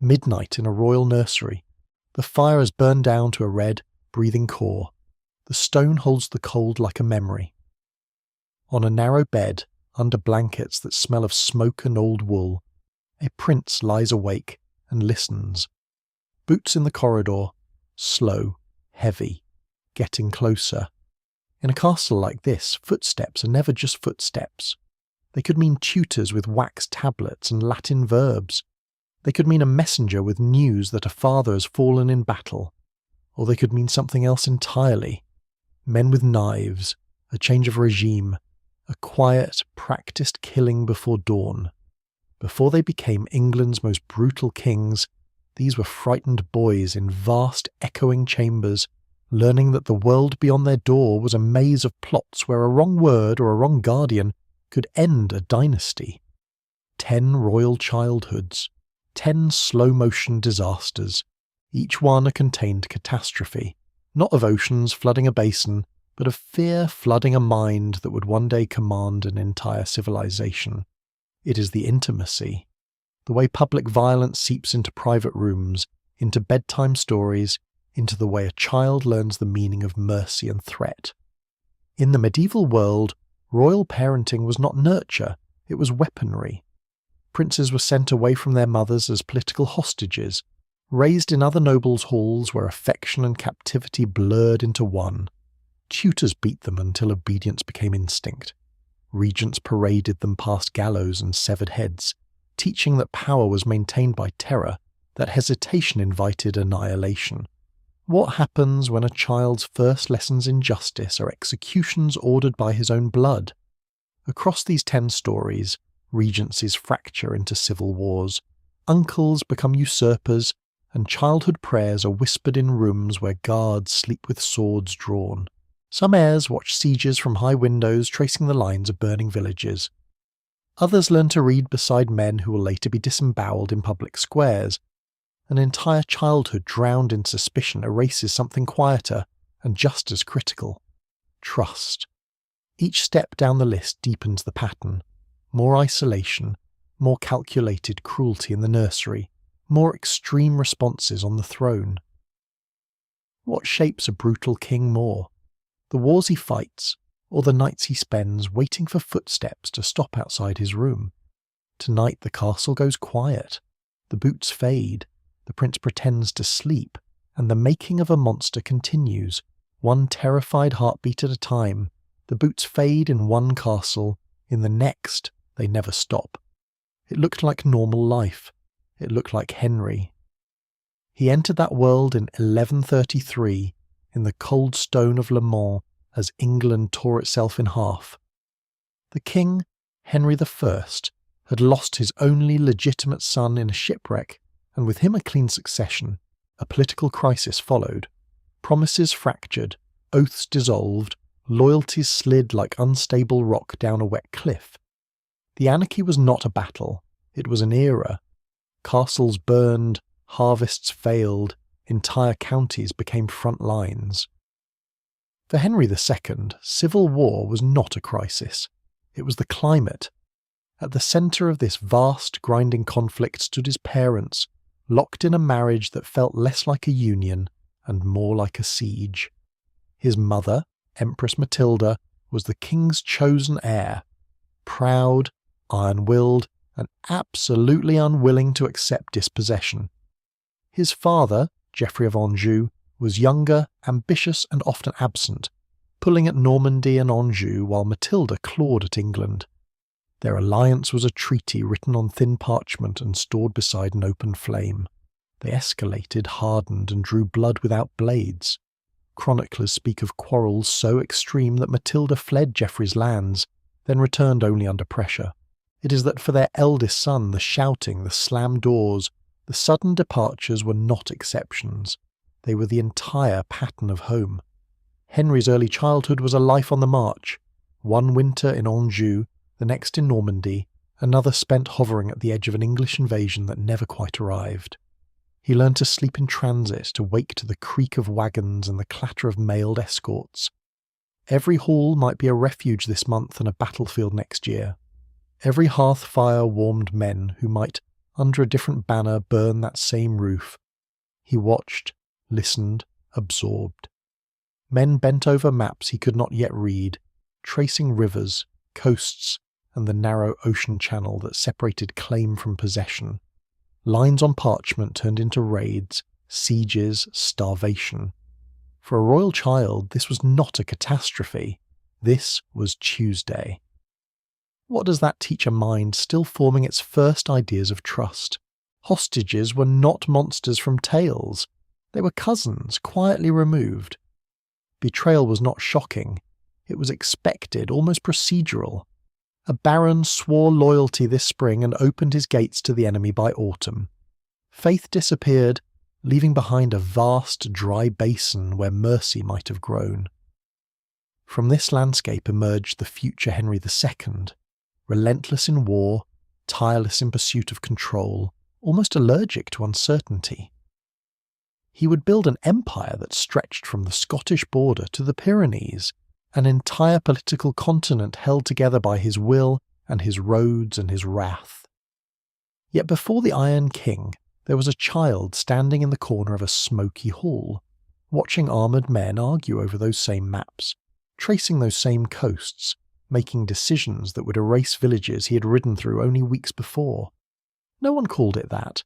Midnight in a royal nursery. The fire has burned down to a red, breathing core. The stone holds the cold like a memory. On a narrow bed, under blankets that smell of smoke and old wool, a prince lies awake and listens. Boots in the corridor, slow, heavy, getting closer. In a castle like this, footsteps are never just footsteps. They could mean tutors with wax tablets and Latin verbs. They could mean a messenger with news that a father has fallen in battle. Or they could mean something else entirely. Men with knives, a change of regime, a quiet, practiced killing before dawn. Before they became England's most brutal kings, these were frightened boys in vast, echoing chambers, learning that the world beyond their door was a maze of plots where a wrong word or a wrong guardian could end a dynasty. 10 royal childhoods, 10 slow-motion disasters, each one a contained catastrophe, not of oceans flooding a basin, but of fear flooding a mind that would one day command an entire civilization. It is the intimacy, the way public violence seeps into private rooms, into bedtime stories, into the way a child learns the meaning of mercy and threat. In the medieval world, royal parenting was not nurture, it was weaponry. Princes were sent away from their mothers as political hostages, raised in other nobles' halls where affection and captivity blurred into one. Tutors beat them until obedience became instinct. Regents paraded them past gallows and severed heads, teaching that power was maintained by terror, that hesitation invited annihilation. What happens when a child's first lessons in justice are executions ordered by his own blood? Across these 10 stories, regencies fracture into civil wars, uncles become usurpers, and childhood prayers are whispered in rooms where guards sleep with swords drawn. Some heirs watch sieges from high windows tracing the lines of burning villages. Others learn to read beside men who will later be disemboweled in public squares. An entire childhood drowned in suspicion erases something quieter and just as critical: trust. Each step down the list deepens the pattern. More isolation, more calculated cruelty in the nursery, more extreme responses on the throne. What shapes a brutal king more? The wars he fights, or the nights he spends waiting for footsteps to stop outside his room? Tonight the castle goes quiet. The boots fade. The prince pretends to sleep, and the making of a monster continues, one terrified heartbeat at a time. The boots fade in one castle, in the next they never stop. It looked like normal life. It looked like Henry. He entered that world in 1133, in the cold stone of Le Mans, as England tore itself in half. The king, Henry I, had lost his only legitimate son in a shipwreck, and with him a clean succession. A political crisis followed. Promises fractured, oaths dissolved, loyalties slid like unstable rock down a wet cliff. The anarchy was not a battle, it was an era. Castles burned, harvests failed, entire counties became front lines. For Henry II, civil war was not a crisis. It was the climate. At the centre of this vast, grinding conflict stood his parents, locked in a marriage that felt less like a union and more like a siege. His mother, Empress Matilda, was the king's chosen heir, proud, iron-willed, and absolutely unwilling to accept dispossession. His father, Geoffrey of Anjou, was younger, ambitious, and often absent, pulling at Normandy and Anjou while Matilda clawed at England. Their alliance was a treaty written on thin parchment and stored beside an open flame. They escalated, hardened, and drew blood without blades. Chroniclers speak of quarrels so extreme that Matilda fled Geoffrey's lands, then returned only under pressure. It is that for their eldest son, the shouting, the slammed doors, the sudden departures were not exceptions. They were the entire pattern of home. Henry's early childhood was a life on the march. One winter in Anjou, the next in Normandy, another spent hovering at the edge of an English invasion that never quite arrived. He learned to sleep in transit, to wake to the creak of wagons and the clatter of mailed escorts. Every hall might be a refuge this month and a battlefield next year. Every hearth fire warmed men who might under a different banner, burn that same roof. He watched, listened, absorbed. Men bent over maps he could not yet read, tracing rivers, coasts, and the narrow ocean channel that separated claim from possession. Lines on parchment turned into raids, sieges, starvation. For a royal child, this was not a catastrophe. This was Tuesday. What does that teach a mind still forming its first ideas of trust? Hostages were not monsters from tales. They were cousins, quietly removed. Betrayal was not shocking. It was expected, almost procedural. A baron swore loyalty this spring and opened his gates to the enemy by autumn. Faith disappeared, leaving behind a vast, dry basin where mercy might have grown. From this landscape emerged the future Henry II, relentless in war, tireless in pursuit of control, almost allergic to uncertainty. He would build an empire that stretched from the Scottish border to the Pyrenees, an entire political continent held together by his will and his roads and his wrath. Yet before the Iron King, there was a child standing in the corner of a smoky hall, watching armoured men argue over those same maps, tracing those same coasts, making decisions that would erase villages he had ridden through only weeks before. No one called it that.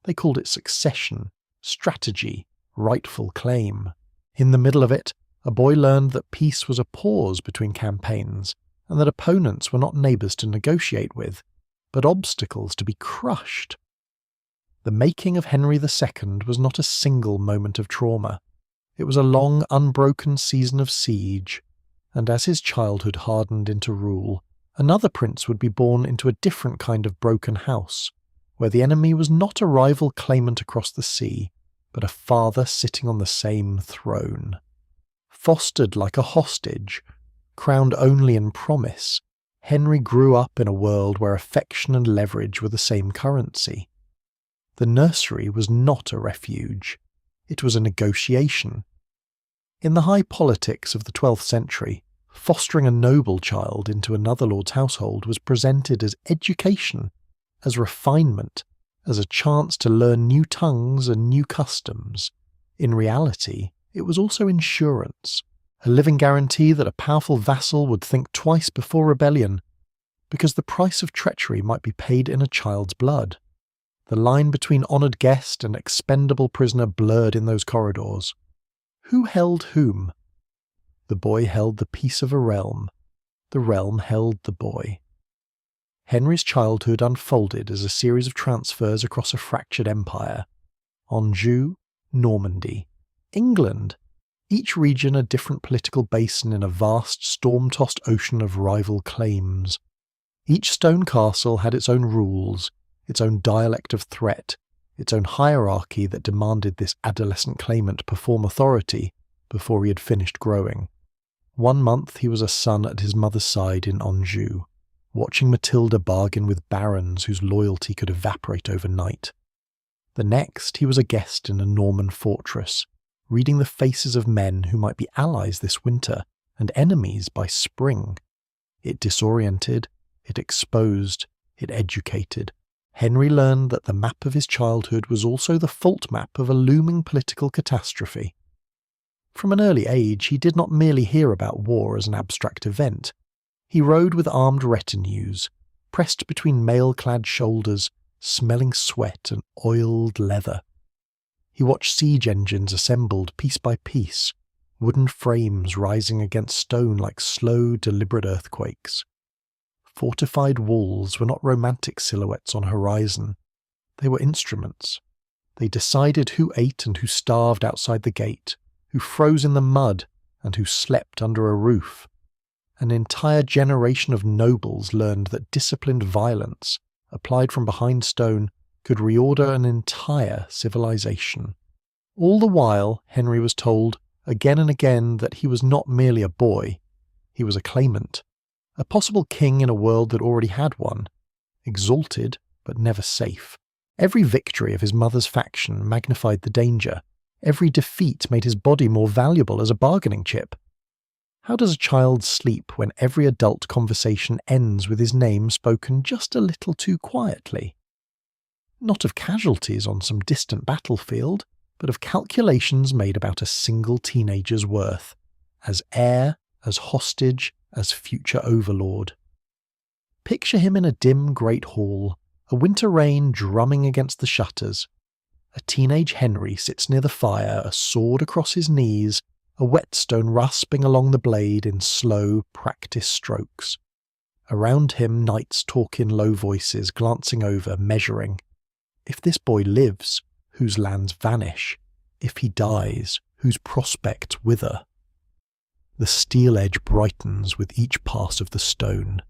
They called it succession, strategy, rightful claim. In the middle of it, a boy learned that peace was a pause between campaigns, and that opponents were not neighbours to negotiate with, but obstacles to be crushed. The making of Henry II was not a single moment of trauma. It was a long, unbroken season of siege, and as his childhood hardened into rule, another prince would be born into a different kind of broken house, where the enemy was not a rival claimant across the sea, but a father sitting on the same throne. Fostered like a hostage, crowned only in promise, Henry grew up in a world where affection and leverage were the same currency. The nursery was not a refuge. It was a negotiation. In the high politics of the 12th century, fostering a noble child into another lord's household was presented as education, as refinement, as a chance to learn new tongues and new customs. In reality, it was also insurance, a living guarantee that a powerful vassal would think twice before rebellion, because the price of treachery might be paid in a child's blood. The line between honoured guest and expendable prisoner blurred in those corridors. Who held whom? The boy held the peace of a realm. The realm held the boy. Henry's childhood unfolded as a series of transfers across a fractured empire. Anjou, Normandy, England, each region a different political basin in a vast, storm-tossed ocean of rival claims. Each stone castle had its own rules, its own dialect of threat, its own hierarchy that demanded this adolescent claimant perform authority before he had finished growing. 1 month he was a son at his mother's side in Anjou, watching Matilda bargain with barons whose loyalty could evaporate overnight. The next he was a guest in a Norman fortress, reading the faces of men who might be allies this winter and enemies by spring. It disoriented, it exposed, it educated. Henry learned that the map of his childhood was also the fault map of a looming political catastrophe. From an early age, he did not merely hear about war as an abstract event. He rode with armed retinues, pressed between mail-clad shoulders, smelling sweat and oiled leather. He watched siege engines assembled piece by piece, wooden frames rising against stone like slow, deliberate earthquakes. Fortified walls were not romantic silhouettes on a horizon. They were instruments. They decided who ate and who starved outside the gate, who froze in the mud and who slept under a roof. An entire generation of nobles learned that disciplined violence, applied from behind stone, could reorder an entire civilization. All the while, Henry was told, again and again, that he was not merely a boy. He was a claimant. A possible king in a world that already had one, exalted but never safe. Every victory of his mother's faction magnified the danger. Every defeat made his body more valuable as a bargaining chip. How does a child sleep when every adult conversation ends with his name spoken just a little too quietly? not of casualties on some distant battlefield, but of calculations made about a single teenager's worth, as heir, as hostage, as future overlord. Picture him in a dim great hall, a winter rain drumming against the shutters. A teenage Henry sits near the fire, a sword across his knees, a whetstone rasping along the blade in slow, practiced strokes. Around him knights talk in low voices, glancing over, measuring. If this boy lives, whose lands vanish? If he dies, whose prospects wither? The steel edge brightens with each pass of the stone.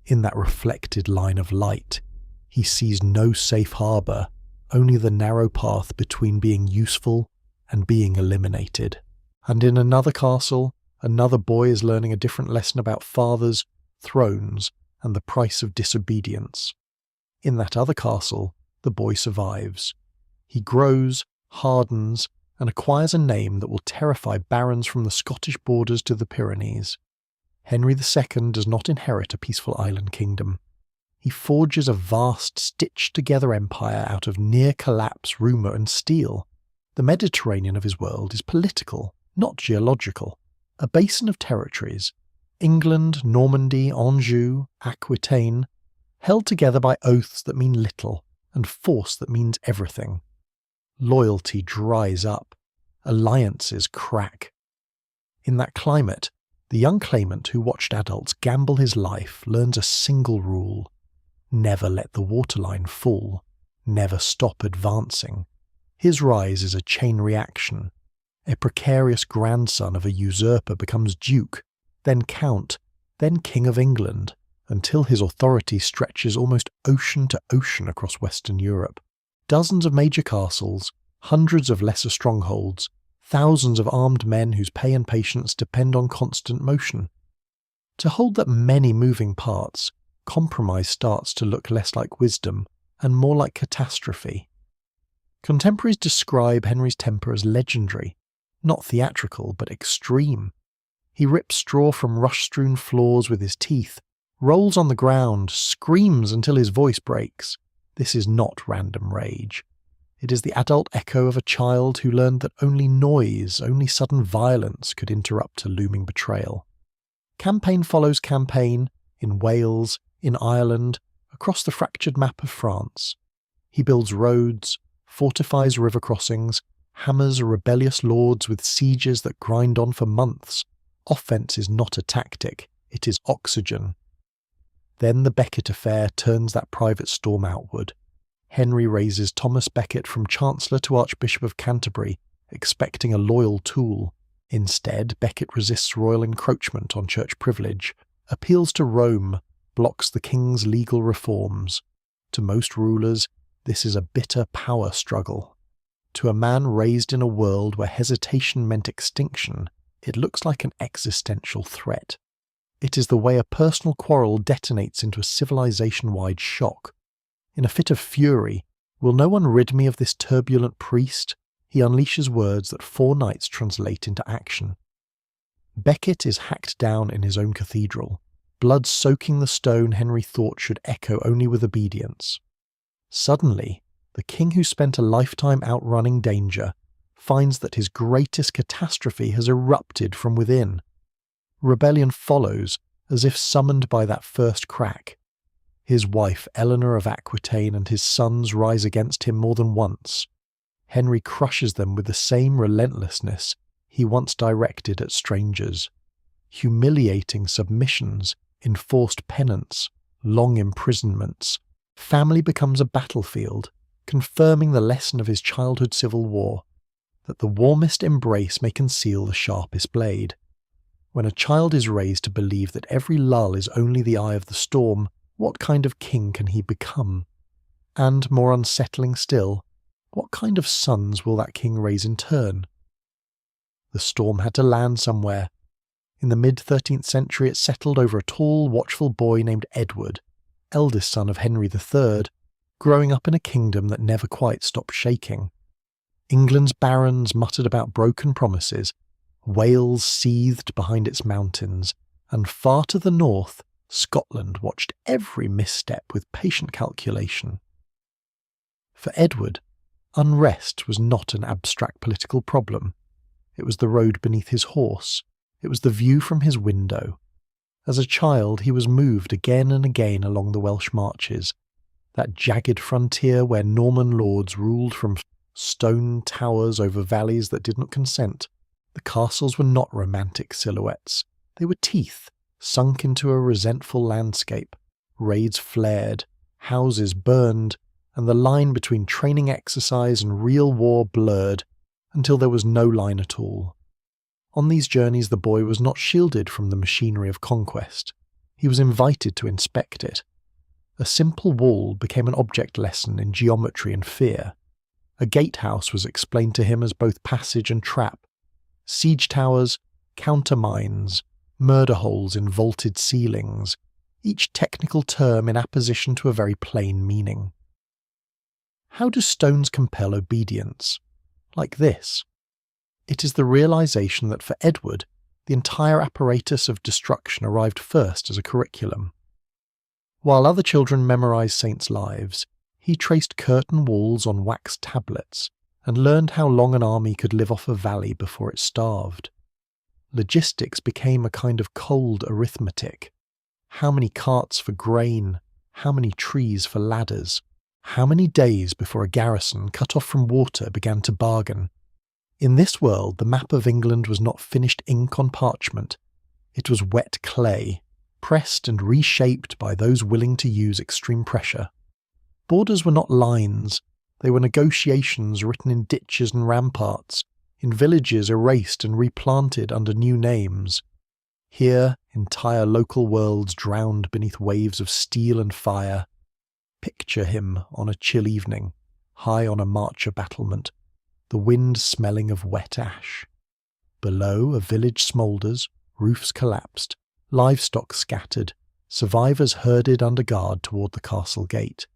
In that reflected line of light, he sees no safe harbour, only the narrow path between being useful and being eliminated. And in another castle, another boy is learning a different lesson about fathers, thrones, and the price of disobedience. In that other castle, the boy survives. He grows, hardens, and acquires a name that will terrify barons from the Scottish borders to the Pyrenees. Henry II does not inherit a peaceful island kingdom. He forges a vast, stitched-together empire out of near-collapse rumour and steel. The Mediterranean of his world is political, not geological. A basin of territories, England, Normandy, Anjou, Aquitaine, held together by oaths that mean little and force that means everything. Loyalty dries up. Alliances crack. In that climate, the young claimant who watched adults gamble his life learns a single rule: never let the waterline fall, never stop advancing. His rise is a chain reaction. A precarious grandson of a usurper becomes duke, then count, then king of England, until his authority stretches almost ocean to ocean across Western Europe. Dozens of major castles, hundreds of lesser strongholds, thousands of armed men whose pay and patience depend on constant motion. To hold that many moving parts, compromise starts to look less like wisdom and more like catastrophe. Contemporaries describe Henry's temper as legendary, not theatrical but extreme. He rips straw from rush-strewn floors with his teeth, rolls on the ground, screams until his voice breaks. This is not random rage. It is the adult echo of a child who learned that only noise, only sudden violence could interrupt a looming betrayal. Campaign follows campaign, in Wales, in Ireland, across the fractured map of France. He builds roads, fortifies river crossings, hammers rebellious lords with sieges that grind on for months. Offence is not a tactic, it is oxygen. Then the Becket affair turns that private storm outward. Henry raises Thomas Becket from Chancellor to Archbishop of Canterbury, expecting a loyal tool. Instead, Becket resists royal encroachment on church privilege, appeals to Rome, blocks the king's legal reforms. To most rulers, this is a bitter power struggle. To a man raised in a world where hesitation meant extinction, it looks like an existential threat. It is the way a personal quarrel detonates into a civilization-wide shock. In a fit of fury, "Will no one rid me of this turbulent priest?" he unleashes words that 4 nights translate into action. Becket is hacked down in his own cathedral, blood soaking the stone Henry thought should echo only with obedience. Suddenly, the king who spent a lifetime outrunning danger finds that his greatest catastrophe has erupted from within. Rebellion follows, as if summoned by that first crack. His wife Eleanor of Aquitaine and his sons rise against him more than once. Henry crushes them with the same relentlessness he once directed at strangers. Humiliating submissions, enforced penance, long imprisonments. Family becomes a battlefield, confirming the lesson of his childhood civil war, that the warmest embrace may conceal the sharpest blade. When a child is raised to believe that every lull is only the eye of the storm, what kind of king can he become? And, more unsettling still, what kind of sons will that king raise in turn? The storm had to land somewhere. In the mid-13th century it settled over a tall, watchful boy named Edward, eldest son of Henry III, growing up in a kingdom that never quite stopped shaking. England's barons muttered about broken promises, Wales seethed behind its mountains, and far to the north, Scotland watched every misstep with patient calculation. For Edward, unrest was not an abstract political problem. It was the road beneath his horse. It was the view from his window. As a child, he was moved again and again along the Welsh marches, that jagged frontier where Norman lords ruled from stone towers over valleys that did not consent. The castles were not romantic silhouettes. They were teeth, sunk into a resentful landscape. Raids flared, houses burned, and the line between training exercise and real war blurred until there was no line at all. On these journeys the boy was not shielded from the machinery of conquest. He was invited to inspect it. A simple wall became an object lesson in geometry and fear. A gatehouse was explained to him as both passage and trap. Siege towers, countermines, murder holes in vaulted ceilings, each technical term in apposition to a very plain meaning. How do stones compel obedience? Like this. It is the realization that for Edward, the entire apparatus of destruction arrived first as a curriculum. While other children memorized saints' lives, he traced curtain walls on wax tablets and learned how long an army could live off a valley before it starved. Logistics became a kind of cold arithmetic. How many carts for grain? How many trees for ladders? How many days before a garrison cut off from water began to bargain? In this world, the map of England was not finished ink on parchment. It was wet clay, pressed and reshaped by those willing to use extreme pressure. Borders were not lines. They were negotiations written in ditches and ramparts, in villages erased and replanted under new names. Here, entire local worlds drowned beneath waves of steel and fire. Picture him on a chill evening, high on a marcher battlement, the wind smelling of wet ash. Below, a village smoulders, roofs collapsed, livestock scattered, survivors herded under guard toward the castle gate.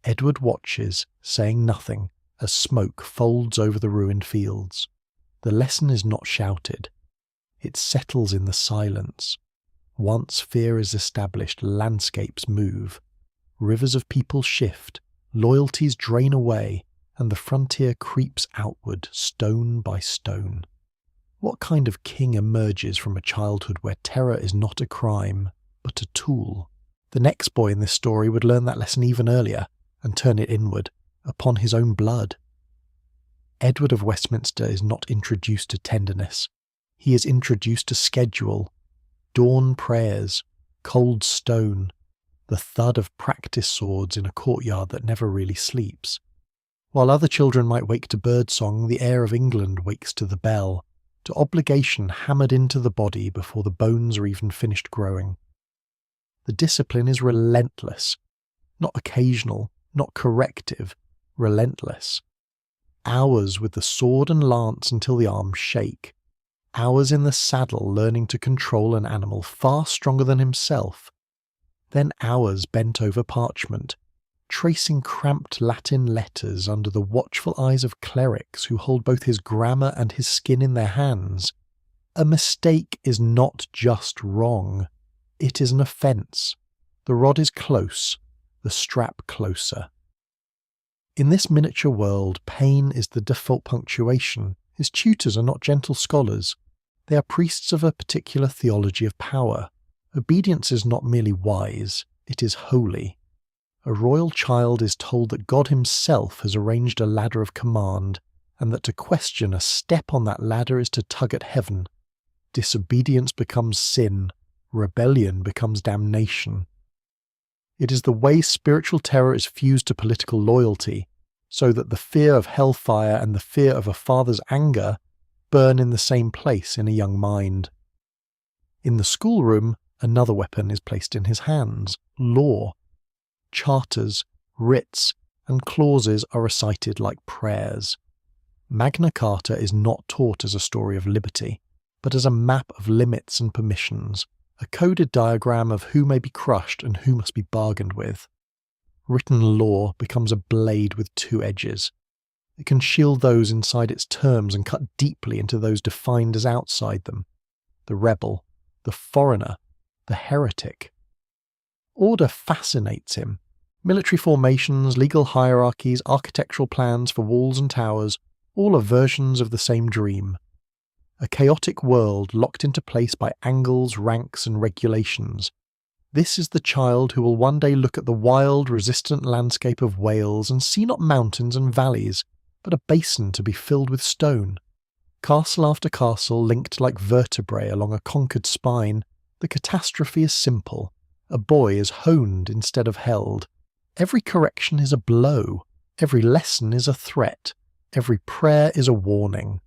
Edward watches, saying nothing, as smoke folds over the ruined fields. The lesson is not shouted. It settles in the silence. Once fear is established, landscapes move. Rivers of people shift, loyalties drain away, and the frontier creeps outward, stone by stone. What kind of king emerges from a childhood where terror is not a crime, but a tool? The next boy in this story would learn that lesson even earlier, and turn it inward, upon his own blood. Edward of Westminster is not introduced to tenderness. He is introduced to schedule, dawn prayers, cold stone, the thud of practice swords in a courtyard that never really sleeps. While other children might wake to birdsong, the air of England wakes to the bell, to obligation hammered into the body before the bones are even finished growing. The discipline is relentless, not occasional, not corrective, relentless. Hours with the sword and lance until the arms shake. Hours in the saddle learning to control an animal far stronger than himself. Then hours bent over parchment, tracing cramped Latin letters under the watchful eyes of clerics who hold both his grammar and his skin in their hands. A mistake is not just wrong. It is an offence. The rod is close, the strap closer. In this miniature world, pain is the default punctuation. His tutors are not gentle scholars. They are priests of a particular theology of power. Obedience is not merely wise, it is holy. A royal child is told that God himself has arranged a ladder of command, and that to question a step on that ladder is to tug at heaven. Disobedience becomes sin, rebellion becomes damnation. It is the way spiritual terror is fused to political loyalty, so that the fear of hellfire and the fear of a father's anger burn in the same place in a young mind. In the schoolroom, another weapon is placed in his hands, law. Charters, writs, and clauses are recited like prayers. Magna Carta is not taught as a story of liberty, but as a map of limits and permissions, a coded diagram of who may be crushed and who must be bargained with. Written law becomes a blade with two edges. It can shield those inside its terms and cut deeply into those defined as outside them. The rebel, the foreigner, the heretic. Order fascinates him. Military formations, legal hierarchies, architectural plans for walls and towers, all are versions of the same dream. A chaotic world locked into place by angles, ranks, and regulations. This is the child who will one day look at the wild, resistant landscape of Wales and see not mountains and valleys, but a basin to be filled with stone. Castle after castle linked like vertebrae along a conquered spine, the catastrophe is simple. A boy is honed instead of held. Every correction is a blow. Every lesson is a threat. Every prayer is a warning.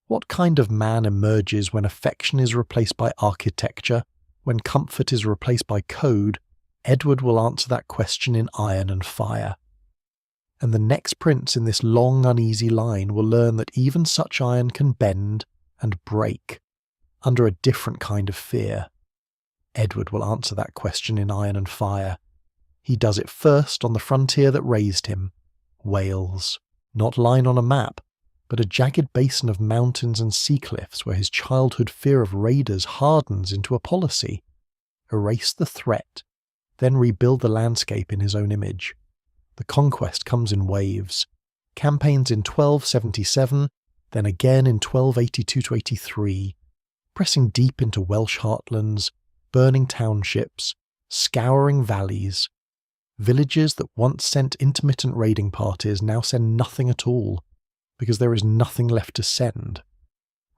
What kind of man emerges when affection is replaced by architecture, when comfort is replaced by code? Edward will answer that question in iron and fire. And the next prince in this long, uneasy line will learn that even such iron can bend and break under a different kind of fear. Edward will answer that question in iron and fire. He does it first on the frontier that raised him, Wales. Not line on a map, but a jagged basin of mountains and sea cliffs where his childhood fear of raiders hardens into a policy. Erase the threat, then rebuild the landscape in his own image. The conquest comes in waves. Campaigns in 1277, then again in 1282-83, pressing deep into Welsh heartlands, burning townships, scouring valleys. Villages that once sent intermittent raiding parties now send nothing at all, because there is nothing left to send.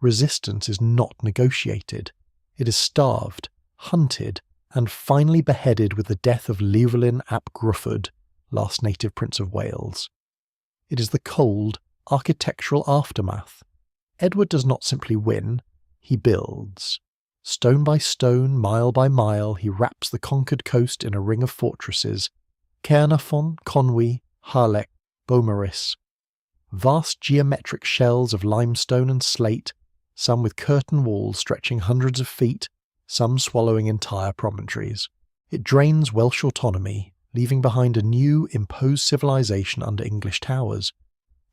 Resistance is not negotiated. It is starved, hunted, and finally beheaded with the death of Llywelyn ap Gruffydd, last native Prince of Wales. It is the cold, architectural aftermath. Edward does not simply win, he builds. Stone by stone, mile by mile, he wraps the conquered coast in a ring of fortresses, Caernarfon, Conwy, Harlech, Beaumaris. Vast geometric shells of limestone and slate, some with curtain walls stretching hundreds of feet, some swallowing entire promontories. It drains Welsh autonomy, leaving behind a new, imposed civilization under English towers.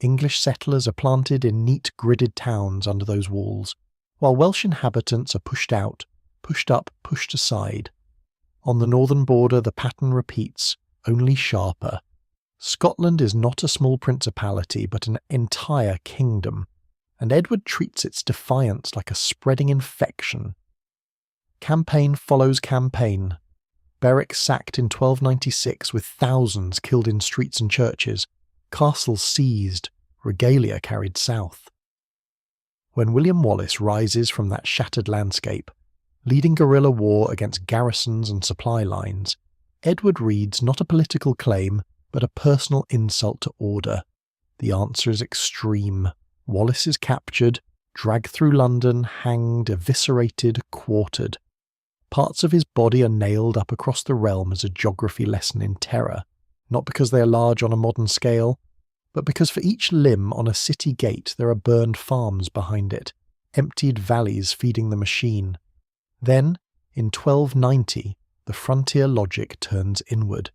English settlers are planted in neat, gridded towns under those walls, while Welsh inhabitants are pushed out, pushed up, pushed aside. On the northern border the pattern repeats, only sharper. Scotland is not a small principality, but an entire kingdom, and Edward treats its defiance like a spreading infection. Campaign follows campaign. Berwick sacked in 1296 with thousands killed in streets and churches, castles seized, regalia carried south. When William Wallace rises from that shattered landscape, leading guerrilla war against garrisons and supply lines, Edward reads not a political claim, but a personal insult to order. The answer is extreme. Wallace is captured, dragged through London, hanged, eviscerated, quartered. Parts of his body are nailed up across the realm as a geography lesson in terror, not because they are large on a modern scale, but because for each limb on a city gate there are burned farms behind it, emptied valleys feeding the machine. Then, in 1290, the frontier logic turns inward.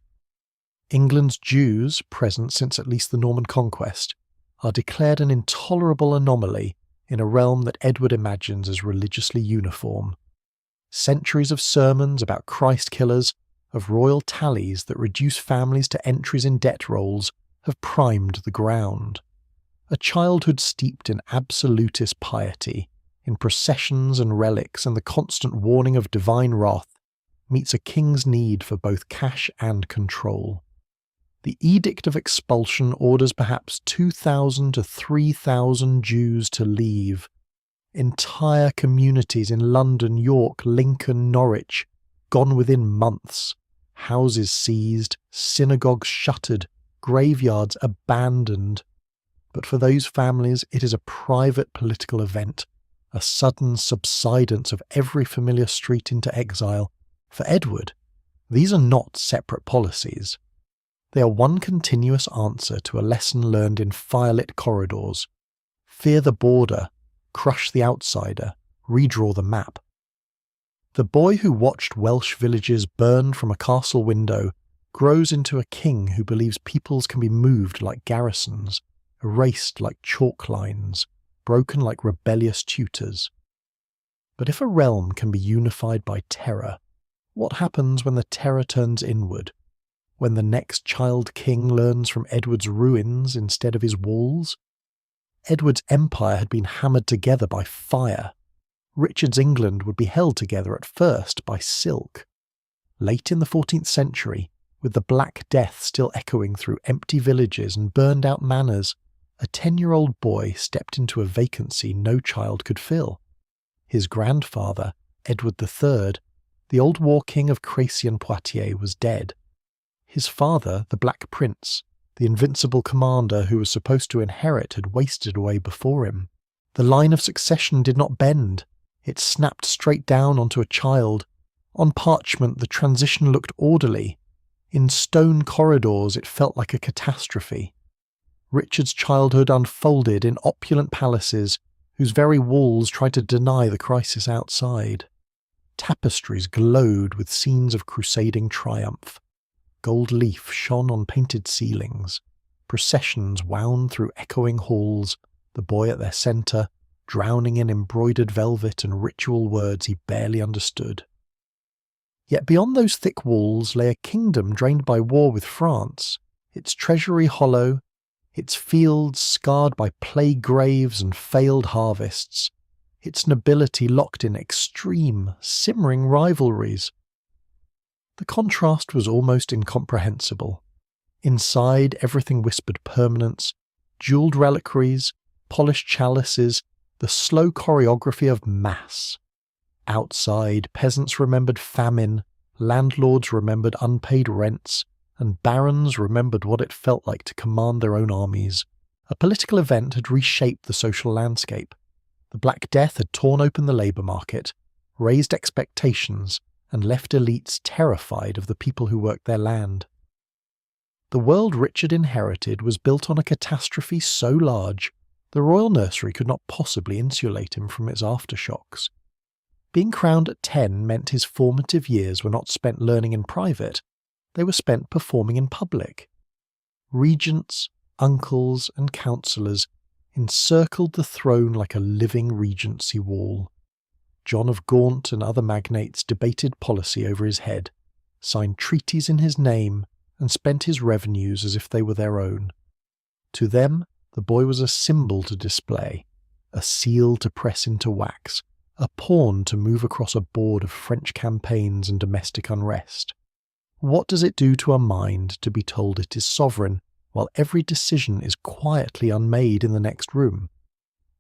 England's Jews, present since at least the Norman conquest, are declared an intolerable anomaly in a realm that Edward imagines as religiously uniform. Centuries of sermons about Christ killers, of royal tallies that reduce families to entries in debt rolls, have primed the ground. A childhood steeped in absolutist piety, in processions and relics and the constant warning of divine wrath, meets a king's need for both cash and control. The Edict of Expulsion orders perhaps 2,000 to 3,000 Jews to leave. Entire communities in London, York, Lincoln, Norwich, gone within months. Houses seized, synagogues shuttered, graveyards abandoned. But for those families, it is a private political event, a sudden subsidence of every familiar street into exile. For Edward, these are not separate policies. They are one continuous answer to a lesson learned in firelit corridors. Fear the border, crush the outsider, redraw the map. The boy who watched Welsh villages burn from a castle window grows into a king who believes peoples can be moved like garrisons, erased like chalk lines, broken like rebellious tutors. But if a realm can be unified by terror, what happens when the terror turns inward? when the next child king learns from Edward's ruins instead of his walls? Edward's empire had been hammered together by fire. Richard's England would be held together at first by silk. Late in the 14th century, with the Black Death still echoing through empty villages and burned-out manors, a 10-year-old boy stepped into a vacancy no child could fill. His grandfather, Edward III, the old war king of Crécy and Poitiers, was dead. His father, the Black Prince, the invincible commander who was supposed to inherit, had wasted away before him. The line of succession did not bend. It snapped straight down onto a child. On parchment, the transition looked orderly. In stone corridors, it felt like a catastrophe. Richard's childhood unfolded in opulent palaces whose very walls tried to deny the crisis outside. Tapestries glowed with scenes of crusading triumph. Gold leaf shone on painted ceilings. Processions wound through echoing halls, the boy at their centre, drowning in embroidered velvet and ritual words he barely understood. Yet beyond those thick walls lay a kingdom drained by war with France, its treasury hollow, its fields scarred by plague graves and failed harvests, its nobility locked in extreme, simmering rivalries. The contrast was almost incomprehensible. Inside, everything whispered permanence, jewelled reliquaries, polished chalices, the slow choreography of mass. Outside, peasants remembered famine, landlords remembered unpaid rents, and barons remembered what it felt like to command their own armies. A political event had reshaped the social landscape. The Black Death had torn open the labour market, raised expectations, and left elites terrified of the people who worked their land. The world Richard inherited was built on a catastrophe so large, the royal nursery could not possibly insulate him from its aftershocks. Being crowned at 10 meant his formative years were not spent learning in private, they were spent performing in public. Regents, uncles, and councillors encircled the throne like a living regency wall. John of Gaunt and other magnates debated policy over his head, signed treaties in his name, and spent his revenues as if they were their own. To them, the boy was a symbol to display, a seal to press into wax, a pawn to move across a board of French campaigns and domestic unrest. What does it do to a mind to be told it is sovereign, while every decision is quietly unmade in the next room?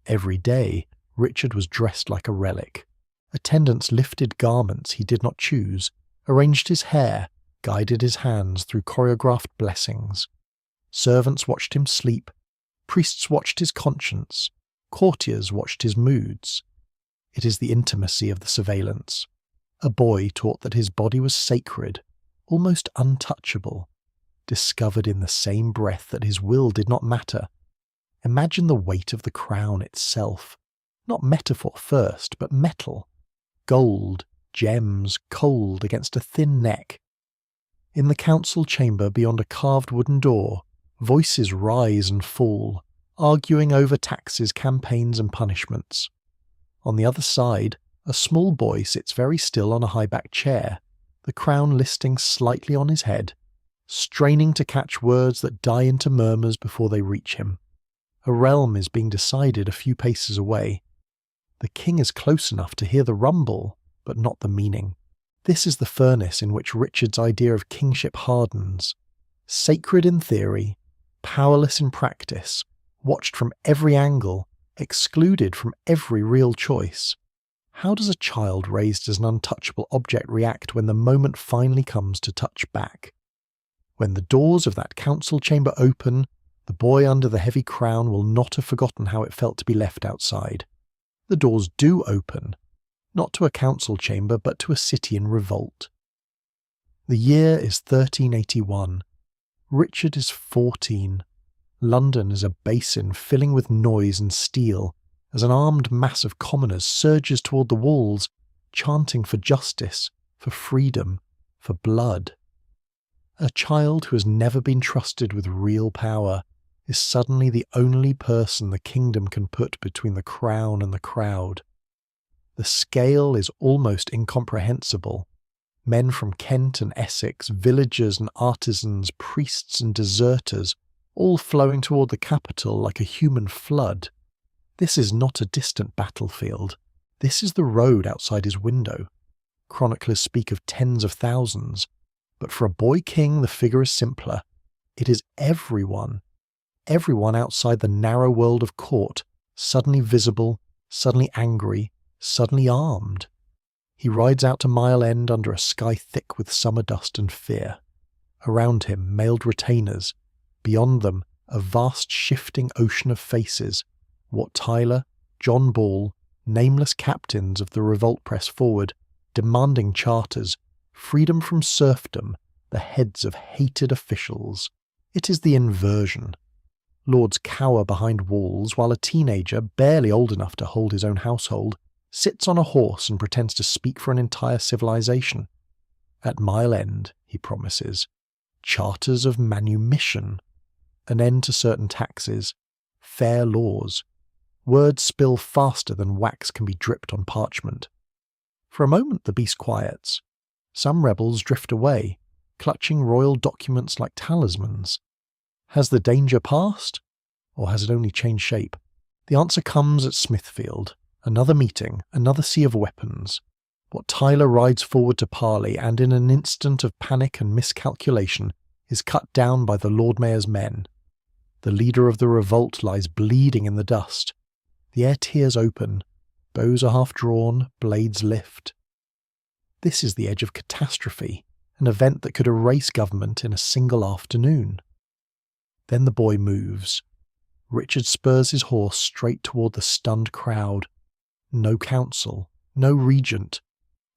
Every day, Richard was dressed like a relic. Attendants lifted garments he did not choose, arranged his hair, guided his hands through choreographed blessings. Servants watched him sleep, priests watched his conscience, courtiers watched his moods. It is the intimacy of the surveillance. A boy taught that his body was sacred, almost untouchable, discovered in the same breath that his will did not matter. Imagine the weight of the crown itself, not metaphor first, but metal. Gold, gems, cold against a thin neck. In the council chamber beyond a carved wooden door, voices rise and fall, arguing over taxes, campaigns, and punishments. On the other side, a small boy sits very still on a high-backed chair, the crown listing slightly on his head, straining to catch words that die into murmurs before they reach him. A realm is being decided a few paces away. The king is close enough to hear the rumble, but not the meaning. This is the furnace in which Richard's idea of kingship hardens. Sacred in theory, powerless in practice, watched from every angle, excluded from every real choice. How does a child raised as an untouchable object react when the moment finally comes to touch back? When the doors of that council chamber open, the boy under the heavy crown will not have forgotten how it felt to be left outside. The doors do open, not to a council chamber, but to a city in revolt. The year is 1381. Richard is 14. London is a basin filling with noise and steel as an armed mass of commoners surges toward the walls, chanting for justice, for freedom, for blood. A child who has never been trusted with real power is suddenly the only person the kingdom can put between the crown and the crowd. The scale is almost incomprehensible. Men from Kent and Essex, villagers and artisans, priests and deserters, all flowing toward the capital like a human flood. This is not a distant battlefield. This is the road outside his window. Chroniclers speak of tens of thousands, but for a boy king the figure is simpler. It is everyone outside the narrow world of court, suddenly visible, suddenly angry, suddenly armed. He rides out to Mile End under a sky thick with summer dust and fear. Around him, mailed retainers. Beyond them, a vast shifting ocean of faces. Wat Tyler, John Ball, nameless captains of the revolt press forward, demanding charters, freedom from serfdom, the heads of hated officials. It is the inversion. Lords cower behind walls while a teenager, barely old enough to hold his own household, sits on a horse and pretends to speak for an entire civilization. At Mile End, he promises, charters of manumission, an end to certain taxes, fair laws. Words spill faster than wax can be dripped on parchment. For a moment the beast quiets. Some rebels drift away, clutching royal documents like talismans. Has the danger passed? Or has it only changed shape? The answer comes at Smithfield. Another meeting, another sea of weapons. Wat Tyler rides forward to parley and in an instant of panic and miscalculation is cut down by the Lord Mayor's men. The leader of the revolt lies bleeding in the dust. The air tears open. Bows are half drawn, blades lift. This is the edge of catastrophe, an event that could erase government in a single afternoon. Then the boy moves. Richard spurs his horse straight toward the stunned crowd. No council, no regent,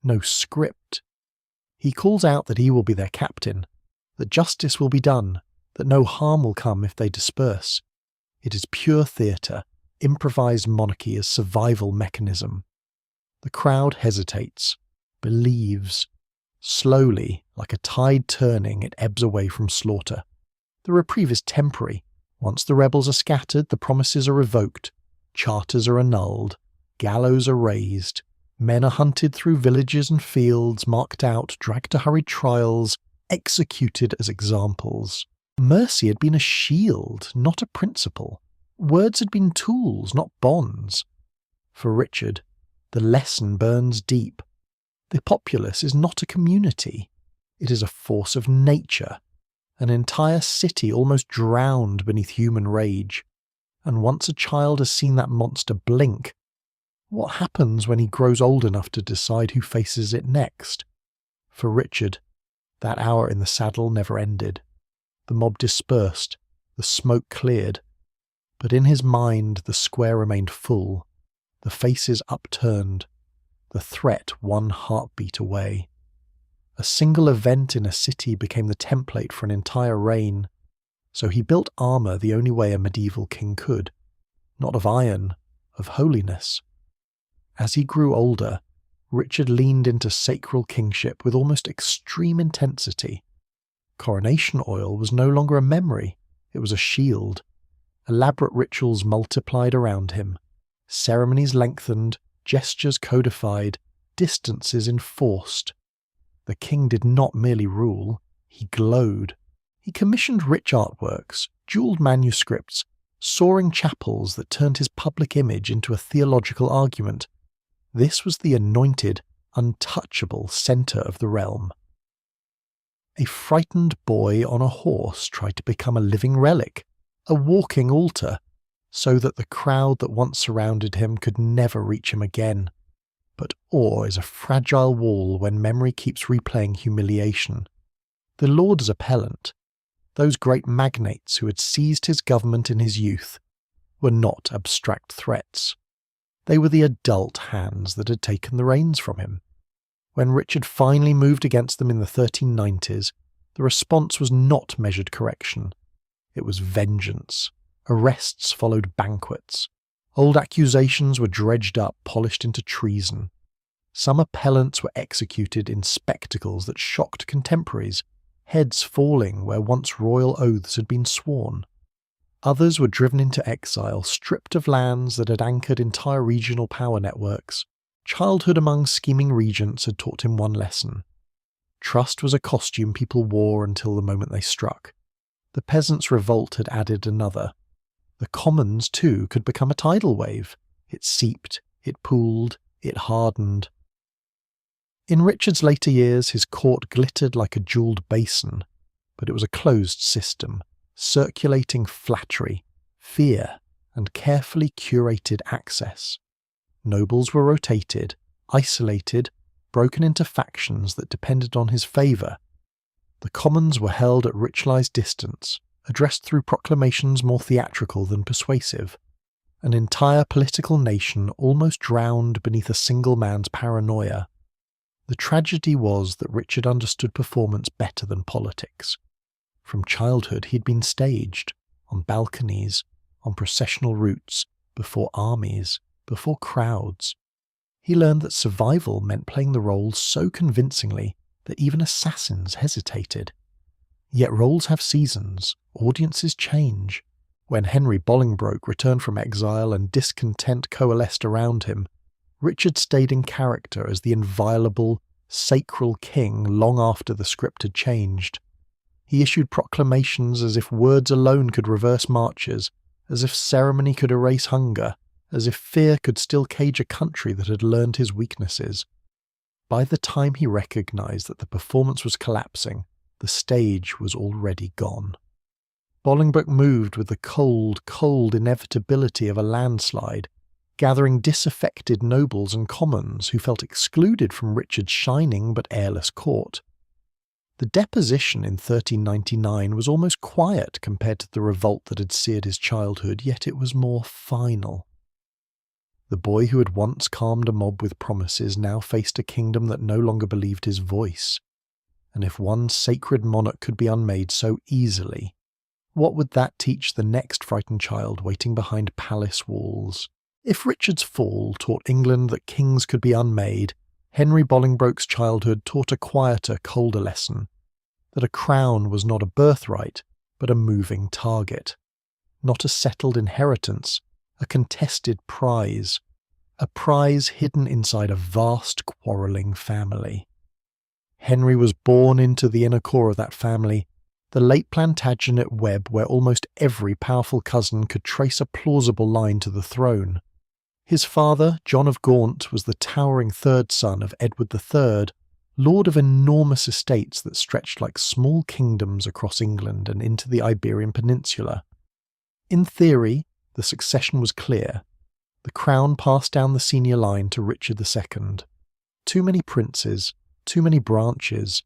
no script. He calls out that he will be their captain, that justice will be done, that no harm will come if they disperse. It is pure theatre, improvised monarchy as survival mechanism. The crowd hesitates, believes. Slowly, like a tide turning, it ebbs away from slaughter. The reprieve is temporary. Once the rebels are scattered, the promises are revoked, charters are annulled, gallows are raised, men are hunted through villages and fields, marked out, dragged to hurried trials, executed as examples. Mercy had been a shield, not a principle. Words had been tools, not bonds. For Richard, the lesson burns deep. The populace is not a community. It is a force of nature. An entire city almost drowned beneath human rage. And once a child has seen that monster blink, what happens when he grows old enough to decide who faces it next? For Richard, that hour in the saddle never ended. The mob dispersed, the smoke cleared, but in his mind the square remained full, the faces upturned, the threat one heartbeat away. A single event in a city became the template for an entire reign, so he built armour the only way a medieval king could, not of iron, of holiness. As he grew older, Richard leaned into sacral kingship with almost extreme intensity. Coronation oil was no longer a memory, it was a shield. Elaborate rituals multiplied around him. Ceremonies lengthened, gestures codified, distances enforced. The king did not merely rule, he glowed. He commissioned rich artworks, jewelled manuscripts, soaring chapels that turned his public image into a theological argument. This was the anointed, untouchable centre of the realm. A frightened boy on a horse tried to become a living relic, a walking altar, so that the crowd that once surrounded him could never reach him again. But awe is a fragile wall when memory keeps replaying humiliation. The Lords Appellant, those great magnates who had seized his government in his youth, were not abstract threats. They were the adult hands that had taken the reins from him. When Richard finally moved against them in the 1390s, the response was not measured correction. It was vengeance. Arrests followed banquets. Old accusations were dredged up, polished into treason. Some appellants were executed in spectacles that shocked contemporaries, heads falling where once royal oaths had been sworn. Others were driven into exile, stripped of lands that had anchored entire regional power networks. Childhood among scheming regents had taught him one lesson. Trust was a costume people wore until the moment they struck. The peasants' revolt had added another. The commons, too, could become a tidal wave. It seeped, it pooled, it hardened. In Richard's later years, his court glittered like a jewelled basin, but it was a closed system, circulating flattery, fear, and carefully curated access. Nobles were rotated, isolated, broken into factions that depended on his favour. The commons were held at ritualised distance, addressed through proclamations more theatrical than persuasive. An entire political nation almost drowned beneath a single man's paranoia. The tragedy was that Richard understood performance better than politics. From childhood he'd been staged, on balconies, on processional routes, before armies, before crowds. He learned that survival meant playing the roles so convincingly that even assassins hesitated. Yet roles have seasons, audiences change. When Henry Bolingbroke returned from exile and discontent coalesced around him, Richard stayed in character as the inviolable, sacral king long after the script had changed. He issued proclamations as if words alone could reverse marches, as if ceremony could erase hunger, as if fear could still cage a country that had learned his weaknesses. By the time he recognised that the performance was collapsing, the stage was already gone. Bolingbroke moved with the cold, cold inevitability of a landslide, gathering disaffected nobles and commons who felt excluded from Richard's shining but airless court. The deposition in 1399 was almost quiet compared to the revolt that had seared his childhood, yet it was more final. The boy who had once calmed a mob with promises now faced a kingdom that no longer believed his voice. And if one sacred monarch could be unmade so easily, what would that teach the next frightened child waiting behind palace walls? If Richard's fall taught England that kings could be unmade, Henry Bolingbroke's childhood taught a quieter, colder lesson, that a crown was not a birthright, but a moving target. Not a settled inheritance, a contested prize. A prize hidden inside a vast, quarrelling family. Henry was born into the inner core of that family, the late Plantagenet web where almost every powerful cousin could trace a plausible line to the throne. His father, John of Gaunt, was the towering third son of Edward III, lord of enormous estates that stretched like small kingdoms across England and into the Iberian Peninsula. In theory, the succession was clear. The crown passed down the senior line to Richard II. Too many princes, too many branches,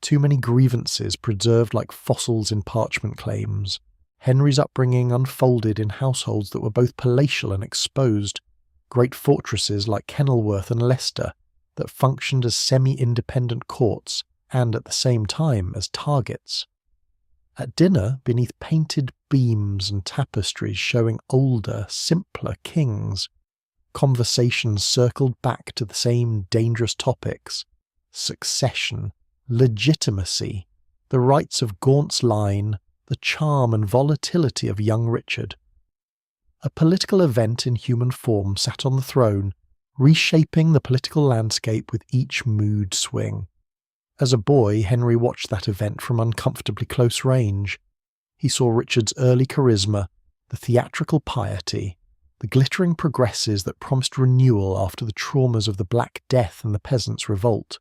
too many grievances preserved like fossils in parchment claims. Henry's upbringing unfolded in households that were both palatial and exposed, great fortresses like Kenilworth and Leicester that functioned as semi-independent courts and at the same time as targets. At dinner, beneath painted beams and tapestries showing older, simpler kings, conversations circled back to the same dangerous topics: succession, legitimacy, the rights of Gaunt's line, the charm and volatility of young Richard. A political event in human form sat on the throne, reshaping the political landscape with each mood swing. As a boy, Henry watched that event from uncomfortably close range. He saw Richard's early charisma, the theatrical piety, the glittering progresses that promised renewal after the traumas of the Black Death and the Peasants' Revolt.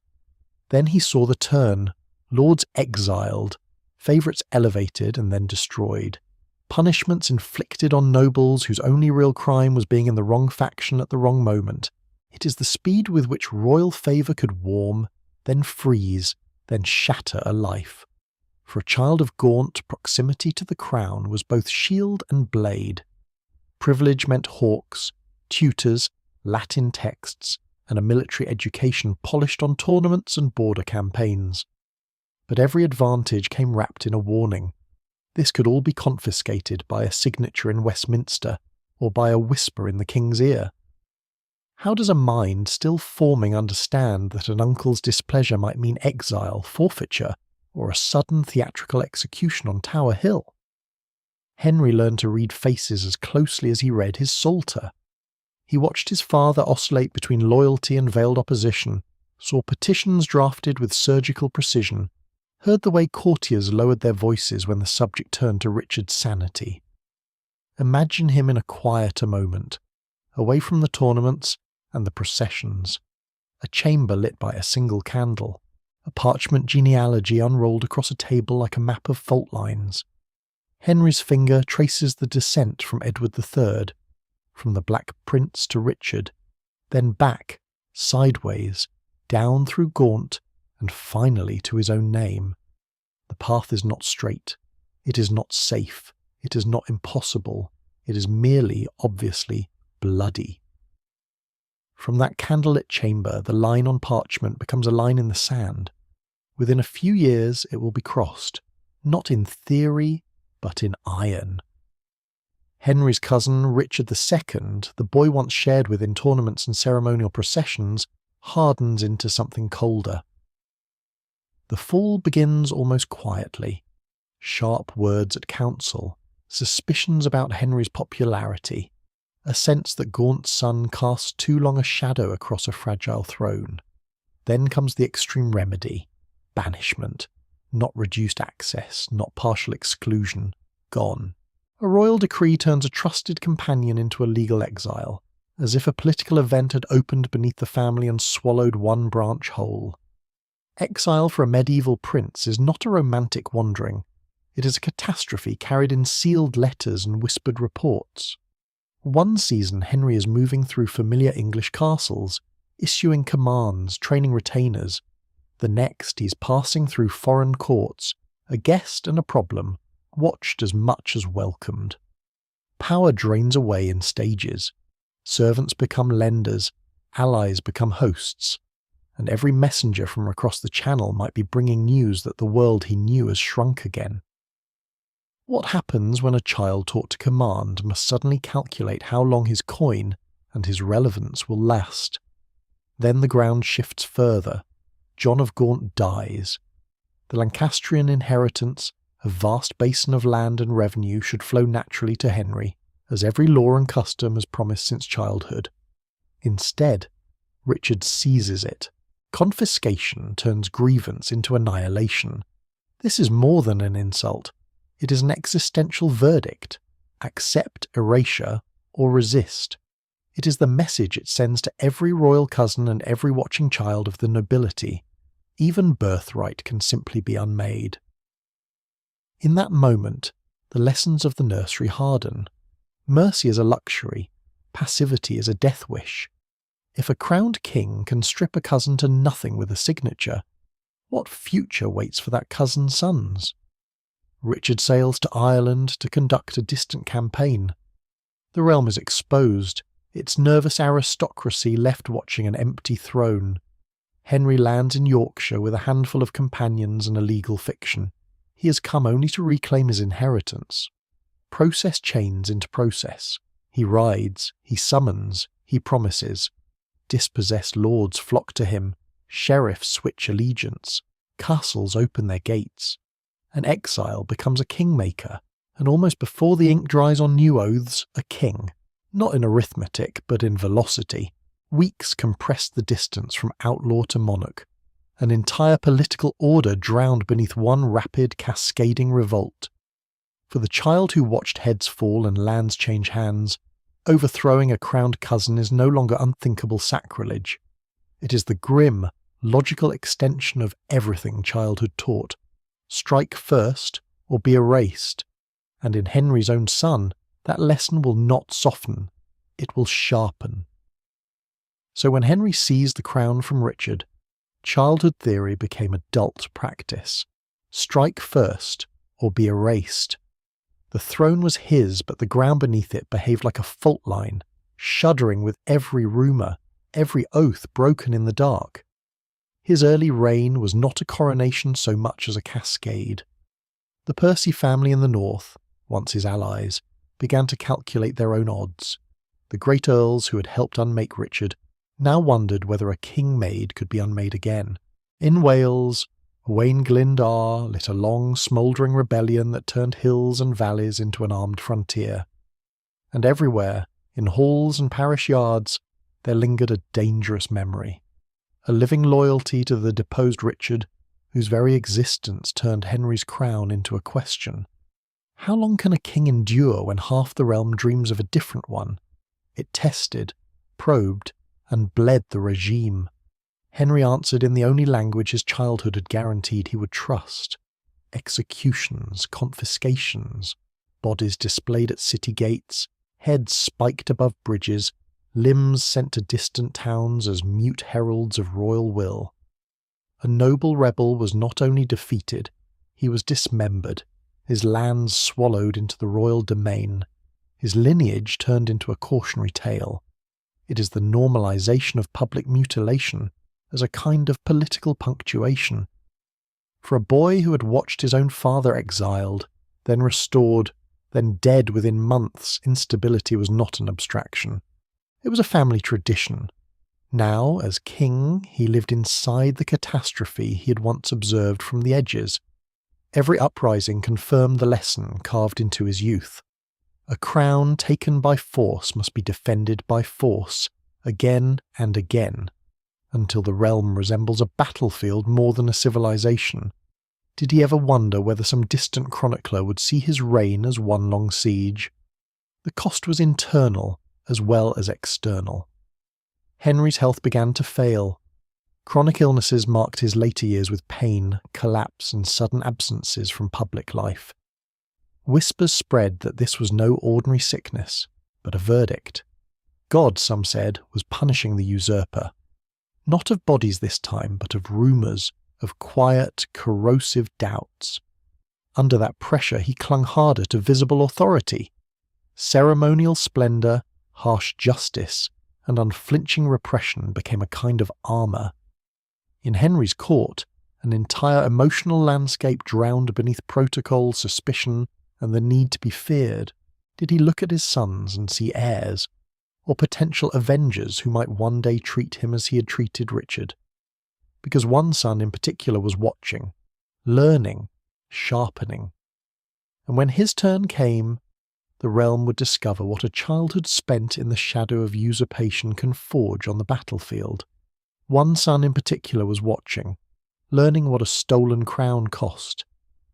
Then he saw the turn, lords exiled, favourites elevated and then destroyed, punishments inflicted on nobles whose only real crime was being in the wrong faction at the wrong moment. It is the speed with which royal favour could warm, then freeze, then shatter a life. For a child of Gaunt, proximity to the crown was both shield and blade. Privilege meant hawks, tutors, Latin texts, and a military education polished on tournaments and border campaigns. But every advantage came wrapped in a warning. This could all be confiscated by a signature in Westminster, or by a whisper in the king's ear. How does a mind still forming understand that an uncle's displeasure might mean exile, forfeiture, or a sudden theatrical execution on Tower Hill? Henry learned to read faces as closely as he read his Psalter. He watched his father oscillate between loyalty and veiled opposition, saw petitions drafted with surgical precision, heard the way courtiers lowered their voices when the subject turned to Richard's sanity. Imagine him in a quieter moment, away from the tournaments and the processions, a chamber lit by a single candle, a parchment genealogy unrolled across a table like a map of fault lines. Henry's finger traces the descent from Edward III, from the Black Prince to Richard, then back, sideways, down through Gaunt, and finally to his own name. The path is not straight. It is not safe. It is not impossible. It is merely, obviously, bloody. From that candlelit chamber, the line on parchment becomes a line in the sand. Within a few years it will be crossed, not in theory, but in iron. Henry's cousin, Richard II, the boy once shared with in tournaments and ceremonial processions, hardens into something colder. The fall begins almost quietly. Sharp words at council, suspicions about Henry's popularity, a sense that Gaunt's son casts too long a shadow across a fragile throne. Then comes the extreme remedy, banishment, not reduced access, not partial exclusion, gone. A royal decree turns a trusted companion into a legal exile, as if a political event had opened beneath the family and swallowed one branch whole. Exile for a medieval prince is not a romantic wandering. It is a catastrophe carried in sealed letters and whispered reports. One season Henry is moving through familiar English castles, issuing commands, training retainers. The next he's passing through foreign courts, a guest and a problem, watched as much as welcomed. Power drains away in stages. Servants become lenders, allies become hosts, and every messenger from across the channel might be bringing news that the world he knew has shrunk again. What happens when a child taught to command must suddenly calculate how long his coin and his relevance will last? Then the ground shifts further. John of Gaunt dies. The Lancastrian inheritance, a vast basin of land and revenue, should flow naturally to Henry, as every law and custom has promised since childhood. Instead, Richard seizes it. Confiscation turns grievance into annihilation. This is more than an insult. It is an existential verdict. Accept erasure or resist. It is the message it sends to every royal cousin and every watching child of the nobility. Even birthright can simply be unmade. In that moment, the lessons of the nursery harden. Mercy is a luxury. Passivity is a death wish. If a crowned king can strip a cousin to nothing with a signature, what future waits for that cousin's sons? Richard sails to Ireland to conduct a distant campaign. The realm is exposed, its nervous aristocracy left watching an empty throne. Henry lands in Yorkshire with a handful of companions and a legal fiction. He has come only to reclaim his inheritance. Process chains into process. He rides, he summons, he promises. Dispossessed lords flock to him, sheriffs switch allegiance, castles open their gates. An exile becomes a kingmaker, and almost before the ink dries on new oaths, a king. Not in arithmetic, but in velocity. Weeks compressed the distance from outlaw to monarch. An entire political order drowned beneath one rapid, cascading revolt. For the child who watched heads fall and lands change hands, overthrowing a crowned cousin is no longer unthinkable sacrilege. It is the grim, logical extension of everything childhood taught. Strike first, or be erased. And in Henry's own son, that lesson will not soften, it will sharpen. So when Henry seized the crown from Richard, childhood theory became adult practice. Strike first, or be erased. The throne was his, but the ground beneath it behaved like a fault line, shuddering with every rumour, every oath broken in the dark. His early reign was not a coronation so much as a cascade. The Percy family in the north, once his allies, began to calculate their own odds. The great earls who had helped unmake Richard now wondered whether a king-maid could be unmade again. In Wales, Owain Glyndar lit a long, smouldering rebellion that turned hills and valleys into an armed frontier. And everywhere, in halls and parish yards, there lingered a dangerous memory. a living loyalty to the deposed Richard, whose very existence turned Henry's crown into a question. How long can a king endure when half the realm dreams of a different one? It tested, probed, and bled the regime. Henry answered in the only language his childhood had guaranteed he would trust. Executions, confiscations, bodies displayed at city gates, heads spiked above bridges, limbs sent to distant towns as mute heralds of royal will. A noble rebel was not only defeated, he was dismembered, his lands swallowed into the royal domain, his lineage turned into a cautionary tale. It is the normalization of public mutilation as a kind of political punctuation. For a boy who had watched his own father exiled, then restored, then dead within months, instability was not an abstraction. It was a family tradition. Now, as king, he lived inside the catastrophe he had once observed from the edges. Every uprising confirmed the lesson carved into his youth. A crown taken by force must be defended by force, again and again, until the realm resembles a battlefield more than a civilization. Did he ever wonder whether some distant chronicler would see his reign as one long siege? The cost was internal as well as external. Henry's health began to fail. Chronic illnesses marked his later years with pain, collapse, and sudden absences from public life. Whispers spread that this was no ordinary sickness, but a verdict. God, some said, was punishing the usurper. Not of bodies this time, but of rumours, of quiet, corrosive doubts. Under that pressure he clung harder to visible authority. Ceremonial splendour, harsh justice, and unflinching repression became a kind of armour. In Henry's court, an entire emotional landscape drowned beneath protocol, suspicion, and the need to be feared. Did he look at his sons and see heirs, or potential avengers who might one day treat him as he had treated Richard? Because one son in particular was watching, learning, sharpening. And when his turn came, the realm would discover what a childhood spent in the shadow of usurpation can forge on the battlefield. One son in particular was watching, learning what a stolen crown cost,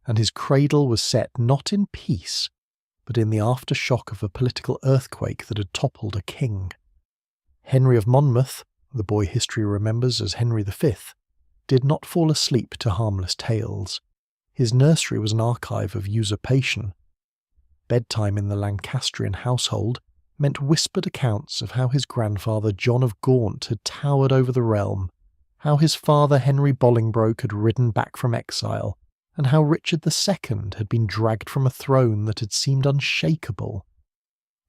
and his cradle was set not in peace, but in the aftershock of a political earthquake that had toppled a king. Henry of Monmouth, the boy history remembers as Henry V, did not fall asleep to harmless tales. His nursery was an archive of usurpation. Bedtime in the Lancastrian household meant whispered accounts of how his grandfather John of Gaunt had towered over the realm, how his father Henry Bolingbroke had ridden back from exile, and how Richard II had been dragged from a throne that had seemed unshakable.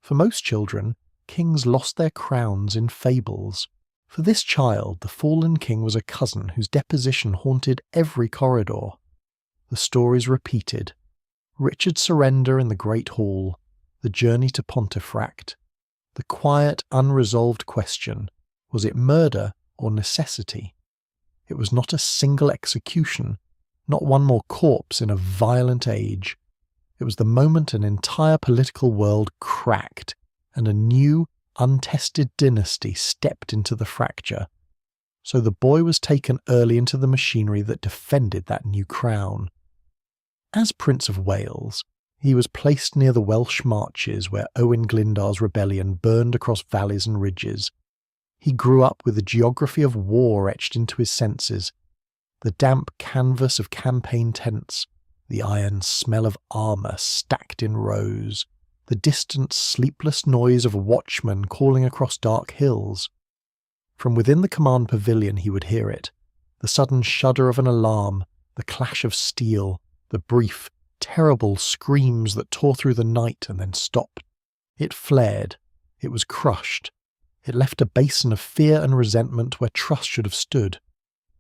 For most children, kings lost their crowns in fables. For this child, the fallen king was a cousin whose deposition haunted every corridor. The stories repeated. Richard's surrender in the Great Hall, the journey to Pontefract, the quiet, unresolved question, was it murder or necessity? It was not a single execution, not one more corpse in a violent age. It was the moment an entire political world cracked, and a new, untested dynasty stepped into the fracture. So the boy was taken early into the machinery that defended that new crown. As Prince of Wales, he was placed near the Welsh marches where Owen Glyndar's rebellion burned across valleys and ridges. He grew up with the geography of war etched into his senses, the damp canvas of campaign tents, the iron smell of armour stacked in rows, the distant sleepless noise of a watchman calling across dark hills. From within the command pavilion he would hear it, the sudden shudder of an alarm, the clash of steel, the brief, terrible screams that tore through the night and then stopped. It flared. It was crushed. It left a basin of fear and resentment where trust should have stood.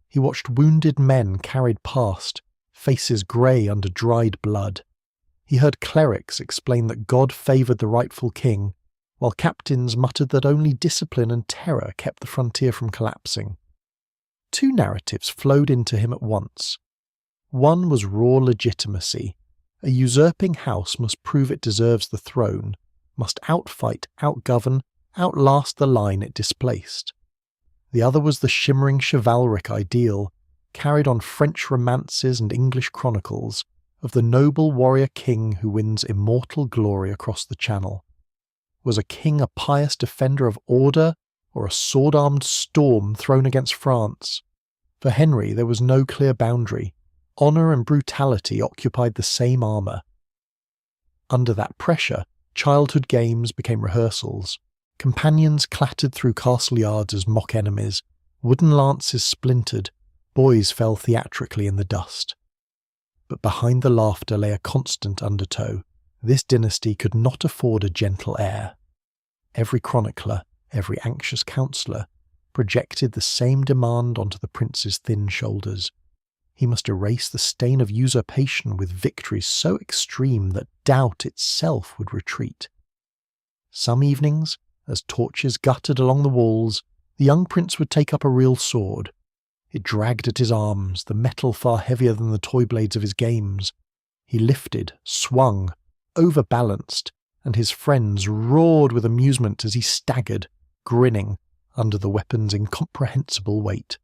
He watched wounded men carried past, faces grey under dried blood. He heard clerics explain that God favoured the rightful king, while captains muttered that only discipline and terror kept the frontier from collapsing. Two narratives flowed into him at once. One was raw legitimacy. A usurping house must prove it deserves the throne, must outfight, outgovern, outlast the line it displaced. The other was the shimmering chivalric ideal, carried on French romances and English chronicles, of the noble warrior king who wins immortal glory across the Channel. Was a king a pious defender of order, or a sword-armed storm thrown against France? For Henry there was no clear boundary. Honour and brutality occupied the same armour. Under that pressure, childhood games became rehearsals. Companions clattered through castle yards as mock enemies. Wooden lances splintered. Boys fell theatrically in the dust. But behind the laughter lay a constant undertow. This dynasty could not afford a gentle air. Every chronicler, every anxious counsellor, projected the same demand onto the prince's thin shoulders. He must erase the stain of usurpation with victories so extreme that doubt itself would retreat. Some evenings, as torches guttered along the walls, the young prince would take up a real sword. It dragged at his arms, the metal far heavier than the toy blades of his games. He lifted, swung, overbalanced, and his friends roared with amusement as he staggered, grinning, under the weapon's incomprehensible weight.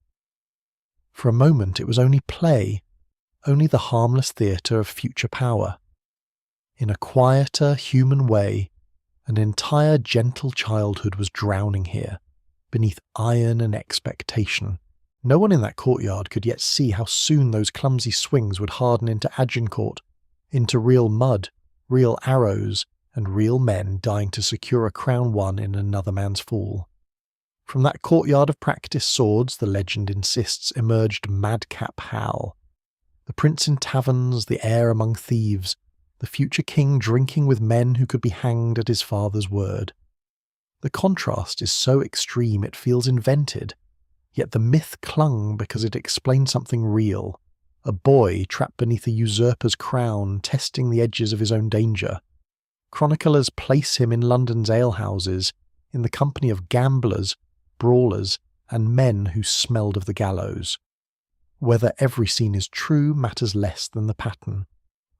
For a moment it was only play, only the harmless theatre of future power. In a quieter, human way, an entire gentle childhood was drowning here, beneath iron and expectation. No one in that courtyard could yet see how soon those clumsy swings would harden into Agincourt, into real mud, real arrows, and real men dying to secure a crown won in another man's fall. From that courtyard of practice swords, the legend insists, emerged madcap Hal. The prince in taverns, the heir among thieves, the future king drinking with men who could be hanged at his father's word. The contrast is so extreme it feels invented, yet the myth clung because it explained something real. A boy trapped beneath a usurper's crown, testing the edges of his own danger. Chroniclers place him in London's alehouses, in the company of gamblers, brawlers, and men who smelled of the gallows. Whether every scene is true matters less than the pattern.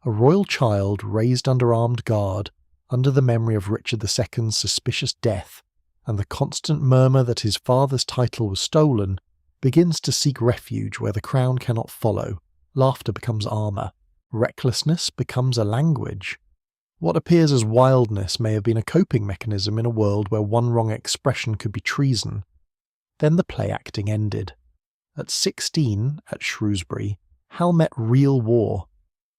A royal child raised under armed guard, under the memory of Richard II's suspicious death, and the constant murmur that his father's title was stolen, begins to seek refuge where the crown cannot follow. Laughter becomes armour. Recklessness becomes a language. What appears as wildness may have been a coping mechanism in a world where one wrong expression could be treason. Then the play acting ended. At 16, at Shrewsbury, Hal met real war.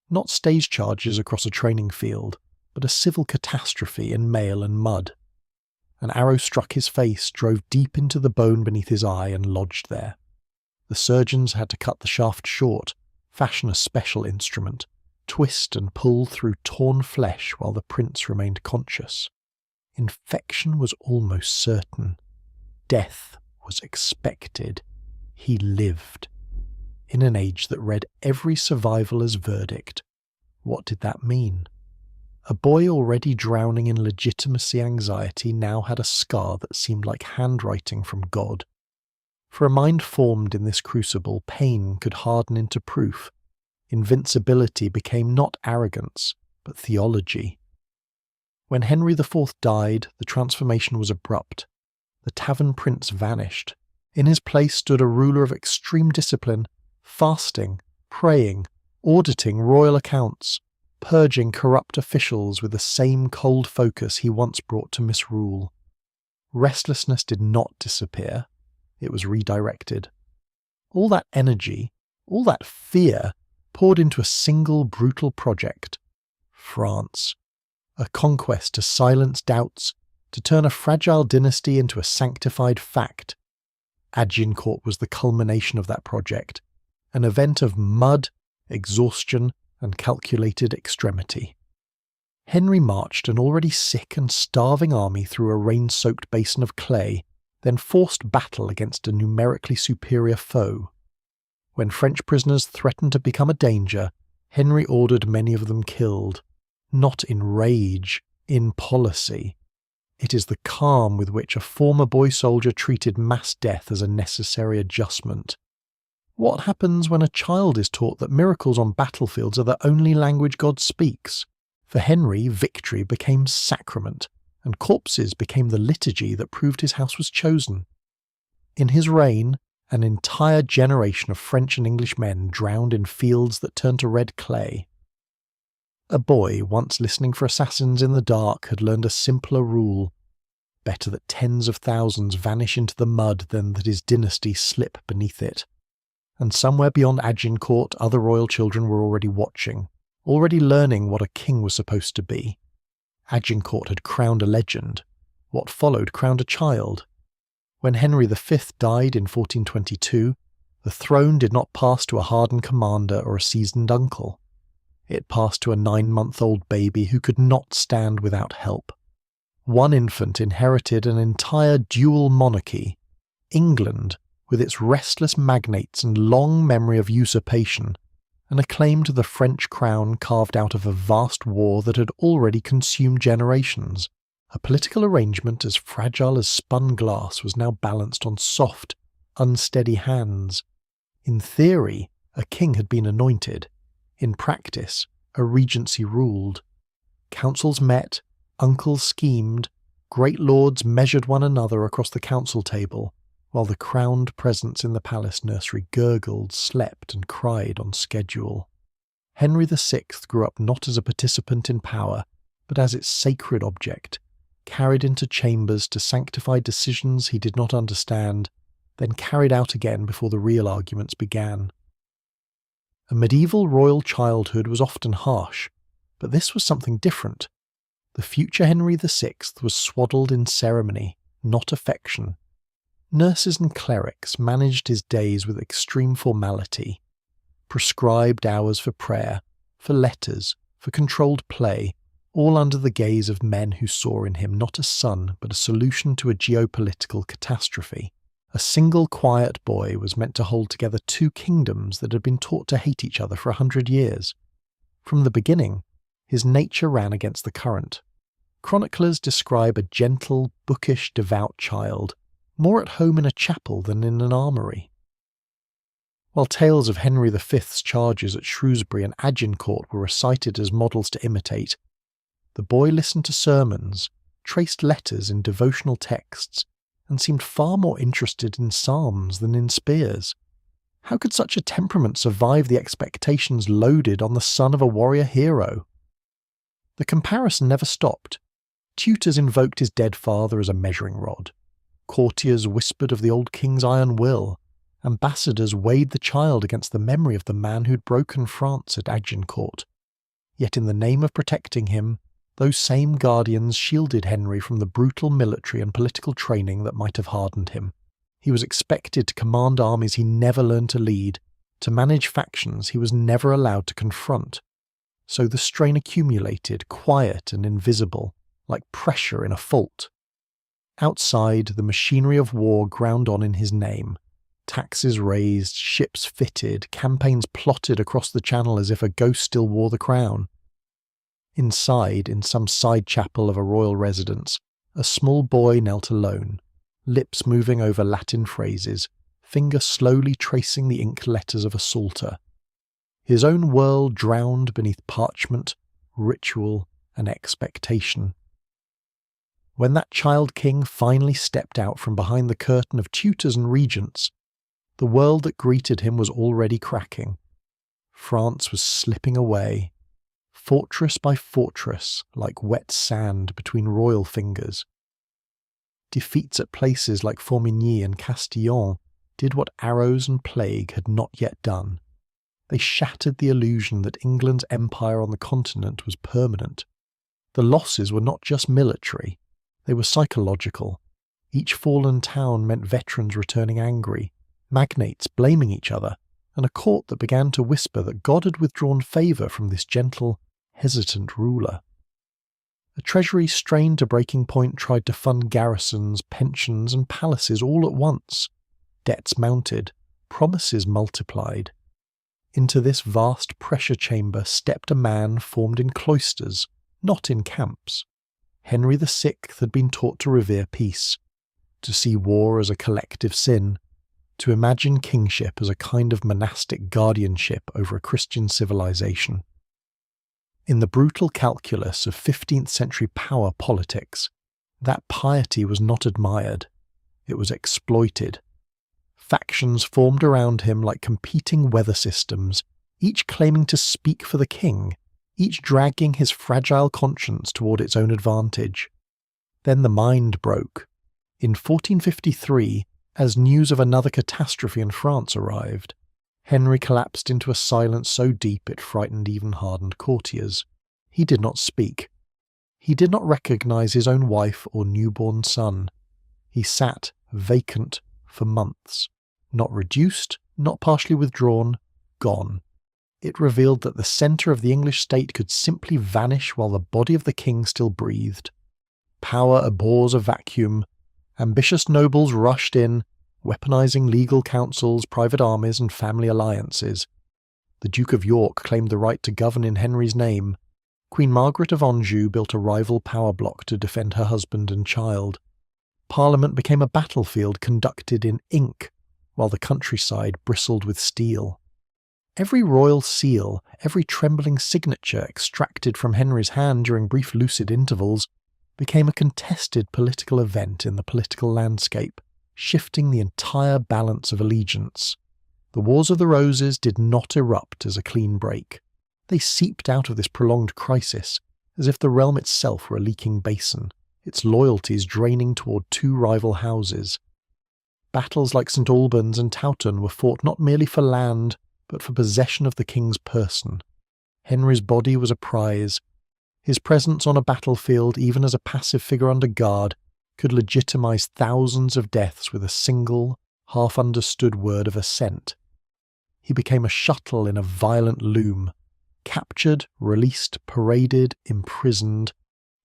Not stage charges across a training field, but a civil catastrophe in mail and mud. An arrow struck his face, drove deep into the bone beneath his eye, and lodged there. The surgeons had to cut the shaft short, fashion a special instrument, twist and pull through torn flesh while the prince remained conscious. Infection was almost certain. Death was expected. He lived. In an age that read every survivaler's verdict. What did that mean? A boy already drowning in legitimacy anxiety now had a scar that seemed like handwriting from God. For a mind formed in this crucible, pain could harden into proof. Invincibility became not arrogance, but theology. When Henry IV died, the transformation was abrupt. The tavern prince vanished. In his place stood a ruler of extreme discipline, fasting, praying, auditing royal accounts, purging corrupt officials with the same cold focus he once brought to misrule. Restlessness did not disappear. It was redirected. All that energy, all that fear, poured into a single brutal project. France. A conquest to silence doubts, to turn a fragile dynasty into a sanctified fact. Agincourt was the culmination of that project, an event of mud, exhaustion, and calculated extremity. Henry marched an already sick and starving army through a rain-soaked basin of clay, then forced battle against a numerically superior foe. When French prisoners threatened to become a danger, Henry ordered many of them killed, not in rage, in policy. It is the calm with which a former boy soldier treated mass death as a necessary adjustment. What happens when a child is taught that miracles on battlefields are the only language God speaks? For Henry, victory became sacrament, and corpses became the liturgy that proved his house was chosen. In his reign, an entire generation of French and English men drowned in fields that turned to red clay. A boy, once listening for assassins in the dark, had learned a simpler rule. Better that tens of thousands vanish into the mud than that his dynasty slip beneath it. And somewhere beyond Agincourt, other royal children were already watching, already learning what a king was supposed to be. Agincourt had crowned a legend. What followed crowned a child. When Henry V died in 1422, the throne did not pass to a hardened commander or a seasoned uncle. It passed to a 9-month-old baby who could not stand without help. One infant inherited an entire dual monarchy. England, with its restless magnates and long memory of usurpation, and a claim to the French crown carved out of a vast war that had already consumed generations. A political arrangement as fragile as spun glass was now balanced on soft, unsteady hands. In theory, a king had been anointed. In practice, a regency ruled. Councils met, uncles schemed, great lords measured one another across the council table, while the crowned presence in the palace nursery gurgled, slept, and cried on schedule. Henry VI grew up not as a participant in power, but as its sacred object, carried into chambers to sanctify decisions he did not understand, then carried out again before the real arguments began. A medieval royal childhood was often harsh, but this was something different. The future Henry VI was swaddled in ceremony, not affection. Nurses and clerics managed his days with extreme formality. Prescribed hours for prayer, for letters, for controlled play, all under the gaze of men who saw in him not a son but a solution to a geopolitical catastrophe. A single quiet boy was meant to hold together 2 kingdoms that had been taught to hate each other for 100 years. From the beginning, his nature ran against the current. Chroniclers describe a gentle, bookish, devout child, more at home in a chapel than in an armoury. While tales of Henry V's charges at Shrewsbury and Agincourt were recited as models to imitate, the boy listened to sermons, traced letters in devotional texts, and seemed far more interested in psalms than in spears. How could such a temperament survive the expectations loaded on the son of a warrior hero? The comparison never stopped. Tutors invoked his dead father as a measuring rod. Courtiers whispered of the old king's iron will. Ambassadors weighed the child against the memory of the man who'd broken France at Agincourt. Yet in the name of protecting him, those same guardians shielded Henry from the brutal military and political training that might have hardened him. He was expected to command armies he never learned to lead, to manage factions he was never allowed to confront. So the strain accumulated, quiet and invisible, like pressure in a fault. Outside, the machinery of war ground on in his name. Taxes raised, ships fitted, campaigns plotted across the channel as if a ghost still wore the crown. Inside, in some side chapel of a royal residence, a small boy knelt alone, lips moving over Latin phrases, finger slowly tracing the ink letters of a psalter. His own world drowned beneath parchment, ritual, and expectation. When that child king finally stepped out from behind the curtain of tutors and regents, the world that greeted him was already cracking. France was slipping away, fortress by fortress, like wet sand between royal fingers. Defeats at places like Formigny and Castillon did what arrows and plague had not yet done. They shattered the illusion that England's empire on the continent was permanent. The losses were not just military, they were psychological. Each fallen town meant veterans returning angry, magnates blaming each other, and a court that began to whisper that God had withdrawn favour from this gentle, hesitant ruler. A treasury strained to breaking point tried to fund garrisons, pensions, and palaces all at once. Debts mounted, promises multiplied. Into this vast pressure chamber stepped a man formed in cloisters, not in camps. Henry VI had been taught to revere peace, to see war as a collective sin, to imagine kingship as a kind of monastic guardianship over a Christian civilization. In the brutal calculus of 15th century power politics, that piety was not admired, it was exploited, Factions formed around him like competing weather systems, each claiming to speak for the king, each dragging his fragile conscience toward its own advantage. Then the mind broke. In 1453, as news of another catastrophe in France arrived, Henry collapsed into a silence so deep it frightened even hardened courtiers. He did not speak. He did not recognize his own wife or newborn son. He sat vacant for months, not reduced, not partially withdrawn, gone. It revealed that the centre of the English state could simply vanish while the body of the king still breathed. Power abhors a vacuum. Ambitious nobles rushed in, weaponizing legal councils, private armies, and family alliances. The Duke of York claimed the right to govern in Henry's name. Queen Margaret of Anjou built a rival power block to defend her husband and child. Parliament became a battlefield conducted in ink, while the countryside bristled with steel. Every royal seal, every trembling signature extracted from Henry's hand during brief lucid intervals, became a contested political event in the political landscape, shifting the entire balance of allegiance. The Wars of the Roses did not erupt as a clean break. They seeped out of this prolonged crisis, as if the realm itself were a leaking basin, its loyalties draining toward two rival houses. Battles like St. Albans and Towton were fought not merely for land, but for possession of the king's person. Henry's body was a prize. His presence on a battlefield, even as a passive figure under guard, could legitimize thousands of deaths with a single, half-understood word of assent. He became a shuttle in a violent loom. Captured, released, paraded, imprisoned,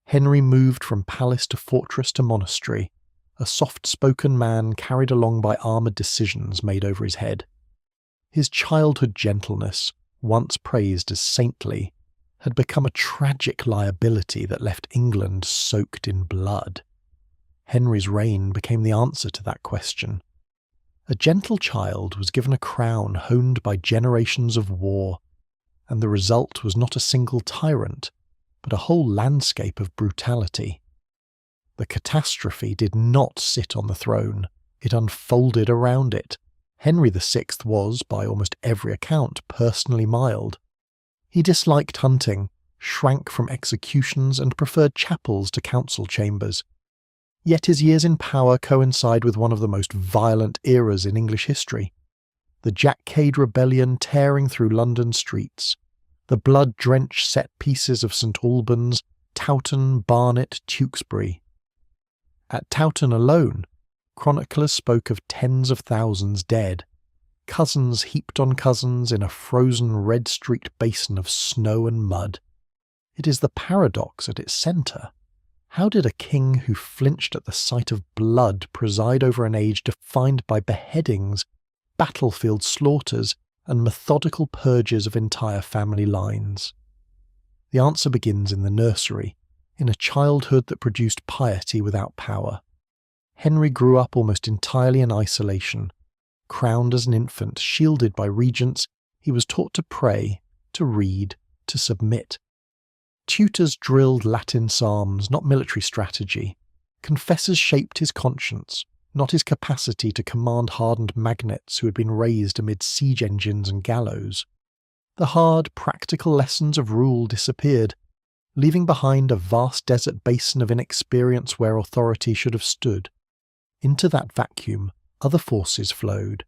Henry moved from palace to fortress to monastery, a soft-spoken man carried along by armoured decisions made over his head. His childhood gentleness, once praised as saintly, had become a tragic liability that left England soaked in blood. Henry's reign became the answer to that question. A gentle child was given a crown honed by generations of war, and the result was not a single tyrant, but a whole landscape of brutality. The catastrophe did not sit on the throne, it unfolded around it. Henry VI was, by almost every account, personally mild. He disliked hunting, shrank from executions, and preferred chapels to council chambers. Yet his years in power coincide with one of the most violent eras in English history. The Jack Cade Rebellion tearing through London streets, the blood-drenched set pieces of St. Albans, Towton, Barnet, Tewkesbury. At Towton alone, chroniclers spoke of tens of thousands dead, cousins heaped on cousins in a frozen red-streaked basin of snow and mud. It is the paradox at its centre. How did a king who flinched at the sight of blood preside over an age defined by beheadings, battlefield slaughters, and methodical purges of entire family lines? The answer begins in the nursery, in a childhood that produced piety without power. Henry grew up almost entirely in isolation. Crowned as an infant, shielded by regents, he was taught to pray, to read, to submit. Tutors drilled Latin psalms, not military strategy. Confessors shaped his conscience, not his capacity to command hardened magnates who had been raised amid siege engines and gallows. The hard, practical lessons of rule disappeared, leaving behind a vast desert basin of inexperience where authority should have stood. Into that vacuum, other forces flowed.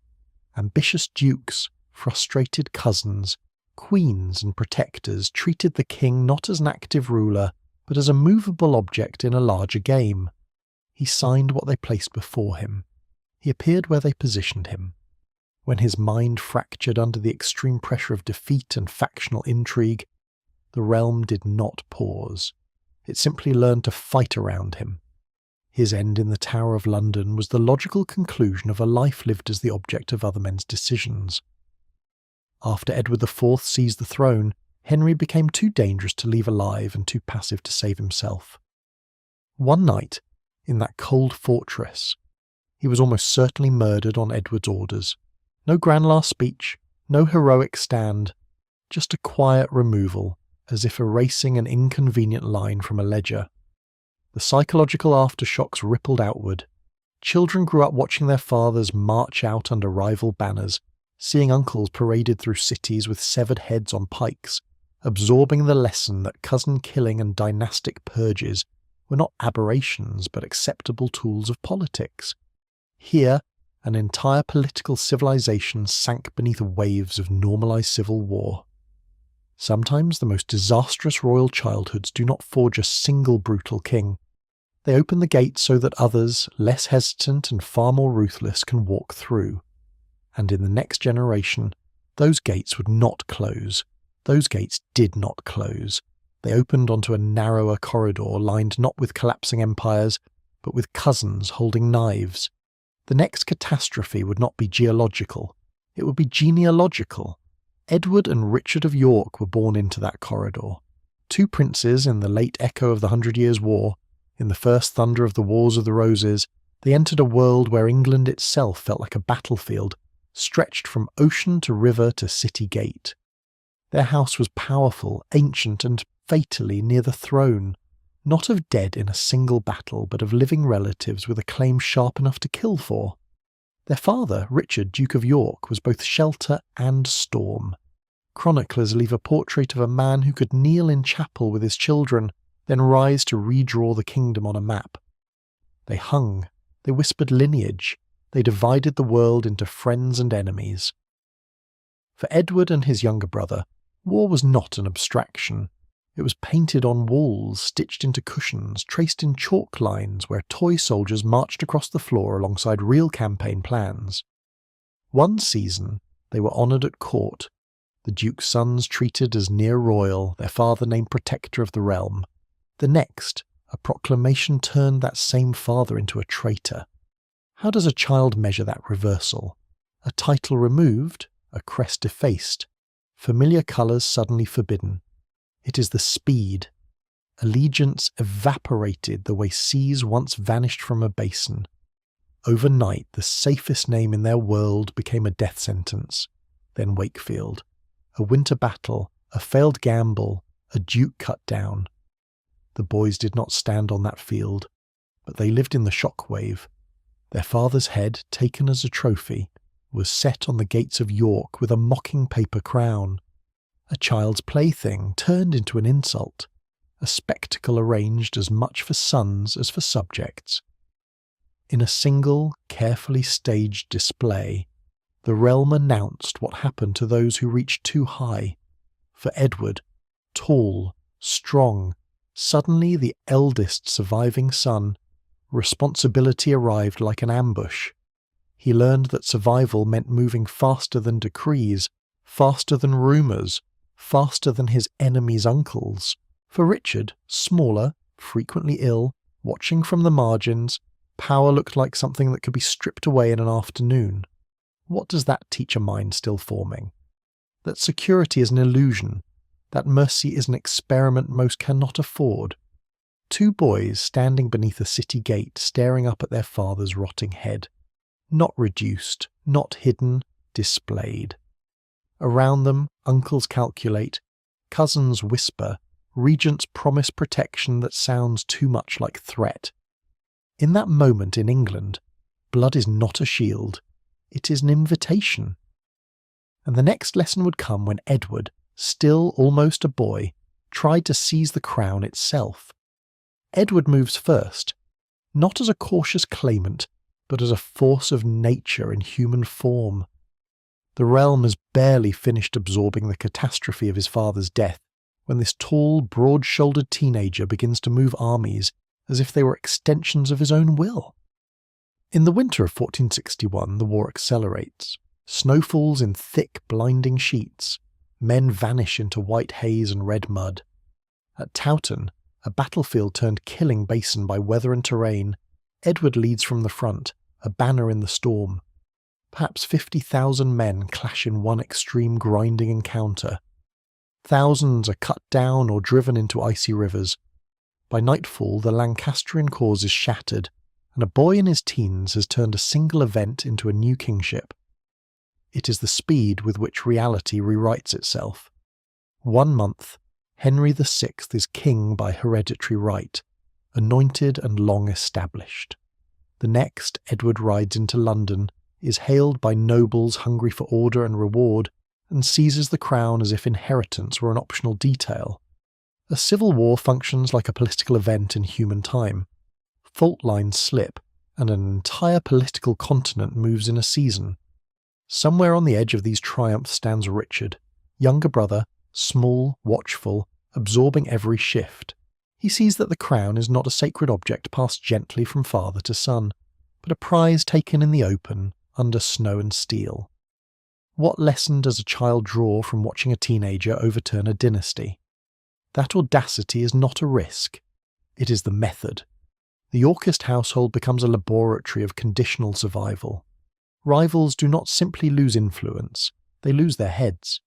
Ambitious dukes, frustrated cousins, queens and protectors treated the king not as an active ruler, but as a movable object in a larger game. He signed what they placed before him. He appeared where they positioned him. When his mind fractured under the extreme pressure of defeat and factional intrigue, the realm did not pause. It simply learned to fight around him. His end in the Tower of London was the logical conclusion of a life lived as the object of other men's decisions. After Edward IV seized the throne, Henry became too dangerous to leave alive and too passive to save himself. One night, in that cold fortress, he was almost certainly murdered on Edward's orders. No grand last speech, no heroic stand, just a quiet removal, as if erasing an inconvenient line from a ledger. The psychological aftershocks rippled outward. Children grew up watching their fathers march out under rival banners, seeing uncles paraded through cities with severed heads on pikes, absorbing the lesson that cousin killing and dynastic purges were not aberrations but acceptable tools of politics. Here, an entire political civilization sank beneath waves of normalized civil war. Sometimes the most disastrous royal childhoods do not forge a single brutal king. They open the gates so that others, less hesitant and far more ruthless, can walk through. And in the next generation, those gates would not close. Those gates did not close. They opened onto a narrower corridor lined not with collapsing empires, but with cousins holding knives. The next catastrophe would not be geological. It would be genealogical. Edward and Richard of York were born into that corridor. Two princes in the late echo of the 100 Years' War, in the first thunder of the Wars of the Roses, they entered a world where England itself felt like a battlefield, stretched from ocean to river to city gate. Their house was powerful, ancient, and fatally near the throne, not of dead in a single battle, but of living relatives with a claim sharp enough to kill for. Their father, Richard, Duke of York, was both shelter and storm. Chroniclers leave a portrait of a man who could kneel in chapel with his children, then rise to redraw the kingdom on a map. They hung, they whispered lineage, they divided the world into friends and enemies. For Edward and his younger brother, war was not an abstraction. It was painted on walls, stitched into cushions, traced in chalk lines where toy soldiers marched across the floor alongside real campaign plans. One season, they were honoured at court, the Duke's sons treated as near royal, their father named protector of the realm. The next, a proclamation turned that same father into a traitor. How does a child measure that reversal? A title removed, a crest defaced, familiar colours suddenly forbidden. It is the speed. Allegiance evaporated the way seas once vanished from a basin. Overnight, the safest name in their world became a death sentence. Then Wakefield. A winter battle, a failed gamble, a duke cut down. The boys did not stand on that field, but they lived in the shockwave. Their father's head, taken as a trophy, was set on the gates of York with a mocking paper crown. A child's plaything turned into an insult, a spectacle arranged as much for sons as for subjects. In a single, carefully staged display, the realm announced what happened to those who reached too high. For Edward, tall, strong, suddenly the eldest surviving son, responsibility arrived like an ambush. He learned that survival meant moving faster than decrees, faster than rumours, faster than his enemies' uncles. For Richard, smaller, frequently ill, watching from the margins, power looked like something that could be stripped away in an afternoon. What does that teach a mind still forming? That security is an illusion, that mercy is an experiment most cannot afford. Two boys standing beneath a city gate staring up at their father's rotting head. Not reduced, not hidden, displayed. Around them, uncles calculate, cousins whisper, regents promise protection that sounds too much like threat. In that moment in England, blood is not a shield, it is an invitation. And the next lesson would come when Edward, still almost a boy, tried to seize the crown itself. Edward moves first, not as a cautious claimant, but as a force of nature in human form. The realm has barely finished absorbing the catastrophe of his father's death when this tall, broad-shouldered teenager begins to move armies as if they were extensions of his own will. In the winter of 1461, the war accelerates. Snow falls in thick, blinding sheets. Men vanish into white haze and red mud. At Towton, a battlefield turned killing basin by weather and terrain, Edward leads from the front, a banner in the storm. Perhaps 50,000 men clash in one extreme grinding encounter. Thousands are cut down or driven into icy rivers. By nightfall, the Lancastrian cause is shattered, and a boy in his teens has turned a single event into a new kingship. It is the speed with which reality rewrites itself. 1 month, Henry VI is king by hereditary right, anointed and long established. The next, Edward rides into London, is hailed by nobles hungry for order and reward, and seizes the crown as if inheritance were an optional detail. A civil war functions like a political event in human time. Fault lines slip, and an entire political continent moves in a season. Somewhere on the edge of these triumphs stands Richard, younger brother, small, watchful, absorbing every shift. He sees that the crown is not a sacred object passed gently from father to son, but a prize taken in the open, under snow and steel. What lesson does a child draw from watching a teenager overturn a dynasty? That audacity is not a risk. It is the method. The Yorkist household becomes a laboratory of conditional survival. Rivals do not simply lose influence, they lose their heads.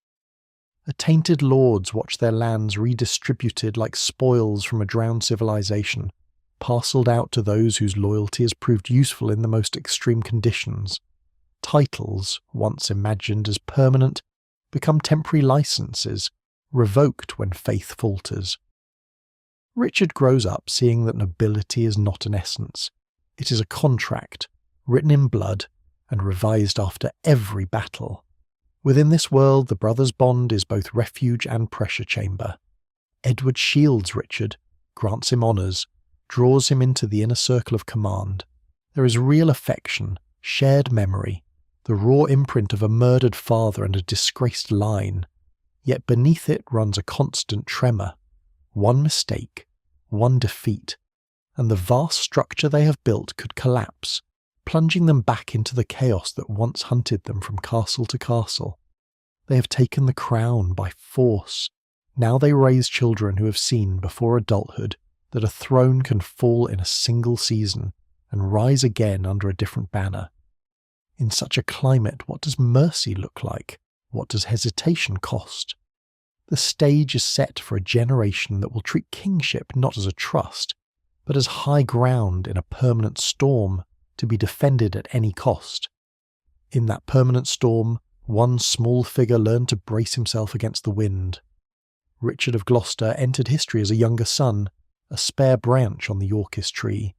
Attainted lords watch their lands redistributed like spoils from a drowned civilization, parcelled out to those whose loyalty has proved useful in the most extreme conditions. Titles, once imagined as permanent, become temporary licenses, revoked when faith falters. Richard grows up seeing that nobility is not an essence. It is a contract, written in blood, and revised after every battle. Within this world, the brothers' bond is both refuge and pressure chamber. Edward shields Richard, grants him honours, draws him into the inner circle of command. There is real affection, shared memory, the raw imprint of a murdered father and a disgraced line. Yet beneath it runs a constant tremor. One mistake, one defeat, and the vast structure they have built could collapse, plunging them back into the chaos that once hunted them from castle to castle. They have taken the crown by force. Now they raise children who have seen before adulthood that a throne can fall in a single season and rise again under a different banner. In such a climate, what does mercy look like? What does hesitation cost? The stage is set for a generation that will treat kingship not as a trust, but as high ground in a permanent storm to be defended at any cost. In that permanent storm, one small figure learned to brace himself against the wind. Richard of Gloucester entered history as a younger son, a spare branch on the Yorkist tree,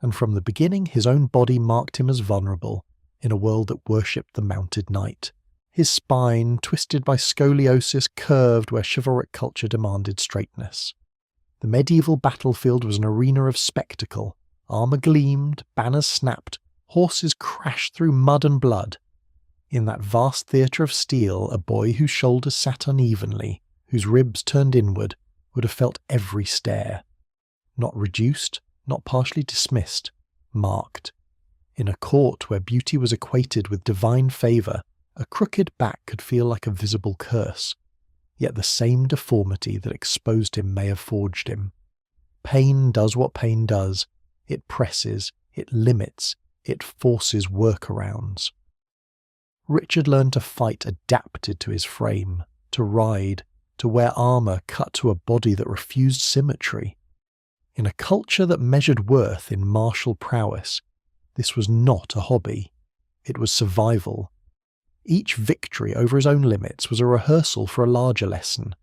and from the beginning his own body marked him as vulnerable in a world that worshipped the mounted knight. His spine, twisted by scoliosis, curved where chivalric culture demanded straightness. The medieval battlefield was an arena of spectacle. Armour gleamed, banners snapped, horses crashed through mud and blood. In that vast theatre of steel, a boy whose shoulders sat unevenly, whose ribs turned inward, would have felt every stare. Not reduced, not partially dismissed, marked. In a court where beauty was equated with divine favour, a crooked back could feel like a visible curse, yet the same deformity that exposed him may have forged him. Pain does what pain does. It presses, it limits, it forces workarounds. Richard learned to fight adapted to his frame, to ride, to wear armour cut to a body that refused symmetry. In a culture that measured worth in martial prowess, this was not a hobby. It was survival. Each victory over his own limits was a rehearsal for a larger lesson.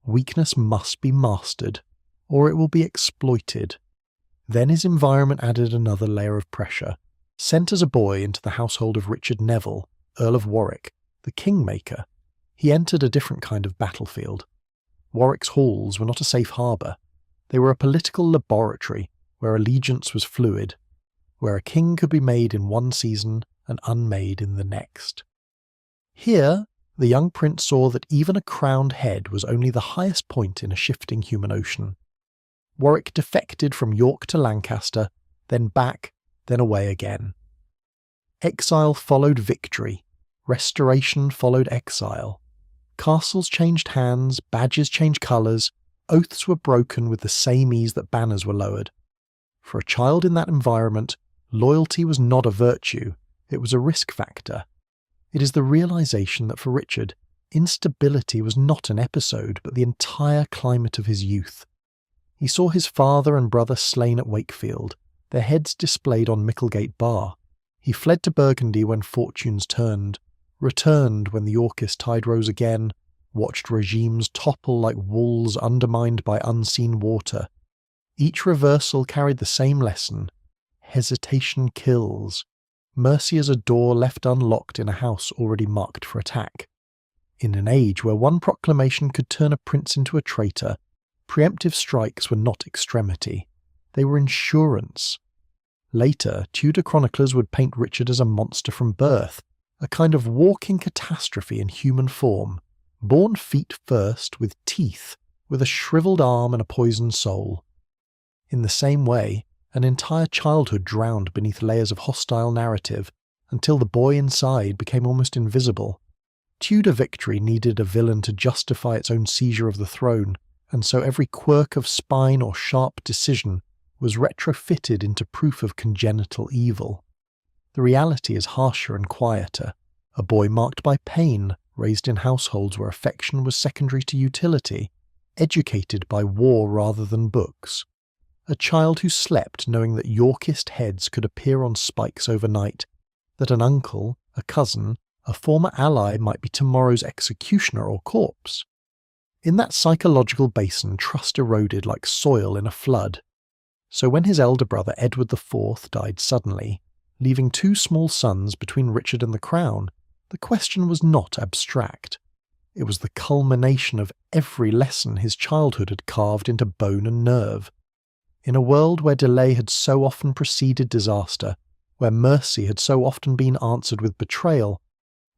Weakness must be mastered, or it will be exploited. Then his environment added another layer of pressure. Sent as a boy into the household of Richard Neville, Earl of Warwick, the kingmaker, he entered a different kind of battlefield. Warwick's halls were not a safe harbour. They were a political laboratory where allegiance was fluid, where a king could be made in one season and unmade in the next. Here, the young prince saw that even a crowned head was only the highest point in a shifting human ocean. Warwick defected from York to Lancaster, then back, then away again. Exile followed victory. Restoration followed exile. Castles changed hands, badges changed colours, oaths were broken with the same ease that banners were lowered. For a child in that environment, loyalty was not a virtue, it was a risk factor. It is the realisation that for Richard, instability was not an episode, but the entire climate of his youth. He saw his father and brother slain at Wakefield, their heads displayed on Micklegate Bar. He fled to Burgundy when fortunes turned, returned when the Yorkist tide rose again, watched regimes topple like walls undermined by unseen water. Each reversal carried the same lesson. hesitation kills. Mercy is a door left unlocked in a house already marked for attack. In an age where one proclamation could turn a prince into a traitor, preemptive strikes were not extremity. They were insurance. Later, Tudor chroniclers would paint Richard as a monster from birth, a kind of walking catastrophe in human form, born feet first, with teeth, with a shriveled arm and a poisoned soul. In the same way, an entire childhood drowned beneath layers of hostile narrative, until the boy inside became almost invisible. Tudor victory needed a villain to justify its own seizure of the throne, and so every quirk of spine or sharp decision was retrofitted into proof of congenital evil. The reality is harsher and quieter. A boy marked by pain, raised in households where affection was secondary to utility, educated by war rather than books. A child who slept knowing that Yorkist heads could appear on spikes overnight, that an uncle, a cousin, a former ally might be tomorrow's executioner or corpse. In that psychological basin, trust eroded like soil in a flood. So when his elder brother Edward IV died suddenly, leaving two small sons between Richard and the crown, the question was not abstract. It was the culmination of every lesson his childhood had carved into bone and nerve. In a world where delay had so often preceded disaster, where mercy had so often been answered with betrayal,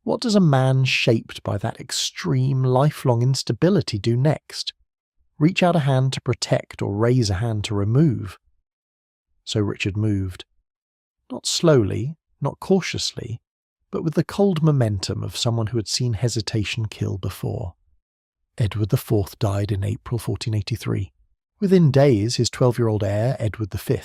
what does a man shaped by that extreme, lifelong instability do next? Reach out a hand to protect or raise a hand to remove? So Richard moved. Not slowly, not cautiously, but with the cold momentum of someone who had seen hesitation kill before. Edward IV died in April 1483. Within days, his 12-year-old heir, Edward V,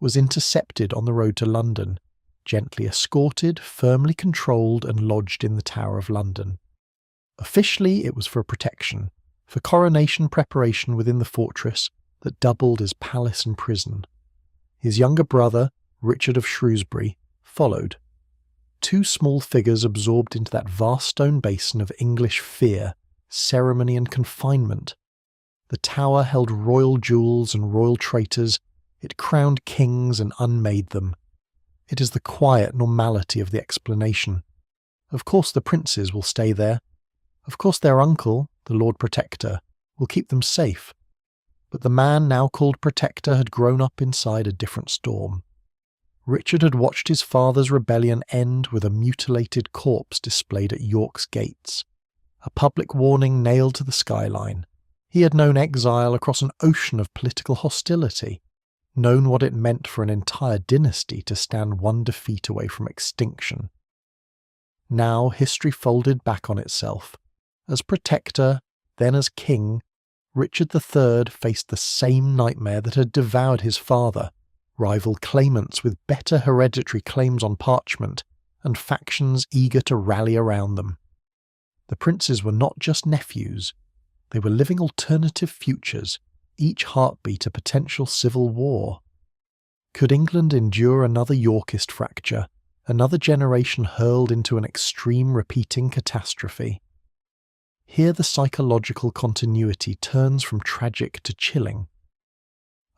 was intercepted on the road to London, gently escorted, firmly controlled and lodged in the Tower of London. Officially, it was for protection, for coronation preparation within the fortress that doubled as palace and prison. His younger brother, Richard of Shrewsbury, followed. Two small figures absorbed into that vast stone basin of English fear, ceremony and confinement. The tower held royal jewels and royal traitors, it crowned kings and unmade them. It is the quiet normality of the explanation. Of course the princes will stay there. Of course their uncle, the Lord Protector, will keep them safe. But the man now called Protector had grown up inside a different storm. Richard had watched his father's rebellion end with a mutilated corpse displayed at York's gates, a public warning nailed to the skyline. He had known exile across an ocean of political hostility, known what it meant for an entire dynasty to stand one defeat away from extinction. Now history folded back on itself. As Protector, then as King, Richard III faced the same nightmare that had devoured his father, rival claimants with better hereditary claims on parchment, and factions eager to rally around them. The princes were not just nephews, they were living alternative futures, each heartbeat a potential civil war. Could England endure another Yorkist fracture, another generation hurled into an extreme repeating catastrophe? Here the psychological continuity turns from tragic to chilling.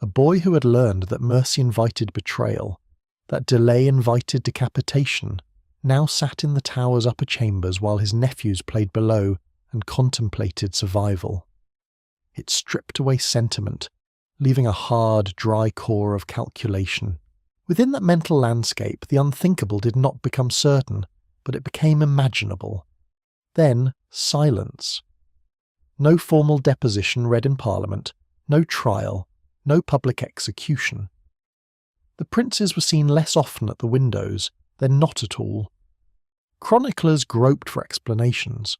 A boy who had learned that mercy invited betrayal, that delay invited decapitation, now sat in the tower's upper chambers while his nephews played below and contemplated survival. It stripped away sentiment, leaving a hard, dry core of calculation. Within that mental landscape, the unthinkable did not become certain, but it became imaginable. Then, silence. No formal deposition read in Parliament, no trial, no public execution. The princes were seen less often at the windows, then not at all. Chroniclers groped for explanations.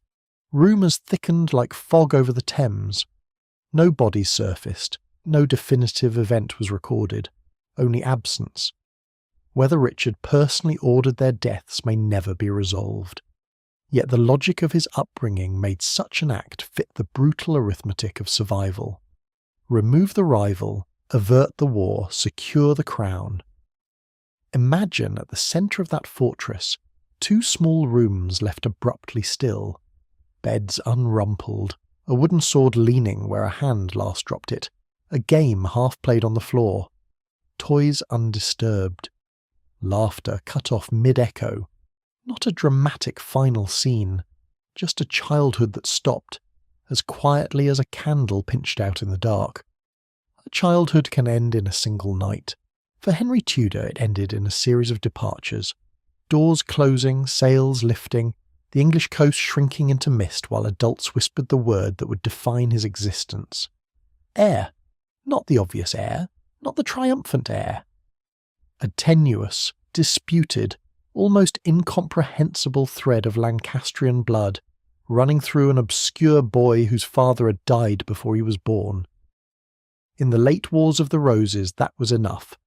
Rumours thickened like fog over the Thames. No bodies surfaced, no definitive event was recorded, only absence. Whether Richard personally ordered their deaths may never be resolved. Yet the logic of his upbringing made such an act fit the brutal arithmetic of survival. Remove the rival, avert the war, secure the crown. Imagine at the centre of that fortress, two small rooms left abruptly still, beds unrumpled, a wooden sword leaning where a hand last dropped it, a game half played on the floor. toys undisturbed, laughter cut off mid-echo, not a dramatic final scene, just a childhood that stopped, as quietly as a candle pinched out in the dark. A childhood can end in a single night. For Henry Tudor it ended in a series of departures, doors closing, sails lifting, the English coast shrinking into mist while adults whispered the word that would define his existence. Heir. Not the obvious heir, not the triumphant heir. A tenuous, disputed, almost incomprehensible thread of Lancastrian blood running through an obscure boy whose father had died before he was born. In the late Wars of the Roses that was enough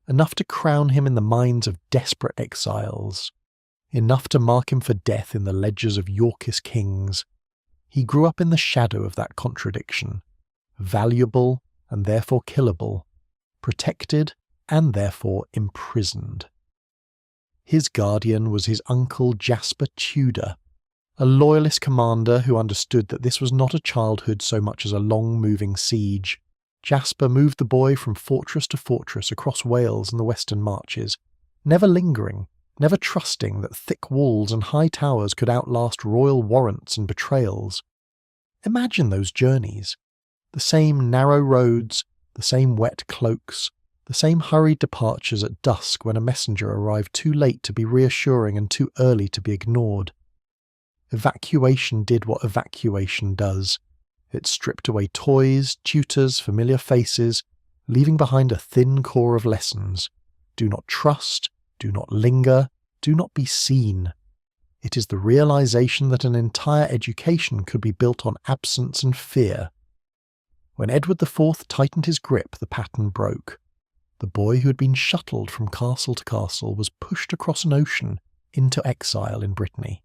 to crown him in the minds of desperate exiles, enough to mark him for death in the ledgers of Yorkist kings. He grew up in the shadow of that contradiction, valuable and therefore killable, protected and therefore imprisoned. His guardian was his uncle Jasper Tudor, a loyalist commander who understood that this was not a childhood so much as a long-moving siege. Jasper moved the boy from fortress to fortress across Wales and the Western Marches, never lingering, never trusting that thick walls and high towers could outlast royal warrants and betrayals. Imagine those journeys. The same narrow roads, the same wet cloaks, the same hurried departures at dusk when a messenger arrived too late to be reassuring and too early to be ignored. Evacuation did what evacuation does. It stripped away toys, tutors, familiar faces, leaving behind a thin core of lessons. Do not trust, do not linger, do not be seen. It is the realization that an entire education could be built on absence and fear. When Edward IV tightened his grip, the pattern broke. The boy who had been shuttled from castle to castle was pushed across an ocean into exile in Brittany.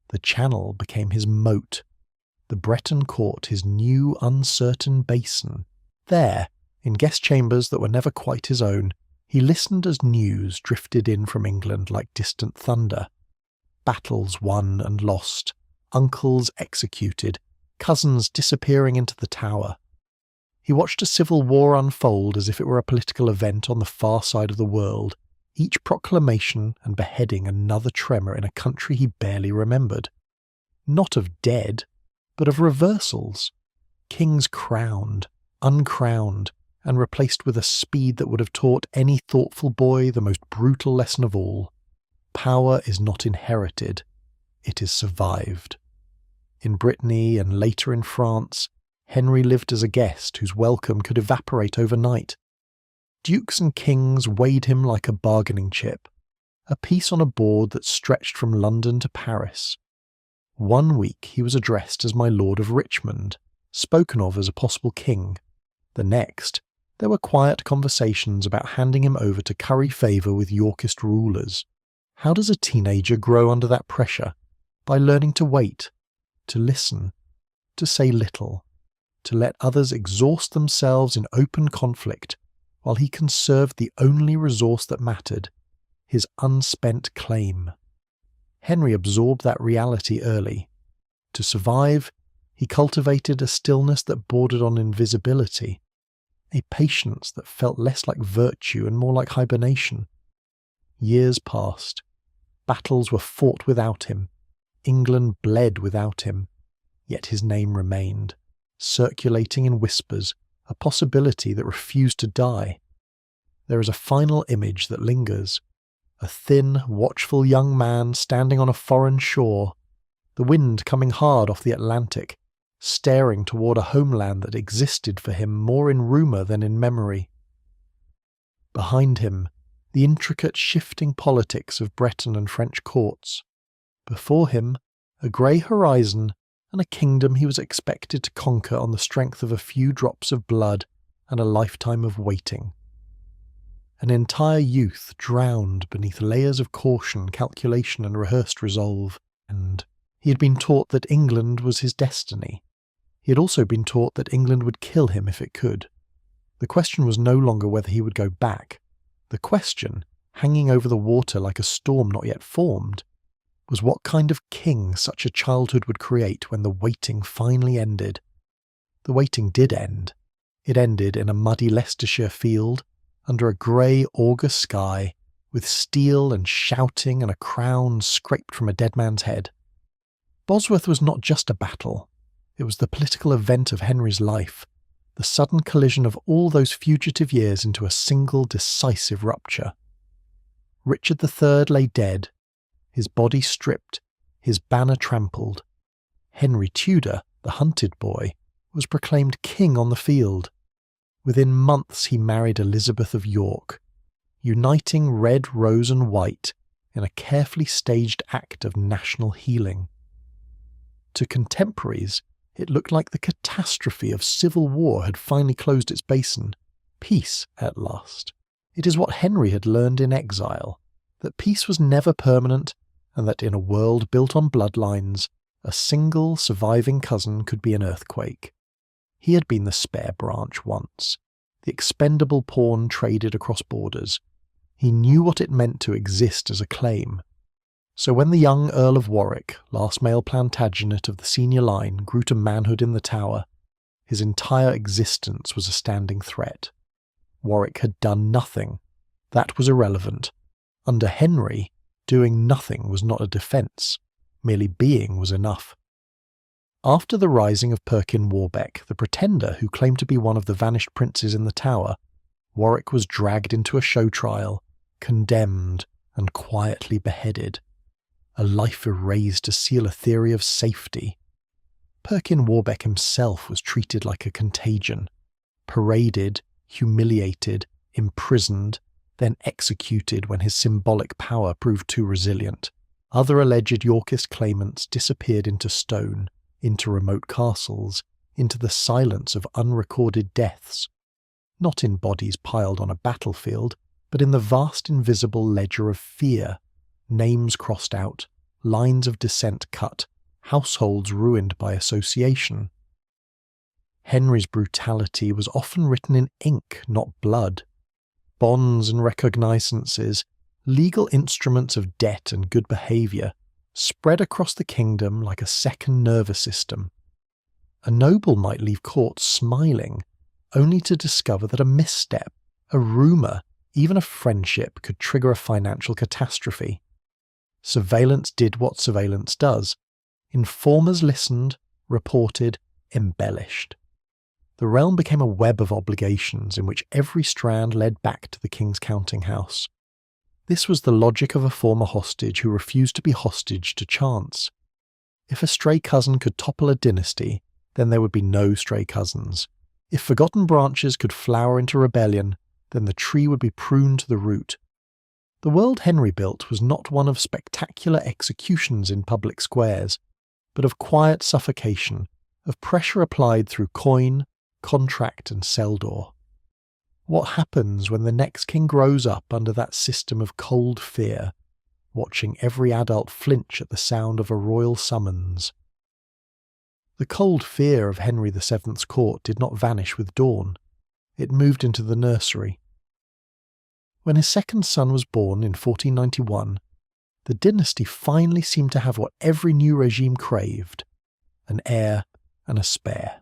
The Channel became his moat, the Breton court his new uncertain basin. There, in guest chambers that were never quite his own, he listened as news drifted in from England like distant thunder. Battles won and lost, uncles executed, cousins disappearing into the Tower. He watched a civil war unfold as if it were a political event on the far side of the world, each proclamation and beheading another tremor in a country he barely remembered. Not of dead, but of reversals. Kings crowned, uncrowned, and replaced with a speed that would have taught any thoughtful boy the most brutal lesson of all. Power is not inherited, it is survived. In Brittany and later in France, Henry lived as a guest whose welcome could evaporate overnight. Dukes and kings weighed him like a bargaining chip, a piece on a board that stretched from London to Paris. 1 week he was addressed as my Lord of Richmond, spoken of as a possible king. The next, there were quiet conversations about handing him over to curry favour with Yorkist rulers. How does a teenager grow under that pressure? By learning to wait, to listen, to say little, to let others exhaust themselves in open conflict, while he conserved the only resource that mattered, his unspent claim. Henry absorbed that reality early. To survive, he cultivated a stillness that bordered on invisibility, a patience that felt less like virtue and more like hibernation. Years passed. Battles were fought without him. England bled without him. Yet his name remained, circulating in whispers, a possibility that refused to die. There is a final image that lingers. A thin, watchful young man standing on a foreign shore, the wind coming hard off the Atlantic, staring toward a homeland that existed for him more in rumour than in memory. Behind him, the intricate shifting politics of Breton and French courts. Before him, a grey horizon and a kingdom he was expected to conquer on the strength of a few drops of blood and a lifetime of waiting. An entire youth drowned beneath layers of caution, calculation and rehearsed resolve, and he had been taught that England was his destiny. He had also been taught that England would kill him if it could. The question was no longer whether he would go back. The question, hanging over the water like a storm not yet formed, was what kind of king such a childhood would create when the waiting finally ended. The waiting did end. It ended in a muddy Leicestershire field, under a grey August sky, with steel and shouting and a crown scraped from a dead man's head. Bosworth was not just a battle, it was the political event of Henry's life, the sudden collision of all those fugitive years into a single decisive rupture. Richard III lay dead, his body stripped, his banner trampled. Henry Tudor, the hunted boy, was proclaimed king on the field. Within months he married Elizabeth of York, uniting red, rose and white in a carefully staged act of national healing. To contemporaries, it looked like the catastrophe of civil war had finally closed its basin. Peace, at last. It is what Henry had learned in exile, that peace was never permanent, and that in a world built on bloodlines, a single surviving cousin could be an earthquake. He had been the spare branch once, the expendable pawn traded across borders. He knew what it meant to exist as a claim. So when the young Earl of Warwick, last male Plantagenet of the senior line, grew to manhood in the Tower, his entire existence was a standing threat. Warwick had done nothing. That was irrelevant. Under Henry, doing nothing was not a defence. Merely being was enough. After the rising of Perkin Warbeck, the pretender who claimed to be one of the vanished princes in the Tower, Warwick was dragged into a show trial, condemned, and quietly beheaded. A life erased to seal a theory of safety. Perkin Warbeck himself was treated like a contagion, paraded, humiliated, imprisoned, then executed when his symbolic power proved too resilient. Other alleged Yorkist claimants disappeared into stone, into remote castles, into the silence of unrecorded deaths, not in bodies piled on a battlefield, but in the vast invisible ledger of fear, names crossed out, lines of descent cut, households ruined by association. Henry's brutality was often written in ink, not blood. Bonds and recognizances, legal instruments of debt and good behaviour, spread across the kingdom like a second nervous system. A noble might leave court smiling, only to discover that a misstep, a rumour, even a friendship could trigger a financial catastrophe. Surveillance did what surveillance does. Informers listened, reported, embellished. The realm became a web of obligations in which every strand led back to the king's counting house. This was the logic of a former hostage who refused to be hostage to chance. If a stray cousin could topple a dynasty, then there would be no stray cousins. If forgotten branches could flower into rebellion, then the tree would be pruned to the root. The world Henry built was not one of spectacular executions in public squares, but of quiet suffocation, of pressure applied through coin, contract and cell door. What happens when the next king grows up under that system of cold fear, watching every adult flinch at the sound of a royal summons? The cold fear of Henry VII's court did not vanish with dawn. It moved into the nursery. When his second son was born in 1491, the dynasty finally seemed to have what every new regime craved: an heir and a spare.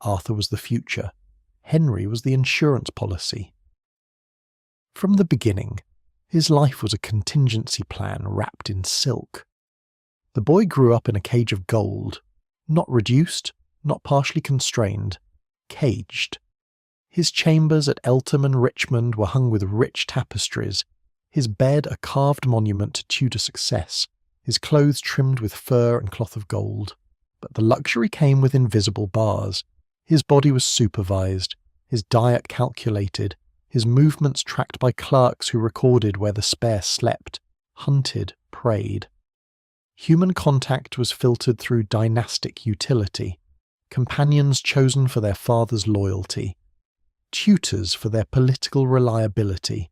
Arthur was the future. Henry was the insurance policy. From the beginning, his life was a contingency plan wrapped in silk. The boy grew up in a cage of gold, not reduced, not partially constrained, caged. His chambers at Eltham and Richmond were hung with rich tapestries, his bed a carved monument to Tudor success, his clothes trimmed with fur and cloth of gold. But the luxury came with invisible bars. His body was supervised, his diet calculated, his movements tracked by clerks who recorded where the spare slept, hunted, preyed. Human contact was filtered through dynastic utility, companions chosen for their father's loyalty, tutors for their political reliability.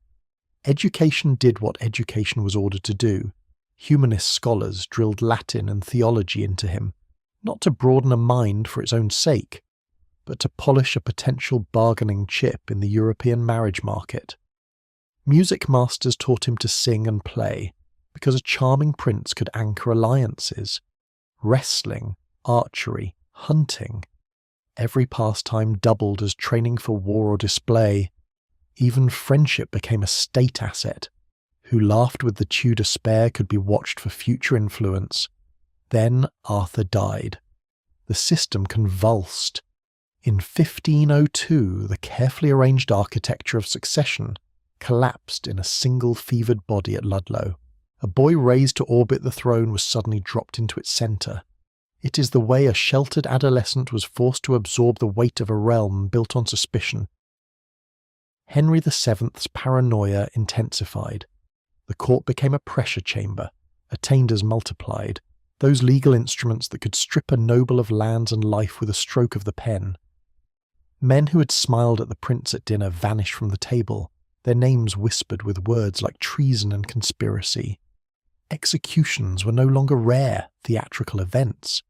Education did what education was ordered to do. Humanist scholars drilled Latin and theology into him, not to broaden a mind for its own sake, but to polish a potential bargaining chip in the European marriage market. Music masters taught him to sing and play, because a charming prince could anchor alliances. Wrestling, archery, hunting. Every pastime doubled as training for war or display. Even friendship became a state asset. Who laughed with the Tudor spare could be watched for future influence. Then Arthur died. The system convulsed. In 1502, the carefully arranged architecture of succession collapsed in a single fevered body at Ludlow. A boy raised to orbit the throne was suddenly dropped into its centre. It is the way a sheltered adolescent was forced to absorb the weight of a realm built on suspicion. Henry VII's paranoia intensified. The court became a pressure chamber. Attainders multiplied, those legal instruments that could strip a noble of lands and life with a stroke of the pen. Men who had smiled at the prince at dinner vanished from the table, their names whispered with words like treason and conspiracy. Executions were no longer rare, theatrical events.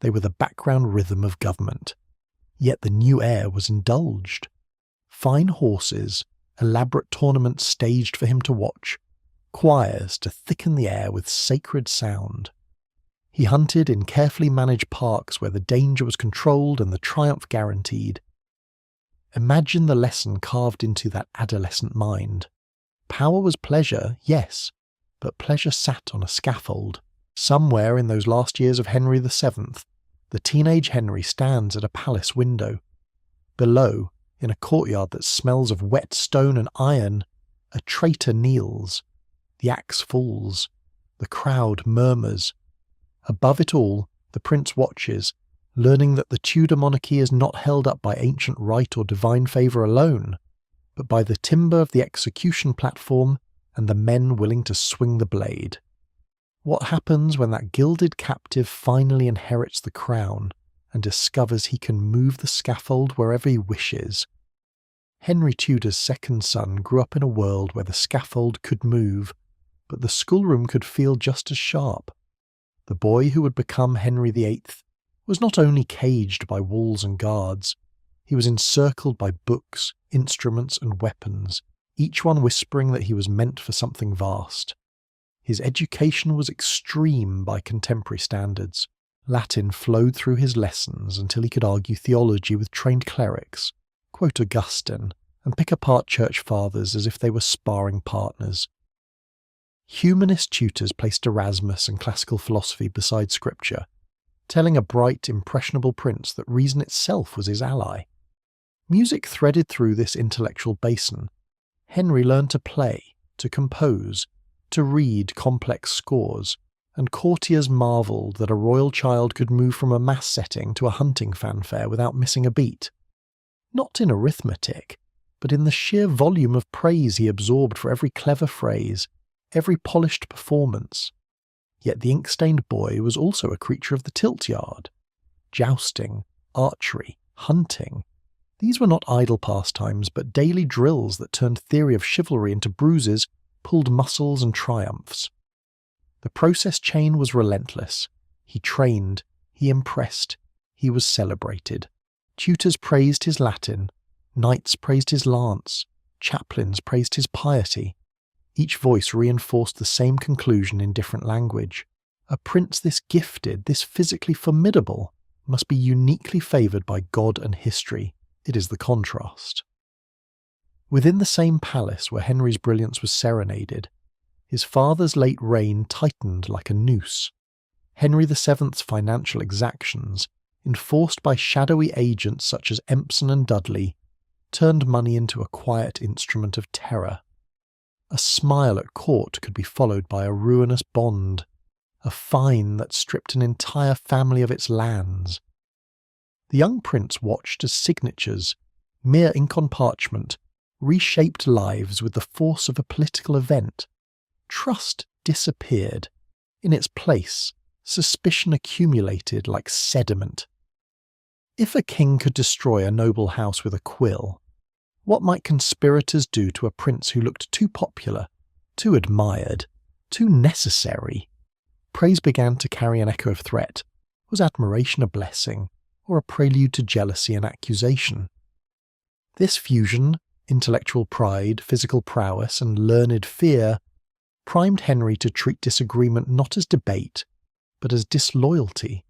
They were the background rhythm of government. Yet the new heir was indulged. Fine horses, elaborate tournaments staged for him to watch, choirs to thicken the air with sacred sound. He hunted in carefully managed parks where the danger was controlled and the triumph guaranteed. Imagine the lesson carved into that adolescent mind. Power was pleasure, yes, but pleasure sat on a scaffold. Somewhere in those last years of Henry VII, the teenage Henry stands at a palace window. Below, in a courtyard that smells of wet stone and iron, a traitor kneels. The axe falls. The crowd murmurs. Above it all, the prince watches, learning that the Tudor monarchy is not held up by ancient right or divine favour alone, but by the timber of the execution platform and the men willing to swing the blade. What happens when that gilded captive finally inherits the crown and discovers he can move the scaffold wherever he wishes? Henry Tudor's second son grew up in a world where the scaffold could move, but the schoolroom could feel just as sharp. The boy who would become Henry VIII was not only caged by walls and guards, he was encircled by books, instruments and weapons, each one whispering that he was meant for something vast. His education was extreme by contemporary standards. Latin flowed through his lessons until he could argue theology with trained clerics, quote Augustine, and pick apart church fathers as if they were sparring partners. Humanist tutors placed Erasmus and classical philosophy beside scripture, telling a bright, impressionable prince that reason itself was his ally. Music threaded through this intellectual basin. Henry learned to play, to compose, to read complex scores, and courtiers marvelled that a royal child could move from a mass setting to a hunting fanfare without missing a beat. Not in arithmetic, but in the sheer volume of praise he absorbed for every clever phrase, every polished performance. Yet the ink-stained boy was also a creature of the tilt-yard. Jousting, archery, hunting. These were not idle pastimes, but daily drills that turned theory of chivalry into bruises, pulled muscles and triumphs. The process chain was relentless. He trained, he impressed, he was celebrated. Tutors praised his Latin, knights praised his lance, chaplains praised his piety. Each voice reinforced the same conclusion in different language. A prince this gifted, this physically formidable, must be uniquely favoured by God and history. It is the contrast. Within the same palace where Henry's brilliance was serenaded, his father's late reign tightened like a noose. Henry VII's financial exactions, enforced by shadowy agents such as Empson and Dudley, turned money into a quiet instrument of terror. A smile at court could be followed by a ruinous bond, a fine that stripped an entire family of its lands. The young prince watched as signatures, mere ink on parchment, reshaped lives with the force of a political event. Trust disappeared. In its place, suspicion accumulated like sediment. If a king could destroy a noble house with a quill, what might conspirators do to a prince who looked too popular, too admired, too necessary? Praise began to carry an echo of threat. Was admiration a blessing, or a prelude to jealousy and accusation? This fusion, intellectual pride, physical prowess, and learned fear, primed Henry to treat disagreement not as debate, but as disloyalty,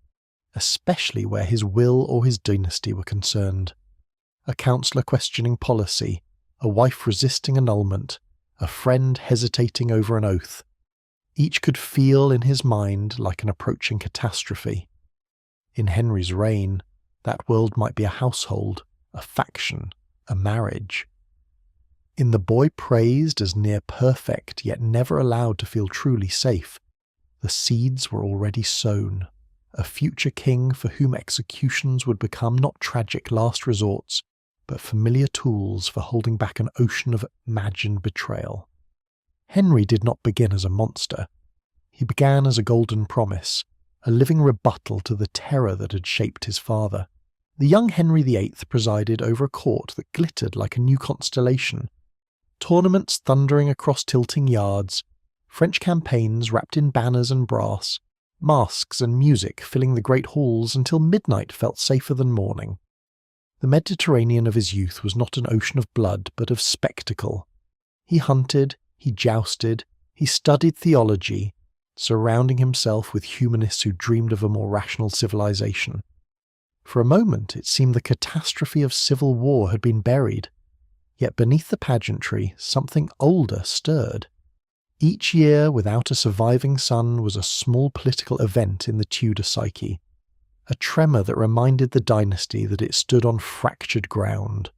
especially where his will or his dynasty were concerned. A counsellor questioning policy, a wife resisting annulment, a friend hesitating over an oath. Each could feel in his mind like an approaching catastrophe. In Henry's reign, that world might be a household, a faction, a marriage. In the boy praised as near perfect yet never allowed to feel truly safe, the seeds were already sown, a future king for whom executions would become not tragic last resorts, but familiar tools for holding back an ocean of imagined betrayal. Henry did not begin as a monster. He began as a golden promise, a living rebuttal to the terror that had shaped his father. The young Henry VIII presided over a court that glittered like a new constellation. Tournaments thundering across tilting yards, French campaigns wrapped in banners and brass, masks and music filling the great halls until midnight felt safer than morning. The Mediterranean of his youth was not an ocean of blood, but of spectacle. He hunted, he jousted, he studied theology, surrounding himself with humanists who dreamed of a more rational civilization. For a moment it seemed the catastrophe of civil war had been buried, yet beneath the pageantry something older stirred. Each year without a surviving son was a small political event in the Tudor psyche, a tremor that reminded the dynasty that it stood on fractured ground.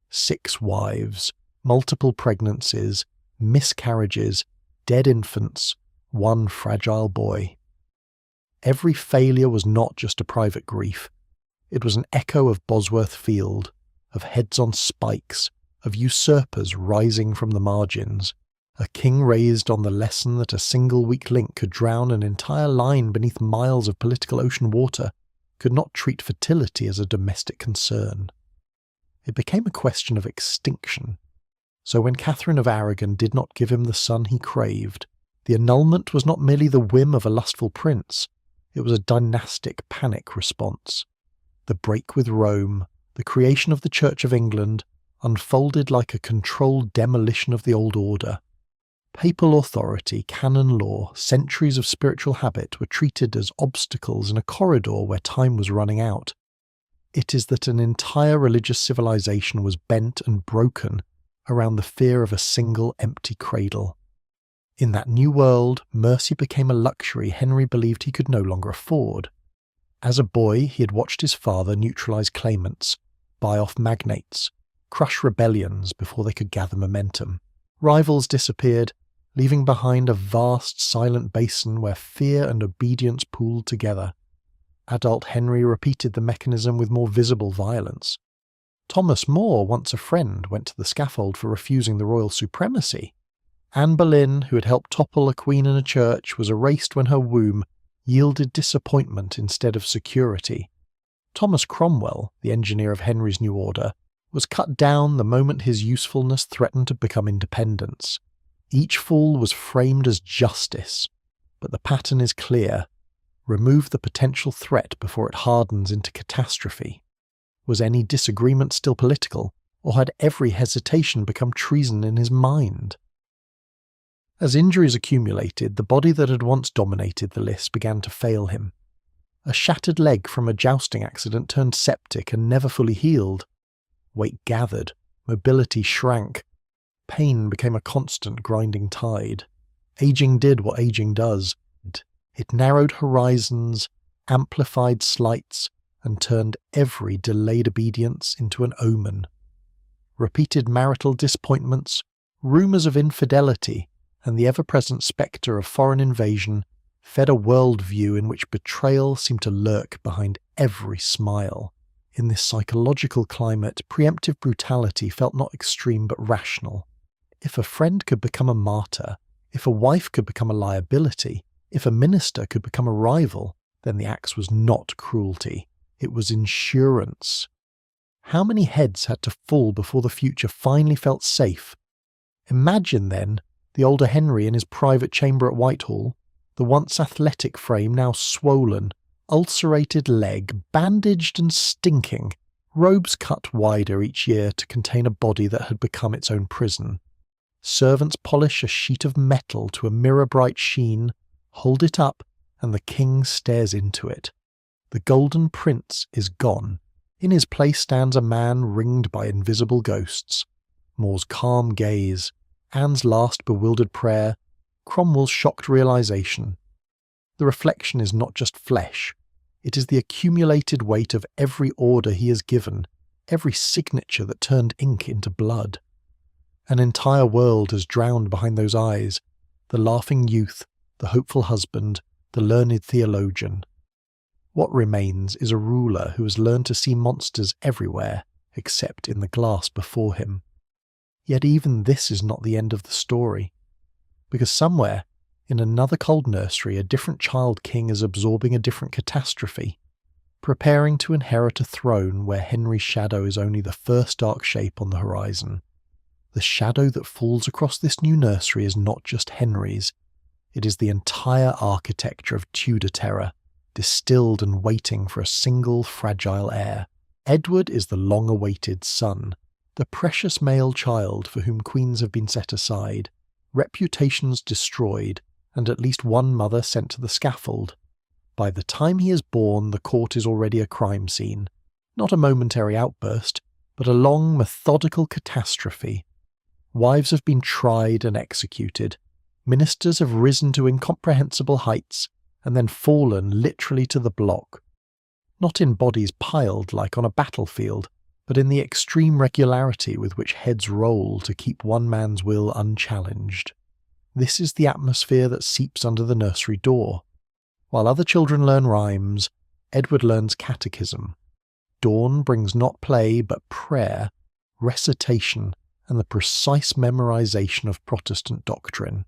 6 wives, multiple pregnancies, miscarriages, dead infants, 1 fragile boy. Every failure was not just a private grief. It was an echo of Bosworth Field, of heads on spikes, of usurpers rising from the margins, a king raised on the lesson that a single weak link could drown an entire line beneath miles of political ocean water, could not treat fertility as a domestic concern. It became a question of extinction. So when Catherine of Aragon did not give him the son he craved, the annulment was not merely the whim of a lustful prince, it was a dynastic panic response. The break with Rome, the creation of the Church of England, unfolded like a controlled demolition of the old order. Papal authority, canon law, centuries of spiritual habit were treated as obstacles in a corridor where time was running out. It is that an entire religious civilization was bent and broken around the fear of a single empty cradle. In that new world, mercy became a luxury Henry believed he could no longer afford. As a boy, he had watched his father neutralize claimants, buy off magnates, crush rebellions before they could gather momentum. Rivals disappeared, leaving behind a vast, silent basin where fear and obedience pooled together. Adult Henry repeated the mechanism with more visible violence. Thomas More, once a friend, went to the scaffold for refusing the royal supremacy. Anne Boleyn, who had helped topple a queen in a church, was erased when her womb yielded disappointment instead of security. Thomas Cromwell, the engineer of Henry's new order, was cut down the moment his usefulness threatened to become independence. Each fall was framed as justice, but the pattern is clear. Remove the potential threat before it hardens into catastrophe. Was any disagreement still political, or had every hesitation become treason in his mind? As injuries accumulated, the body that had once dominated the list began to fail him. A shattered leg from a jousting accident turned septic and never fully healed. Weight gathered, mobility shrank. Pain became a constant grinding tide. Aging did what aging does. It narrowed horizons, amplified slights, and turned every delayed obedience into an omen. Repeated marital disappointments, rumours of infidelity, and the ever-present spectre of foreign invasion fed a worldview in which betrayal seemed to lurk behind every smile. In this psychological climate, preemptive brutality felt not extreme but rational. If a friend could become a martyr, if a wife could become a liability, if a minister could become a rival, then the axe was not cruelty. It was insurance. How many heads had to fall before the future finally felt safe? Imagine, then, the older Henry in his private chamber at Whitehall, the once athletic frame now swollen, ulcerated leg, bandaged and stinking, robes cut wider each year to contain a body that had become its own prison. Servants polish a sheet of metal to a mirror-bright sheen, hold it up, and the king stares into it. The golden prince is gone. In his place stands a man ringed by invisible ghosts. More's calm gaze, Anne's last bewildered prayer, Cromwell's shocked realization. The reflection is not just flesh, it is the accumulated weight of every order he has given, every signature that turned ink into blood. An entire world is drowned behind those eyes, the laughing youth, the hopeful husband, the learned theologian. What remains is a ruler who has learned to see monsters everywhere except in the glass before him. Yet even this is not the end of the story, because somewhere, in another cold nursery, a different child king is absorbing a different catastrophe, preparing to inherit a throne where Henry's shadow is only the first dark shape on the horizon. The shadow that falls across this new nursery is not just Henry's, it is the entire architecture of Tudor terror, distilled and waiting for a single fragile heir. Edward is the long-awaited son, the precious male child for whom queens have been set aside, reputations destroyed, and at least one mother sent to the scaffold. By the time he is born, the court is already a crime scene, not a momentary outburst, but a long, methodical catastrophe. Wives have been tried and executed, ministers have risen to incomprehensible heights, and then fallen literally to the block. Not in bodies piled like on a battlefield, but in the extreme regularity with which heads roll to keep one man's will unchallenged. This is the atmosphere that seeps under the nursery door. While other children learn rhymes, Edward learns catechism. Dawn brings not play but prayer, recitation, and the precise memorization of Protestant doctrine.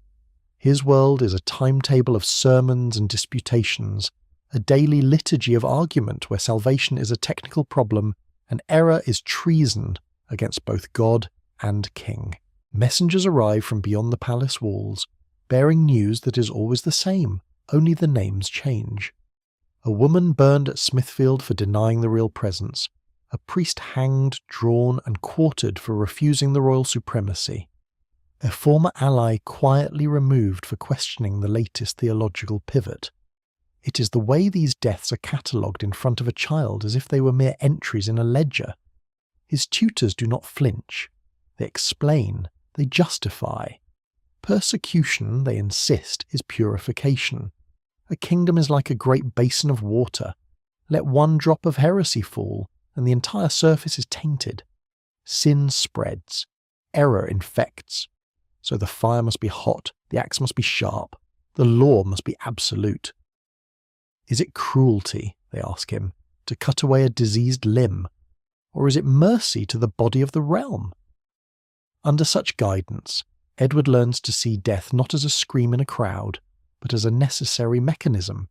His world is a timetable of sermons and disputations, a daily liturgy of argument where salvation is a technical problem and error is treason against both God and king. Messengers arrive from beyond the palace walls, bearing news that is always the same, only the names change. A woman burned at Smithfield for denying the real presence, a priest hanged, drawn, and quartered for refusing the royal supremacy. A former ally quietly removed for questioning the latest theological pivot. It is the way these deaths are catalogued in front of a child as if they were mere entries in a ledger. His tutors do not flinch. They explain. They justify. Persecution, they insist, is purification. A kingdom is like a great basin of water. Let one drop of heresy fall, and the entire surface is tainted. Sin spreads. Error infects. So the fire must be hot, the axe must be sharp, the law must be absolute. Is it cruelty, they ask him, to cut away a diseased limb? Or is it mercy to the body of the realm? Under such guidance, Edward learns to see death not as a scream in a crowd, but as a necessary mechanism,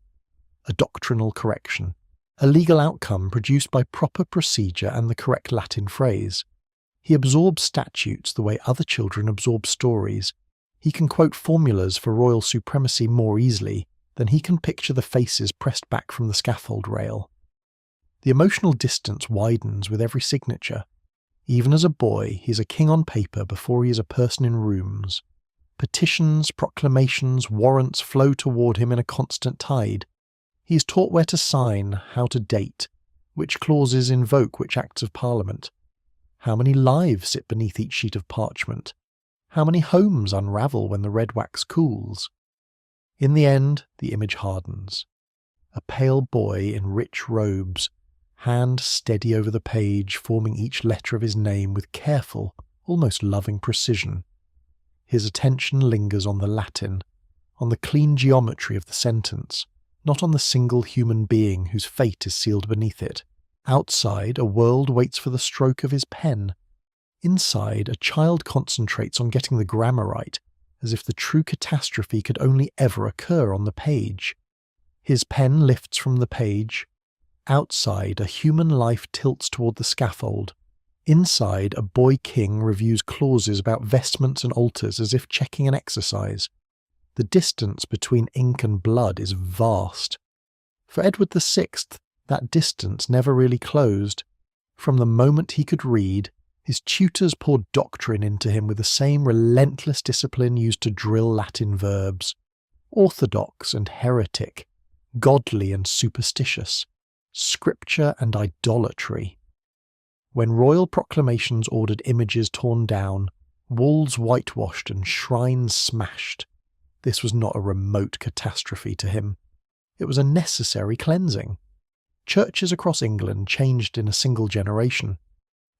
a doctrinal correction, a legal outcome produced by proper procedure and the correct Latin phrase. He absorbs statutes the way other children absorb stories. He can quote formulas for royal supremacy more easily than he can picture the faces pressed back from the scaffold rail. The emotional distance widens with every signature. Even as a boy, he is a king on paper before he is a person in rooms. Petitions, proclamations, warrants flow toward him in a constant tide. He is taught where to sign, how to date, which clauses invoke which acts of parliament. How many lives sit beneath each sheet of parchment? How many homes unravel when the red wax cools? In the end, the image hardens. A pale boy in rich robes, hand steady over the page, forming each letter of his name with careful, almost loving precision. His attention lingers on the Latin, on the clean geometry of the sentence, not on the single human being whose fate is sealed beneath it. Outside, a world waits for the stroke of his pen. Inside, a child concentrates on getting the grammar right, as if the true catastrophe could only ever occur on the page. His pen lifts from the page. Outside, a human life tilts toward the scaffold. Inside, a boy king reviews clauses about vestments and altars as if checking an exercise. The distance between ink and blood is vast. For Edward VI, that distance never really closed. From the moment he could read, his tutors poured doctrine into him with the same relentless discipline used to drill Latin verbs. Orthodox and heretic, godly and superstitious, scripture and idolatry. When royal proclamations ordered images torn down, walls whitewashed and shrines smashed, this was not a remote catastrophe to him. It was a necessary cleansing. Churches across England changed in a single generation.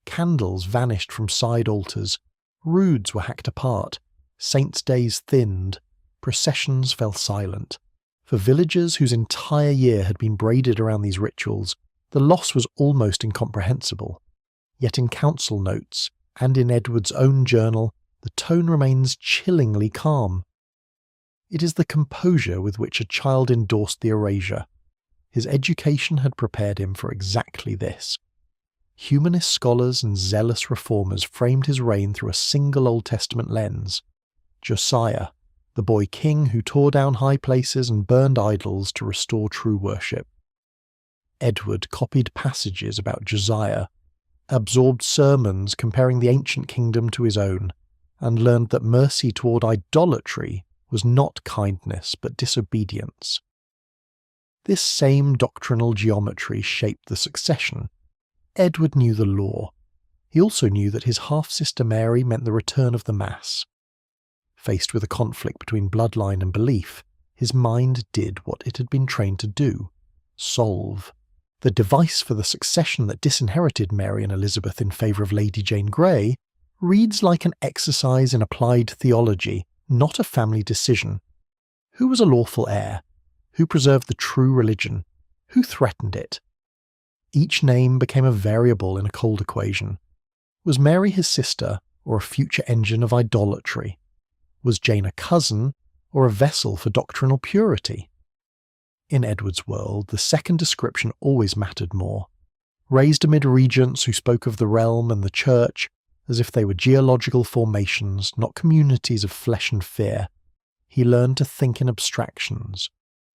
Candles vanished from side altars, roods were hacked apart, saints' days thinned, processions fell silent. For villagers whose entire year had been braided around these rituals, the loss was almost incomprehensible. Yet in council notes, and in Edward's own journal, the tone remains chillingly calm. It is the composure with which a child endorsed the erasure. His education had prepared him for exactly this. Humanist scholars and zealous reformers framed his reign through a single Old Testament lens. Josiah, the boy king who tore down high places and burned idols to restore true worship. Edward copied passages about Josiah, absorbed sermons comparing the ancient kingdom to his own, and learned that mercy toward idolatry was not kindness but disobedience. This same doctrinal geometry shaped the succession. Edward knew the law. He also knew that his half-sister Mary meant the return of the Mass. Faced with a conflict between bloodline and belief, his mind did what it had been trained to do: solve. The device for the succession that disinherited Mary and Elizabeth in favour of Lady Jane Grey reads like an exercise in applied theology, not a family decision. Who was a lawful heir? Who preserved the true religion? Who threatened it? Each name became a variable in a cold equation. Was Mary his sister, or a future engine of idolatry? Was Jane a cousin, or a vessel for doctrinal purity? In Edward's world, the second description always mattered more. Raised amid regents who spoke of the realm and the church as if they were geological formations, not communities of flesh and fear, he learned to think in abstractions.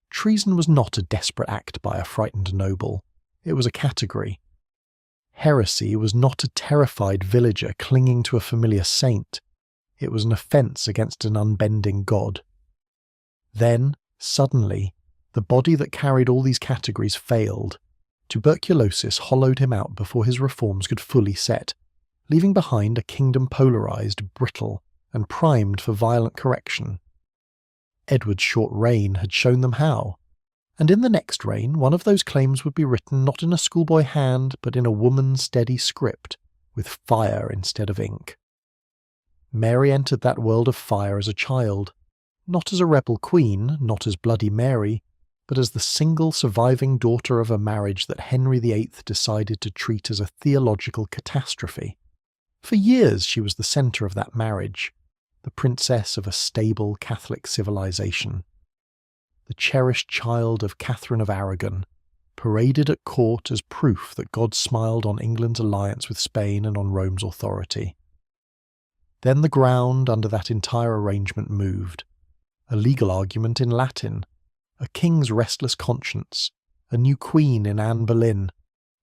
Treason was not a desperate act by a frightened noble. It was a category. Heresy was not a terrified villager clinging to a familiar saint. It was an offence against an unbending God. Then, suddenly, the body that carried all these categories failed. Tuberculosis hollowed him out before his reforms could fully set, leaving behind a kingdom polarised, brittle, and primed for violent correction. Edward's short reign had shown them how, and in the next reign one of those claims would be written not in a schoolboy hand but in a woman's steady script, with fire instead of ink. Mary entered that world of fire as a child, not as a rebel queen, not as Bloody Mary, but as the single surviving daughter of a marriage that Henry VIII decided to treat as a theological catastrophe. For years she was the centre of that marriage, the princess of a stable Catholic civilization. The cherished child of Catherine of Aragon, paraded at court as proof that God smiled on England's alliance with Spain and on Rome's authority. Then the ground under that entire arrangement moved. A legal argument in Latin, a king's restless conscience, a new queen in Anne Boleyn,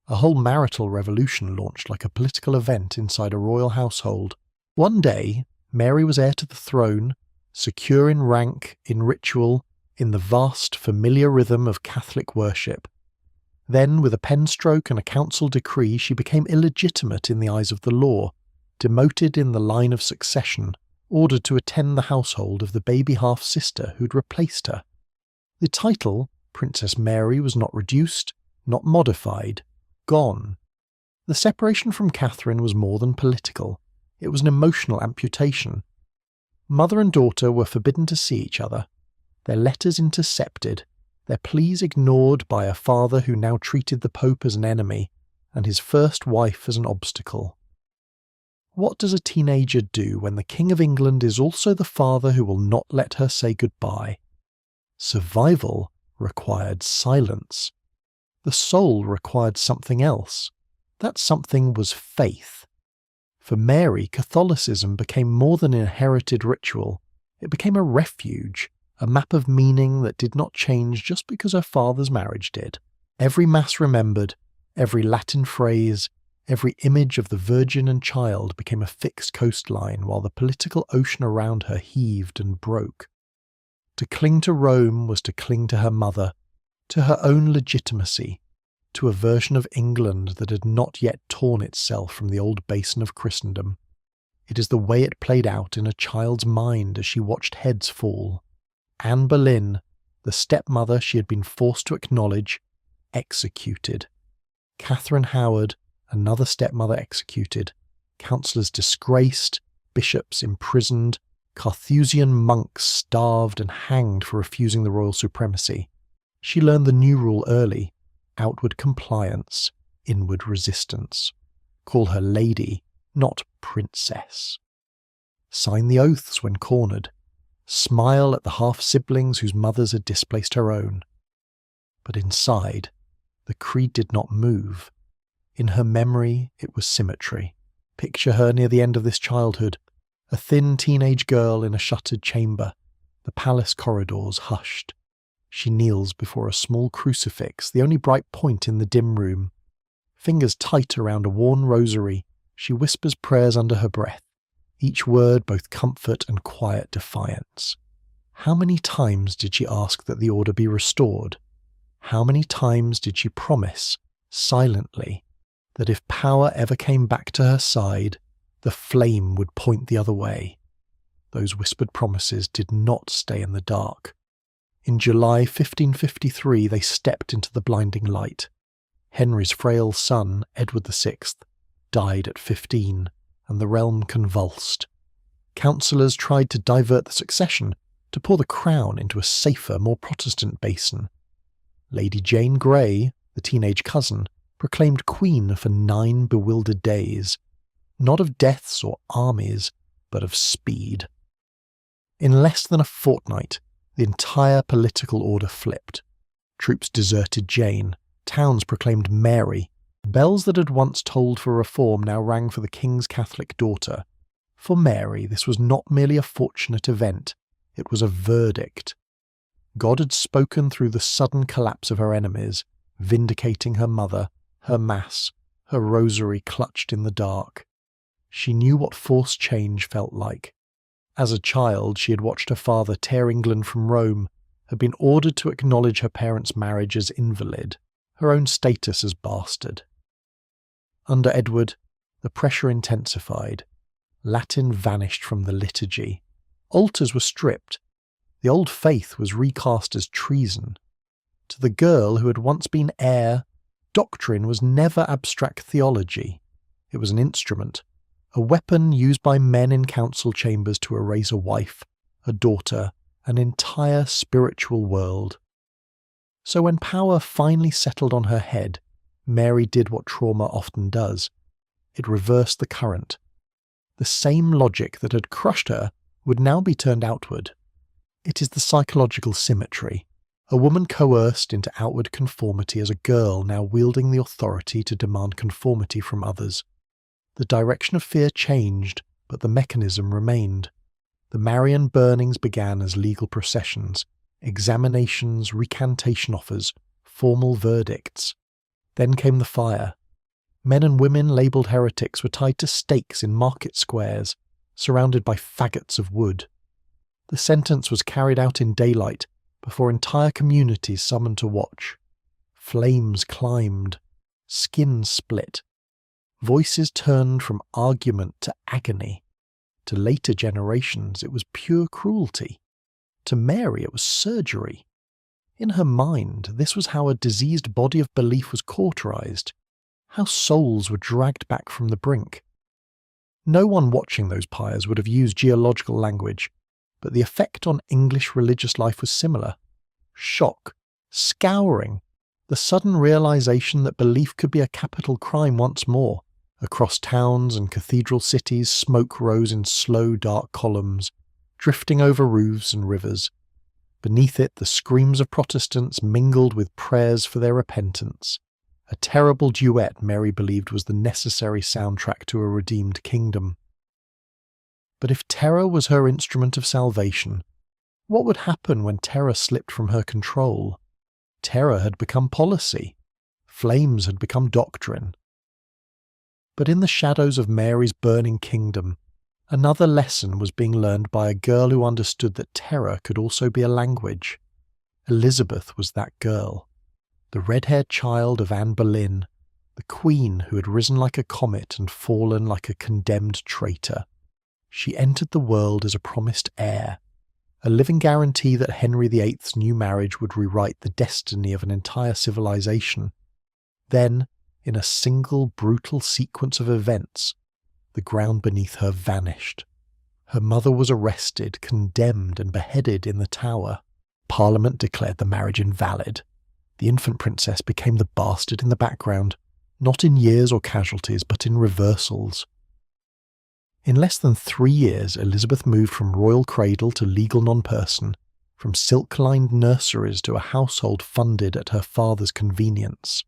a whole marital revolution launched like a political event inside a royal household. One day, Mary was heir to the throne, secure in rank, in ritual, in the vast, familiar rhythm of Catholic worship. Then, with a pen stroke and a council decree, she became illegitimate in the eyes of the law, demoted in the line of succession, ordered to attend the household of the baby half-sister who'd replaced her. The title, Princess Mary, was not reduced, not modified, gone. The separation from Catherine was more than political. It was an emotional amputation. Mother and daughter were forbidden to see each other, their letters intercepted, their pleas ignored by a father who now treated the Pope as an enemy, and his first wife as an obstacle. What does a teenager do when the King of England is also the father who will not let her say goodbye? Survival required silence. The soul required something else. That something was faith. For Mary, Catholicism became more than an inherited ritual. It became a refuge, a map of meaning that did not change just because her father's marriage did. Every Mass remembered, every Latin phrase, every image of the Virgin and Child became a fixed coastline while the political ocean around her heaved and broke. To cling to Rome was to cling to her mother, to her own legitimacy, to a version of England that had not yet torn itself from the old basin of Christendom. It is the way it played out in a child's mind as she watched heads fall. Anne Boleyn, the stepmother she had been forced to acknowledge, executed. Catherine Howard, another stepmother, executed. Councillors disgraced, bishops imprisoned, Carthusian monks starved and hanged for refusing the royal supremacy. She learned the new rule early: outward compliance, inward resistance. Call her lady, not princess. Sign the oaths when cornered. Smile at the half-siblings whose mothers had displaced her own. But inside, the creed did not move. In her memory, it was symmetry. Picture her near the end of this childhood, a thin teenage girl in a shuttered chamber, the palace corridors hushed. She kneels before a small crucifix, the only bright point in the dim room. Fingers tight around a worn rosary, she whispers prayers under her breath, each word both comfort and quiet defiance. How many times did she ask that the order be restored? How many times did she promise, silently, that if power ever came back to her side, the flame would point the other way? Those whispered promises did not stay in the dark. In July 1553 they stepped into the blinding light. Henry's frail son, Edward VI, died at 15, and the realm convulsed. Councillors tried to divert the succession, to pour the crown into a safer, more Protestant basin. Lady Jane Grey, the teenage cousin, proclaimed queen for 9 bewildered days, not of deaths or armies, but of speed. In less than a fortnight, the entire political order flipped. Troops deserted Jane, towns proclaimed Mary, bells that had once tolled for reform now rang for the king's Catholic daughter. For Mary, this was not merely a fortunate event, it was a verdict. God had spoken through the sudden collapse of her enemies, vindicating her mother, her mass, her rosary clutched in the dark. She knew what forced change felt like. As a child, she had watched her father tear England from Rome, had been ordered to acknowledge her parents' marriage as invalid, her own status as bastard. Under Edward, the pressure intensified. Latin vanished from the liturgy. Altars were stripped. The old faith was recast as treason. To the girl who had once been heir, doctrine was never abstract theology. It was an instrument, a weapon used by men in council chambers to erase a wife, a daughter, an entire spiritual world. So when power finally settled on her head, Mary did what trauma often does. It reversed the current. The same logic that had crushed her would now be turned outward. It is the psychological symmetry. A woman coerced into outward conformity as a girl now wielding the authority to demand conformity from others. The direction of fear changed, but the mechanism remained. The Marian burnings began as legal processions, examinations, recantation offers, formal verdicts. Then came the fire. Men and women labelled heretics were tied to stakes in market squares, surrounded by faggots of wood. The sentence was carried out in daylight, before entire communities summoned to watch. Flames climbed. Skin split. Voices turned from argument to agony. To later generations, it was pure cruelty. To Mary, it was surgery. In her mind, this was how a diseased body of belief was cauterized, how souls were dragged back from the brink. No one watching those pyres would have used geological language, but the effect on English religious life was similar. Shock, scouring, the sudden realization that belief could be a capital crime once more. Across towns and cathedral cities, smoke rose in slow, dark columns, drifting over roofs and rivers. Beneath it, the screams of Protestants mingled with prayers for their repentance. A terrible duet Mary believed was the necessary soundtrack to a redeemed kingdom. But if terror was her instrument of salvation, what would happen when terror slipped from her control? Terror had become policy. Flames had become doctrine. But in the shadows of Mary's burning kingdom, another lesson was being learned by a girl who understood that terror could also be a language. Elizabeth was that girl. the red-haired child of Anne Boleyn, the queen who had risen like a comet and fallen like a condemned traitor. She entered the world as a promised heir, a living guarantee that Henry VIII's new marriage would rewrite the destiny of an entire civilization. Then, in a single brutal sequence of events, the ground beneath her vanished. Her mother was arrested, condemned, and beheaded in the Tower. Parliament declared the marriage invalid. The infant princess became the bastard in the background, not in years or casualties, but in reversals. In less than 3 years, Elizabeth moved from royal cradle to legal non-person, from silk-lined nurseries to a household funded at her father's convenience.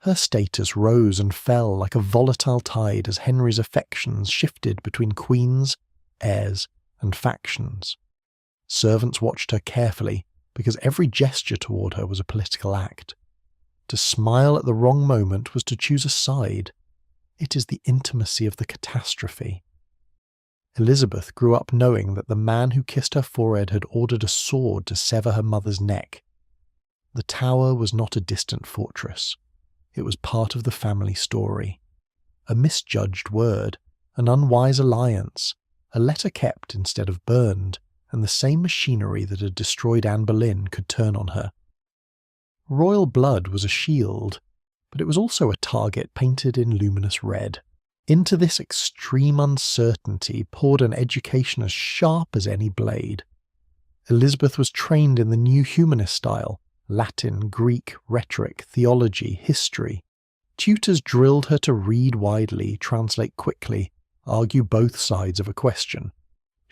Her status rose and fell like a volatile tide as Henry's affections shifted between queens, heirs, and factions. Servants watched her carefully, because every gesture toward her was a political act. To smile at the wrong moment was to choose a side. It is the intimacy of the catastrophe. Elizabeth grew up knowing that the man who kissed her forehead had ordered a sword to sever her mother's neck. The Tower was not a distant fortress. It was part of the family story. A misjudged word, an unwise alliance, a letter kept instead of burned, and the same machinery that had destroyed Anne Boleyn could turn on her. Royal blood was a shield, but it was also a target painted in luminous red. Into this extreme uncertainty poured an education as sharp as any blade. Elizabeth was trained in the new humanist style: Latin, Greek, rhetoric, theology, history. Tutors drilled her to read widely, translate quickly, argue both sides of a question.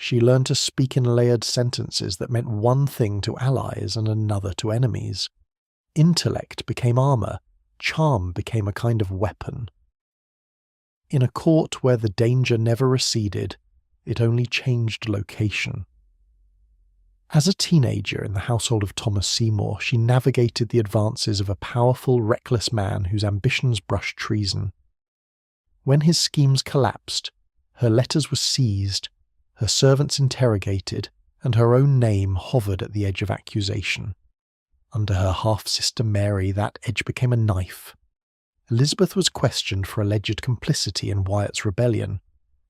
She learned to speak in layered sentences that meant one thing to allies and another to enemies. Intellect became armour, charm became a kind of weapon. In a court where the danger never receded, it only changed location. As a teenager in the household of Thomas Seymour, she navigated the advances of a powerful, reckless man whose ambitions brushed treason. When his schemes collapsed, her letters were seized, her servants interrogated, and her own name hovered at the edge of accusation. Under her half-sister Mary, that edge became a knife. Elizabeth was questioned for alleged complicity in Wyatt's rebellion,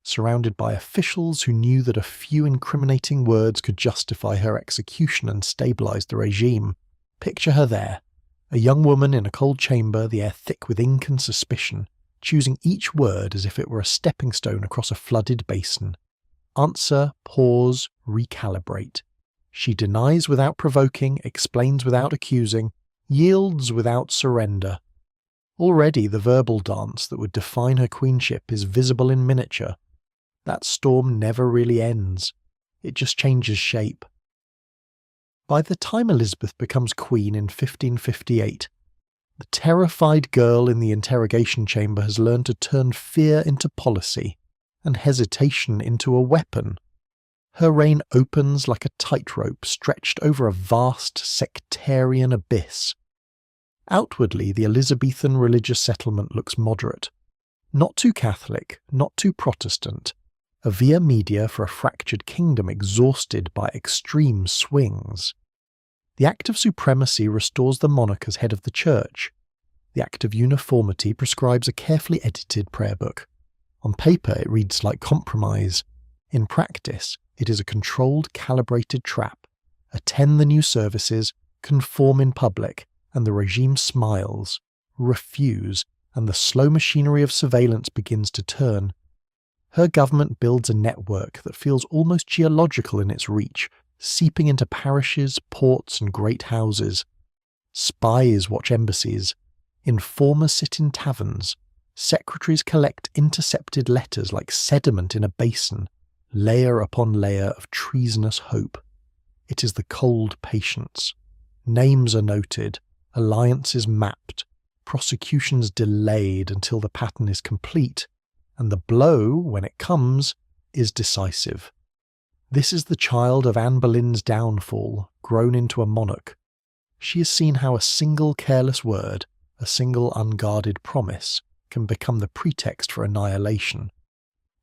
surrounded by officials who knew that a few incriminating words could justify her execution and stabilise the regime. Picture her there, a young woman in a cold chamber, the air thick with ink and suspicion, choosing each word as if it were a stepping stone across a flooded basin. Answer, pause, recalibrate. She denies without provoking, explains without accusing, yields without surrender. Already the verbal dance that would define her queenship is visible in miniature. That storm never really ends. It just changes shape. By the time Elizabeth becomes queen in 1558, the terrified girl in the interrogation chamber has learned to turn fear into policy and hesitation into a weapon. Her reign opens like a tightrope stretched over a vast sectarian abyss. Outwardly, the Elizabethan religious settlement looks moderate. Not too Catholic, not too Protestant. A via media for a fractured kingdom exhausted by extreme swings. The Act of Supremacy restores the monarch as head of the church. The Act of Uniformity prescribes a carefully edited prayer book. On paper, it reads like compromise. In practice, it is a controlled, calibrated trap. Attend the new services, conform in public, and the regime smiles. Refuse, and the slow machinery of surveillance begins to turn. Her government builds a network that feels almost geological in its reach, seeping into parishes, ports, and great houses. Spies watch embassies. Informers sit in taverns. Secretaries collect intercepted letters like sediment in a basin, layer upon layer of treasonous hope. It is the cold patience. Names are noted, alliances mapped, prosecutions delayed until the pattern is complete, and the blow, when it comes, is decisive. This is the child of Anne Boleyn's downfall, grown into a monarch. She has seen how a single careless word, a single unguarded promise, can become the pretext for annihilation.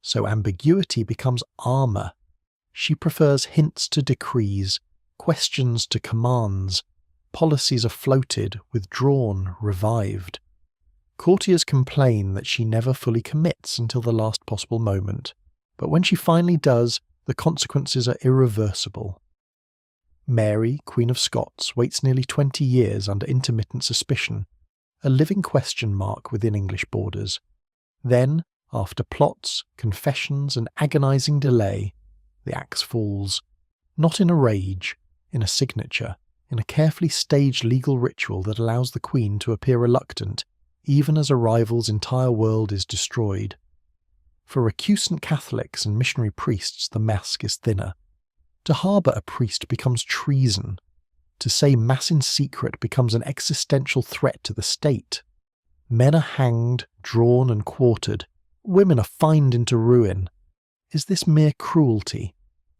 So ambiguity becomes armour. She prefers hints to decrees, questions to commands, Policies are floated, withdrawn, revived. Courtiers complain that she never fully commits until the last possible moment, but when she finally does, the consequences are irreversible. Mary, Queen of Scots, waits nearly 20 years under intermittent suspicion, a living question mark within English borders. Then, after plots, confessions, and agonising delay, the axe falls, not in a rage, in a signature, in a carefully staged legal ritual that allows the Queen to appear reluctant, even as a rival's entire world is destroyed. For recusant Catholics and missionary priests, the mask is thinner. To harbour a priest becomes treason. To say Mass in secret becomes an existential threat to the state. Men are hanged, drawn and quartered. Women are fined into ruin. Is this mere cruelty,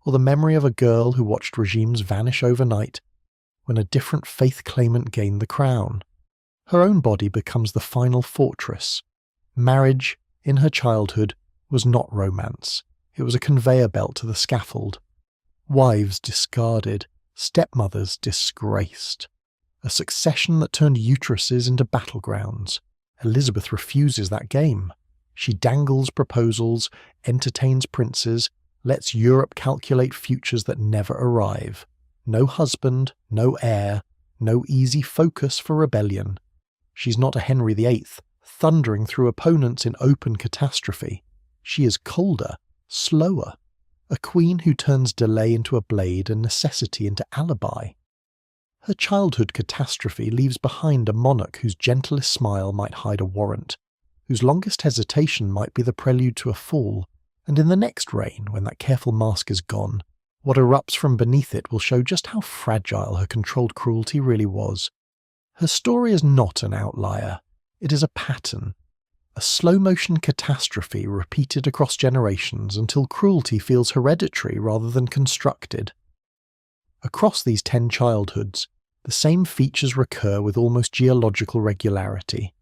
or the memory of a girl who watched regimes vanish overnight when a different faith claimant gained the crown? Her own body becomes the final fortress. Marriage, in her childhood, was not romance. It was a conveyor belt to the scaffold. Wives discarded, stepmothers disgraced. A succession that turned uteruses into battlegrounds. Elizabeth refuses that game. She dangles proposals, entertains princes, lets Europe calculate futures that never arrive. No husband, no heir, no easy focus for rebellion. She's not a Henry VIII, thundering through opponents in open catastrophe. She is colder, slower. A queen who turns delay into a blade and necessity into alibi. Her childhood catastrophe leaves behind a monarch whose gentlest smile might hide a warrant, whose longest hesitation might be the prelude to a fall, and in the next reign, when that careful mask is gone, what erupts from beneath it will show just how fragile her controlled cruelty really was. Her story is not an outlier. It is a pattern. A slow-motion catastrophe repeated across generations until cruelty feels hereditary rather than constructed. Across these 10 childhoods, the same features recur with almost geological regularity.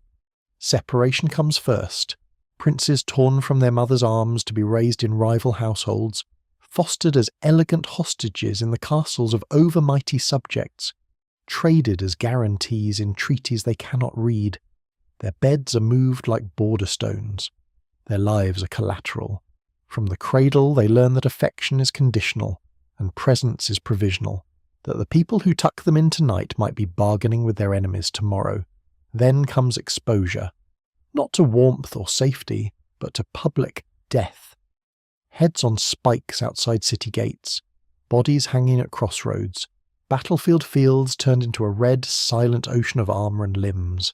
Separation comes first. Princes torn from their mother's arms to be raised in rival households, fostered as elegant hostages in the castles of overmighty subjects, traded as guarantees in treaties they cannot read. Their beds are moved like border stones. Their lives are collateral. From the cradle they learn that affection is conditional, and presence is provisional, that the people who tuck them in tonight might be bargaining with their enemies tomorrow. Then comes exposure, not to warmth or safety, but to public death. Heads on spikes outside city gates, bodies hanging at crossroads, battlefield fields turned into a red, silent ocean of armour and limbs.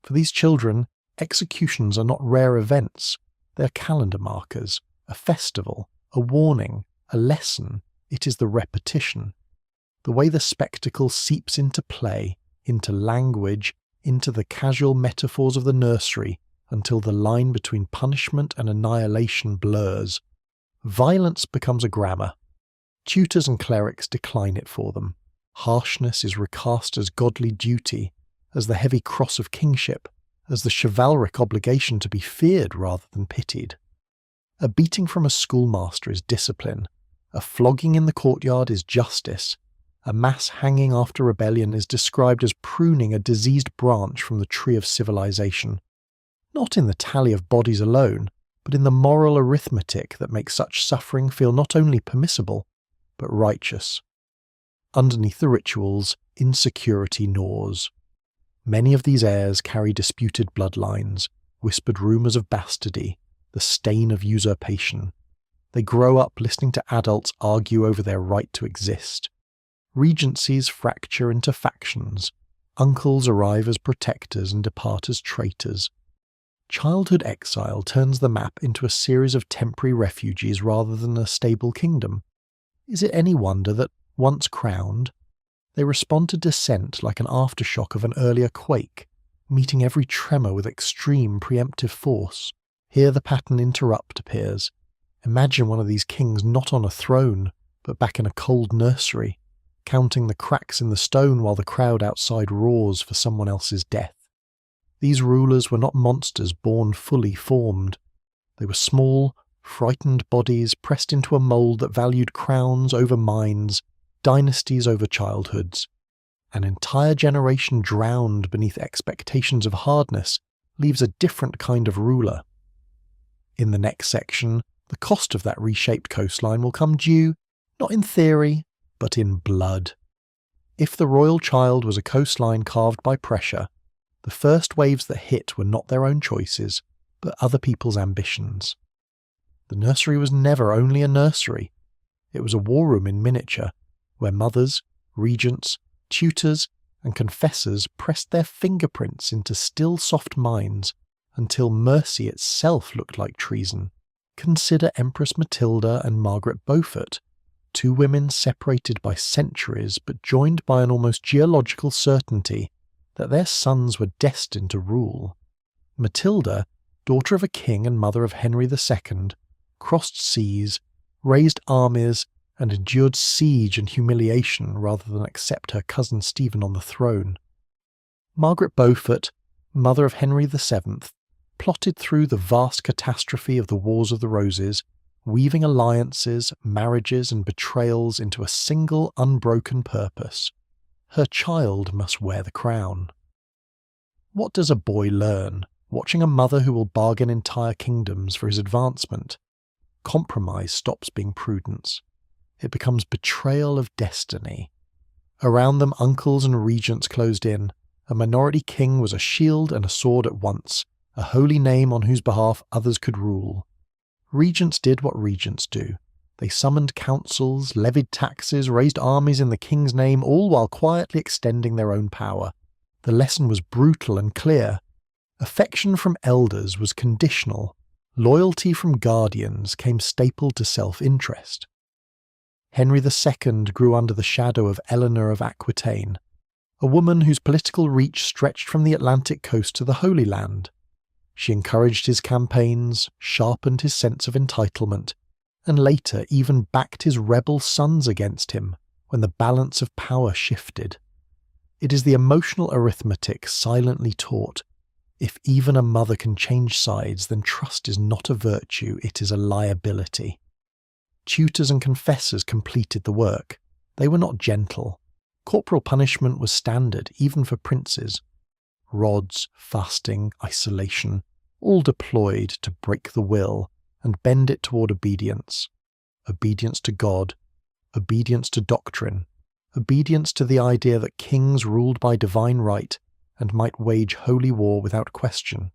For these children, executions are not rare events. They are calendar markers, a festival, a warning, a lesson. It is the repetition. The way the spectacle seeps into play, into language, into the casual metaphors of the nursery, until the line between punishment and annihilation blurs. Violence becomes a grammar. Tutors and clerics decline it for them. Harshness is recast as godly duty, as the heavy cross of kingship, as the chivalric obligation to be feared rather than pitied. A beating from a schoolmaster is discipline. A flogging in the courtyard is justice. A mass hanging after rebellion is described as pruning a diseased branch from the tree of civilization. Not in the tally of bodies alone, but in the moral arithmetic that makes such suffering feel not only permissible, but righteous. Underneath the rituals, insecurity gnaws. Many of these heirs carry disputed bloodlines, whispered rumours of bastardy, the stain of usurpation. They grow up listening to adults argue over their right to exist. Regencies fracture into factions. Uncles arrive as protectors and depart as traitors. Childhood exile turns the map into a series of temporary refugees rather than a stable kingdom. Is it any wonder that, once crowned, they respond to dissent like an aftershock of an earlier quake, meeting every tremor with extreme preemptive force? Here the pattern interrupt appears. Imagine one of these kings not on a throne, but back in a cold nursery, counting the cracks in the stone while the crowd outside roars for someone else's death. These rulers were not monsters born fully formed. They were small, frightened bodies pressed into a mould that valued crowns over minds, dynasties over childhoods. An entire generation drowned beneath expectations of hardness leaves a different kind of ruler. In the next section, the cost of that reshaped coastline will come due, not in theory, but in blood. If the royal child was a coastline carved by pressure, the first waves that hit were not their own choices, but other people's ambitions. The nursery was never only a nursery. It was a war room in miniature, where mothers, regents, tutors, and confessors pressed their fingerprints into still soft minds until mercy itself looked like treason. Consider Empress Matilda and Margaret Beaufort, two women separated by centuries but joined by an almost geological certainty that their sons were destined to rule. Matilda, daughter of a king and mother of Henry II, crossed seas, raised armies, and endured siege and humiliation rather than accept her cousin Stephen on the throne. Margaret Beaufort, mother of Henry VII, plotted through the vast catastrophe of the Wars of the Roses, weaving alliances, marriages, and betrayals into a single unbroken purpose. Her child must wear the crown. What does a boy learn, watching a mother who will bargain entire kingdoms for his advancement? Compromise stops being prudence. It becomes betrayal of destiny. Around them uncles and regents closed in. A minority king was a shield and a sword at once, a holy name on whose behalf others could rule. Regents did what regents do. They summoned councils, levied taxes, raised armies in the king's name, all while quietly extending their own power. The lesson was brutal and clear. Affection from elders was conditional. Loyalty from guardians came stapled to self-interest. Henry II grew under the shadow of Eleanor of Aquitaine, a woman whose political reach stretched from the Atlantic coast to the Holy Land. She encouraged his campaigns, sharpened his sense of entitlement, and later even backed his rebel sons against him when the balance of power shifted. It is the emotional arithmetic silently taught. If even a mother can change sides, then trust is not a virtue, it is a liability. Tutors and confessors completed the work. They were not gentle. Corporal punishment was standard, even for princes. Rods, fasting, isolation, all deployed to break the will and bend it toward obedience. Obedience to God, obedience to doctrine, obedience to the idea that kings ruled by divine right and might wage holy war without question.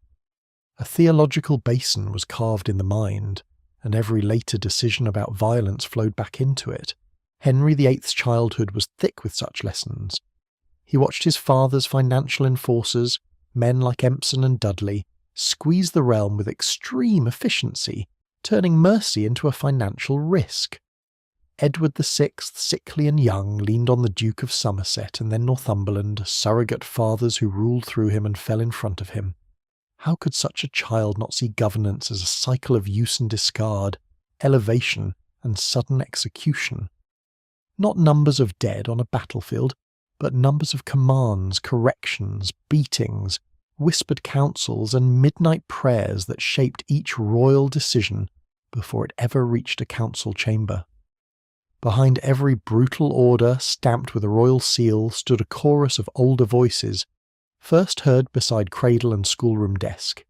A theological basin was carved in the mind, and every later decision about violence flowed back into it. Henry VIII's childhood was thick with such lessons. He watched his father's financial enforcers, men like Empson and Dudley, squeeze the realm with extreme efficiency, turning mercy into a financial risk. Edward VI, sickly and young, leaned on the Duke of Somerset and then Northumberland, surrogate fathers who ruled through him and fell in front of him. How could such a child not see governance as a cycle of use and discard, elevation and sudden execution? Not numbers of dead on a battlefield, but numbers of commands, corrections, beatings, whispered counsels, and midnight prayers that shaped each royal decision before it ever reached a council chamber. Behind every brutal order stamped with a royal seal stood a chorus of older voices, first heard beside cradle and schoolroom desk.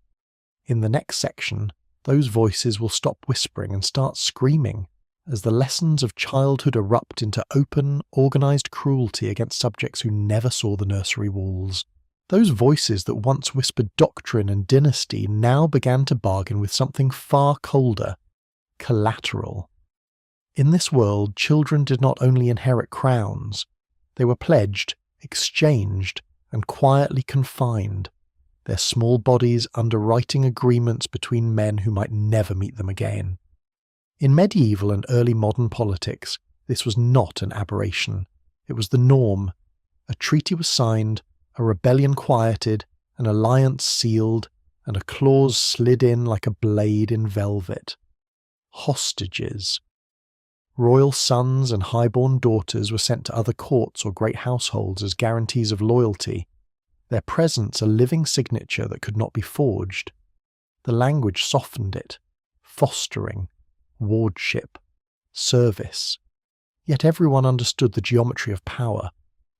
In the next section, those voices will stop whispering and start screaming as the lessons of childhood erupt into open, organised cruelty against subjects who never saw the nursery walls. Those voices that once whispered doctrine and dynasty now began to bargain with something far colder: collateral. In this world, children did not only inherit crowns, they were pledged, exchanged, and quietly confined, their small bodies underwriting agreements between men who might never meet them again. In medieval and early modern politics, this was not an aberration. It was the norm. A treaty was signed, a rebellion quieted, an alliance sealed, and a clause slid in like a blade in velvet. Hostages. Royal sons and highborn daughters were sent to other courts or great households as guarantees of loyalty, their presence a living signature that could not be forged. The language softened it: fostering, wardship, service. Yet everyone understood the geometry of power.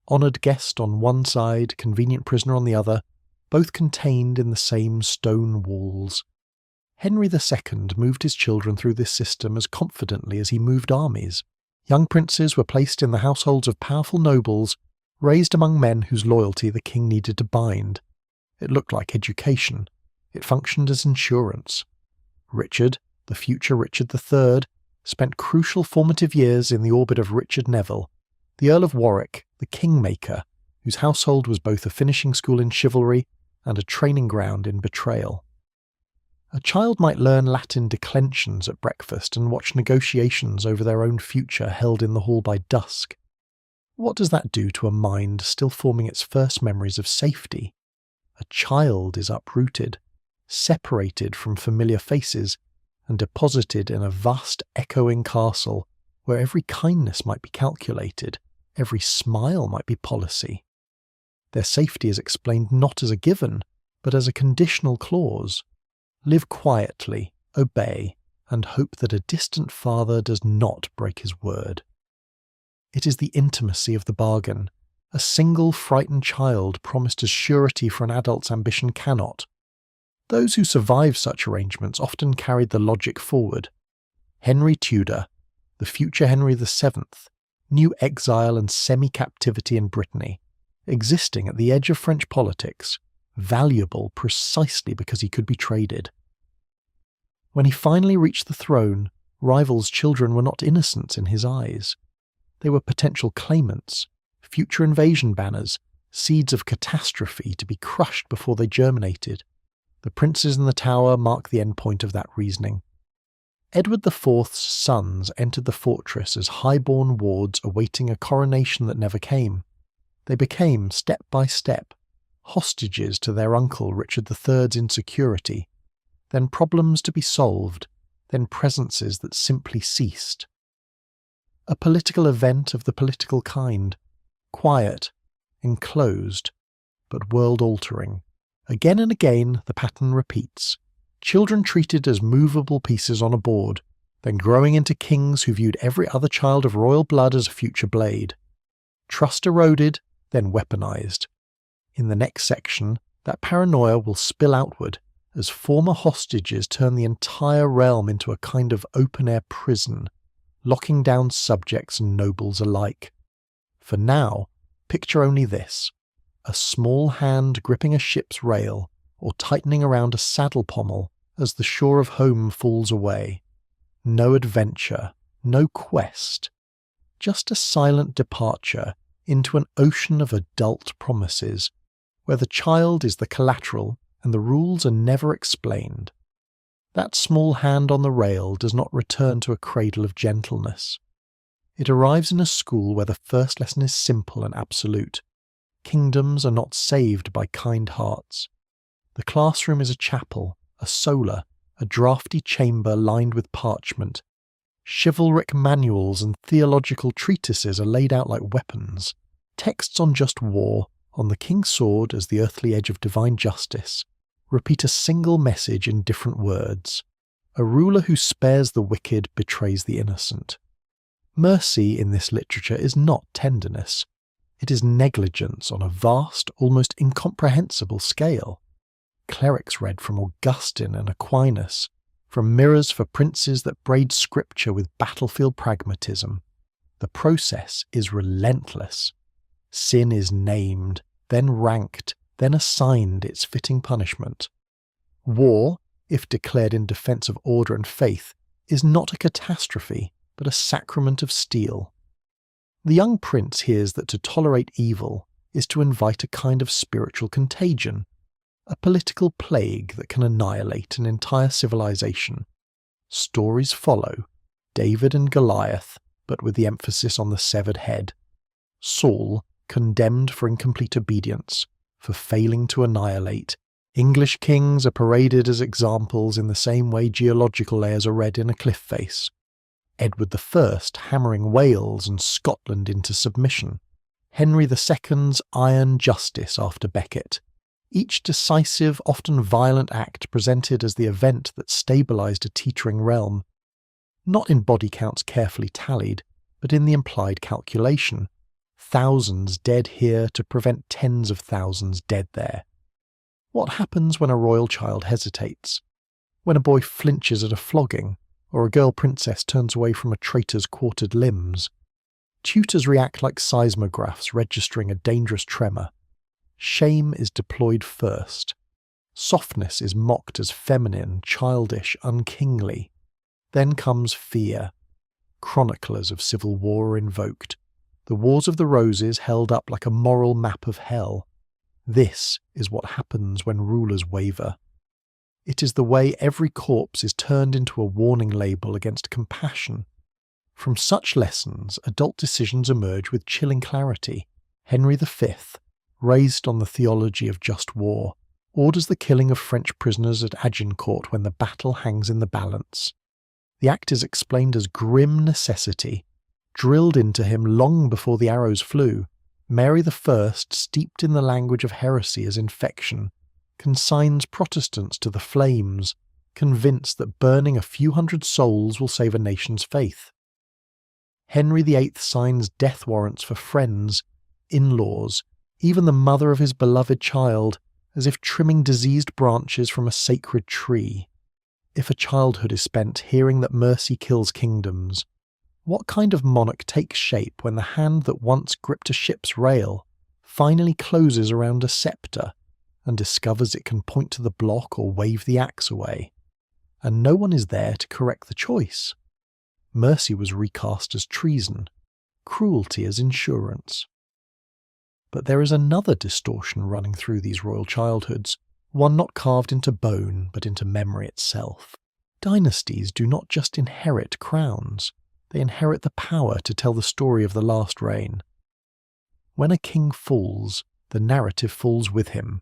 honoured guest on one side, convenient prisoner on the other, both contained in the same stone walls. Henry II moved his children through this system as confidently as he moved armies. Young princes were placed in the households of powerful nobles, raised among men whose loyalty the king needed to bind. It looked like education. It functioned as insurance. Richard, the future Richard III, spent crucial formative years in the orbit of Richard Neville, the Earl of Warwick, the kingmaker, whose household was both a finishing school in chivalry and a training ground in betrayal. A child might learn Latin declensions at breakfast and watch negotiations over their own future held in the hall by dusk. What does that do to a mind still forming its first memories of safety? A child is uprooted, separated from familiar faces, and deposited in a vast echoing castle where every kindness might be calculated, every smile might be policy. Their safety is explained not as a given, but as a conditional clause. Live quietly, obey, and hope that a distant father does not break his word. It is the intimacy of the bargain. A single frightened child promised as surety for an adult's ambition cannot. Those who survived such arrangements often carried the logic forward. Henry Tudor, the future Henry VII, knew exile and semi-captivity in Brittany, existing at the edge of French politics, valuable precisely because he could be traded. When he finally reached the throne, rivals' children were not innocents in his eyes. They were potential claimants, future invasion banners, seeds of catastrophe to be crushed before they germinated. The princes in the Tower mark the end point of that reasoning. Edward IV's sons entered the fortress as high-born wards awaiting a coronation that never came. They became, step by step, hostages to their uncle Richard III's insecurity, then problems to be solved, then presences that simply ceased. A political event of the political kind, quiet, enclosed, but world-altering. Again and again the pattern repeats. Children treated as movable pieces on a board, then growing into kings who viewed every other child of royal blood as a future blade. Trust eroded, then weaponized. In the next section, that paranoia will spill outward as former hostages turn the entire realm into a kind of open-air prison, locking down subjects and nobles alike. For now, picture only this: a small hand gripping a ship's rail or tightening around a saddle pommel as the shore of home falls away. No adventure, no quest, just a silent departure into an ocean of adult promises, where the child is the collateral and the rules are never explained. That small hand on the rail does not return to a cradle of gentleness. It arrives in a school where the first lesson is simple and absolute. Kingdoms are not saved by kind hearts. The classroom is a chapel, a solar, a draughty chamber lined with parchment. Chivalric manuals and theological treatises are laid out like weapons. Texts on just war, on the king's sword as the earthly edge of divine justice, repeat a single message in different words. A ruler who spares the wicked betrays the innocent. Mercy in this literature is not tenderness. It is negligence on a vast, almost incomprehensible scale. Clerics read from Augustine and Aquinas, from mirrors for princes that braid scripture with battlefield pragmatism. The process is relentless. Sin is named, then ranked, then assigned its fitting punishment. War, if declared in defence of order and faith, is not a catastrophe, but a sacrament of steel. The young prince hears that to tolerate evil is to invite a kind of spiritual contagion, a political plague that can annihilate an entire civilization. Stories follow, David and Goliath, but with the emphasis on the severed head. Saul, condemned for incomplete obedience, for failing to annihilate. English kings are paraded as examples in the same way geological layers are read in a cliff face. Edward I hammering Wales and Scotland into submission. Henry II's iron justice after Becket. Each decisive, often violent act presented as the event that stabilised a teetering realm. Not in body counts carefully tallied, but in the implied calculation. thousands dead here to prevent tens of thousands dead there. What happens when a royal child hesitates? When a boy flinches at a flogging, or a girl princess turns away from a traitor's quartered limbs? Tutors react like seismographs registering a dangerous tremor. Shame is deployed first. Softness is mocked as feminine, childish, unkingly. Then comes fear. Chroniclers of civil war are invoked. The Wars of the Roses held up like a moral map of hell. This is what happens when rulers waver. It is the way every corpse is turned into a warning label against compassion. From such lessons, adult decisions emerge with chilling clarity. Henry V, raised on the theology of just war, orders the killing of French prisoners at Agincourt when the battle hangs in the balance. The act is explained as grim necessity, drilled into him long before the arrows flew. Mary I, steeped in the language of heresy as infection, consigns Protestants to the flames, convinced that burning a few hundred souls will save a nation's faith. Henry VIII signs death warrants for friends, in-laws, even the mother of his beloved child, as if trimming diseased branches from a sacred tree. If a childhood is spent hearing that mercy kills kingdoms, what kind of monarch takes shape when the hand that once gripped a ship's rail finally closes around a sceptre and discovers it can point to the block or wave the axe away, and no one is there to correct the choice? Mercy was recast as treason, cruelty as insurance. But there is another distortion running through these royal childhoods, one not carved into bone but into memory itself. Dynasties do not just inherit crowns, they inherit the power to tell the story of the last reign. When a king falls, the narrative falls with him.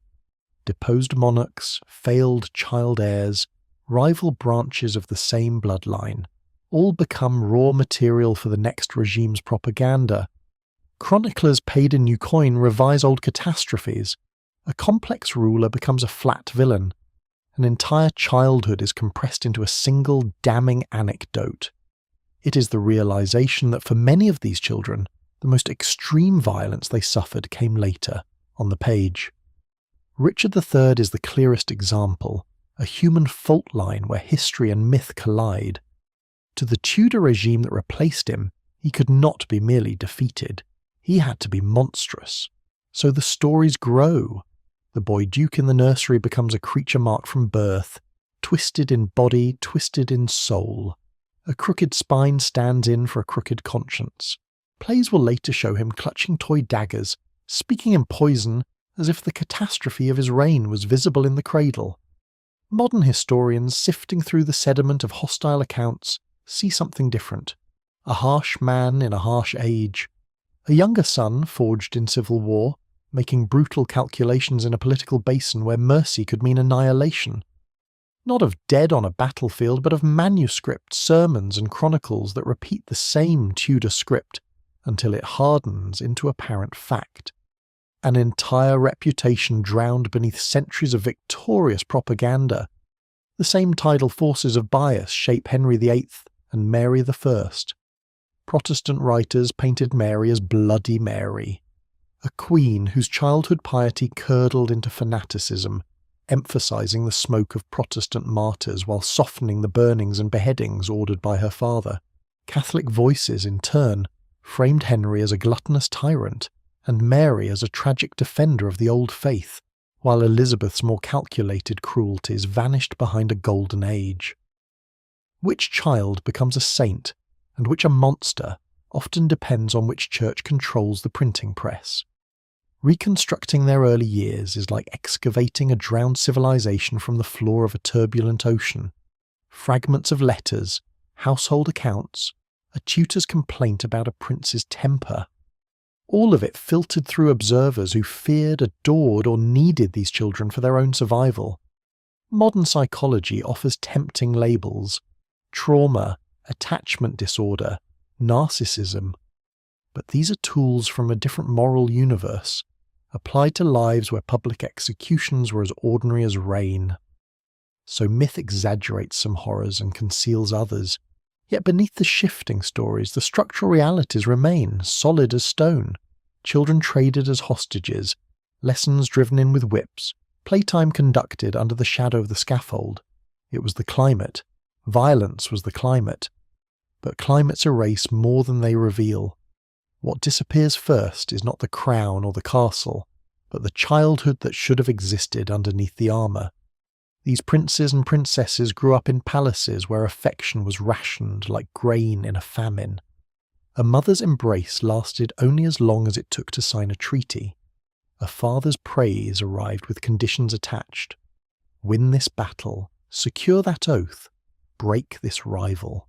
Deposed monarchs, failed child heirs, rival branches of the same bloodline, all become raw material for the next regime's propaganda. Chroniclers paid in new coin revise old catastrophes. A complex ruler becomes a flat villain. An entire childhood is compressed into a single damning anecdote. It is the realization that for many of these children, the most extreme violence they suffered came later, on the page. Richard III is the clearest example, a human fault line where history and myth collide. To the Tudor regime that replaced him, he could not be merely defeated. He had to be monstrous. So the stories grow. The boy duke in the nursery becomes a creature marked from birth, twisted in body, twisted in soul. A crooked spine stands in for a crooked conscience. Plays will later show him clutching toy daggers, speaking in poison as if the catastrophe of his reign was visible in the cradle. Modern historians, sifting through the sediment of hostile accounts, see something different. A harsh man in a harsh age. A younger son forged in civil war, making brutal calculations in a political basin where mercy could mean annihilation. Not of dead on a battlefield, but of manuscript, sermons and chronicles that repeat the same Tudor script until it hardens into apparent fact. An entire reputation drowned beneath centuries of victorious propaganda. The same tidal forces of bias shape Henry VIII and Mary I. Protestant writers painted Mary as Bloody Mary, a queen whose childhood piety curdled into fanaticism, emphasizing the smoke of Protestant martyrs while softening the burnings and beheadings ordered by her father. Catholic voices, in turn, framed Henry as a gluttonous tyrant, and Mary as a tragic defender of the old faith, while Elizabeth's more calculated cruelties vanished behind a golden age. Which child becomes a saint, and which a monster, often depends on which church controls the printing press. Reconstructing their early years is like excavating a drowned civilization from the floor of a turbulent ocean. Fragments of letters, household accounts, a tutor's complaint about a prince's temper. All of it filtered through observers who feared, adored, or needed these children for their own survival. Modern psychology offers tempting labels: trauma, attachment disorder, narcissism. But these are tools from a different moral universe, applied to lives where public executions were as ordinary as rain. So myth exaggerates some horrors and conceals others, yet beneath the shifting stories, the structural realities remain, solid as stone. children traded as hostages, lessons driven in with whips, playtime conducted under the shadow of the scaffold. It was the climate. Violence was the climate. But climates erase more than they reveal. What disappears first is not the crown or the castle, but the childhood that should have existed underneath the armour. These princes and princesses grew up in palaces where affection was rationed like grain in a famine. A mother's embrace lasted only as long as it took to sign a treaty. A father's praise arrived with conditions attached. Win this battle, secure that oath, break this rival.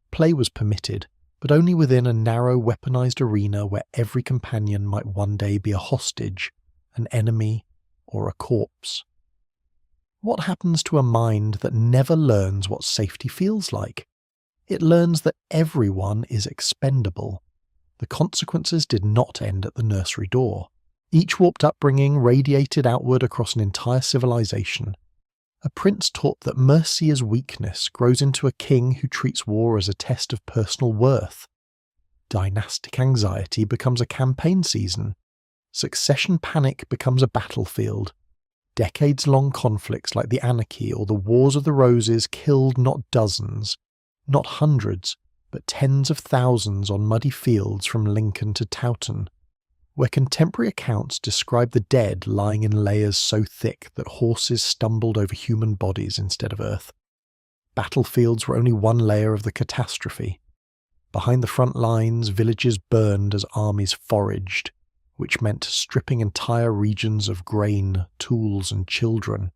Play was permitted, but only within a narrow weaponized arena where every companion might one day be a hostage, an enemy, or a corpse. What happens to a mind that never learns what safety feels like? It learns that everyone is expendable. The consequences did not end at the nursery door. Each warped upbringing radiated outward across an entire civilization. A prince taught that mercy as weakness grows into a king who treats war as a test of personal worth. Dynastic anxiety becomes a campaign season. Succession panic becomes a battlefield. Decades-long conflicts like the Anarchy or the Wars of the Roses killed not dozens, not hundreds, but tens of thousands on muddy fields from Lincoln to Towton, where contemporary accounts describe the dead lying in layers so thick that horses stumbled over human bodies instead of earth. Battlefields were only one layer of the catastrophe. Behind the front lines, villages burned as armies foraged, which meant stripping entire regions of grain, tools, and children.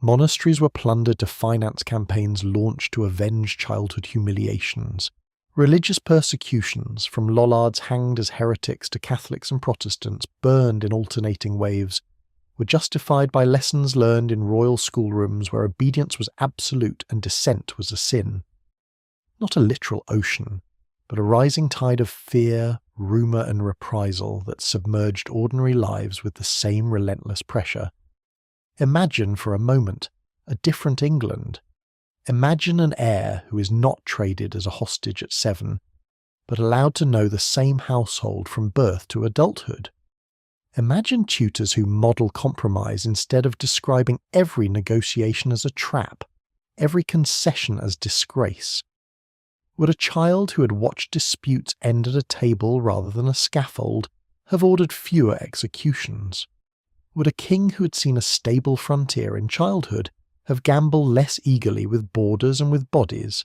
Monasteries were plundered to finance campaigns launched to avenge childhood humiliations. Religious persecutions, from Lollards hanged as heretics to Catholics and Protestants burned in alternating waves, were justified by lessons learned in royal schoolrooms where obedience was absolute and dissent was a sin. Not a literal ocean, but a rising tide of fear, rumour and reprisal that submerged ordinary lives with the same relentless pressure. Imagine for a moment a different England. Imagine an heir who is not traded as a hostage at 7, but allowed to know the same household from birth to adulthood. Imagine tutors who model compromise instead of describing every negotiation as a trap, every concession as disgrace. Would a child who had watched disputes end at a table rather than a scaffold have ordered fewer executions? Would a king who had seen a stable frontier in childhood have gambled less eagerly with borders and with bodies?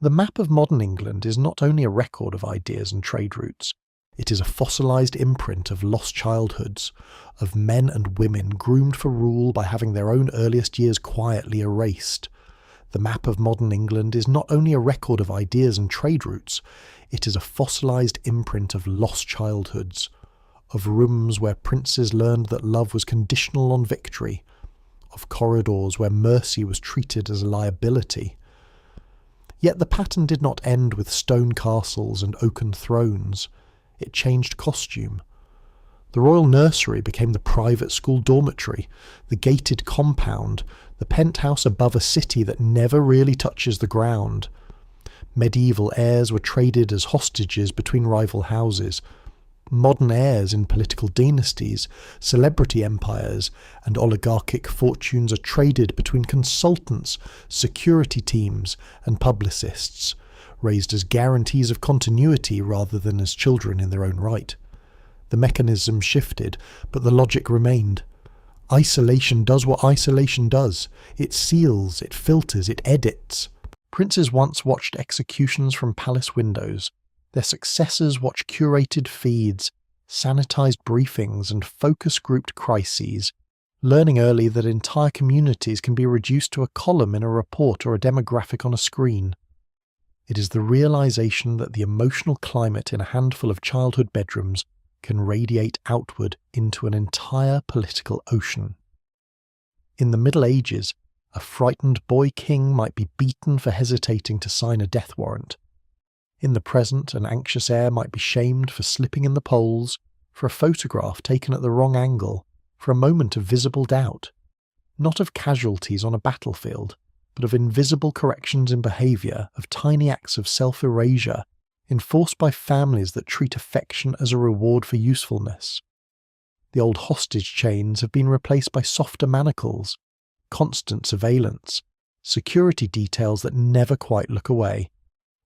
The map of modern England is not only a record of ideas and trade routes, it is a fossilised imprint of lost childhoods, of men and women groomed for rule by having their own earliest years quietly erased. The map of modern England is not only a record of ideas and trade routes, it is a fossilised imprint of lost childhoods, of rooms where princes learned that love was conditional on victory, of corridors where mercy was treated as a liability. Yet the pattern did not end with stone castles and oaken thrones. It changed costume. The royal nursery became the private school dormitory, the gated compound, the penthouse above a city that never really touches the ground. Medieval heirs were traded as hostages between rival houses. Modern heirs in political dynasties, celebrity empires, and oligarchic fortunes are traded between consultants, security teams, and publicists, raised as guarantees of continuity rather than as children in their own right. The mechanism shifted, but the logic remained. Isolation does what isolation does. It seals, it filters, it edits. Princes once watched executions from palace windows. Their successors watched curated feeds, sanitized briefings, and focus-grouped crises, learning early that entire communities can be reduced to a column in a report or a demographic on a screen. It is the realization that the emotional climate in a handful of childhood bedrooms can radiate outward into an entire political ocean. In the Middle Ages, a frightened boy king might be beaten for hesitating to sign a death warrant. In the present, an anxious heir might be shamed for slipping in the polls, for a photograph taken at the wrong angle, for a moment of visible doubt. Not of casualties on a battlefield, but of invisible corrections in behaviour, of tiny acts of self-erasure, enforced by families that treat affection as a reward for usefulness. The old hostage chains have been replaced by softer manacles, constant surveillance, security details that never quite look away,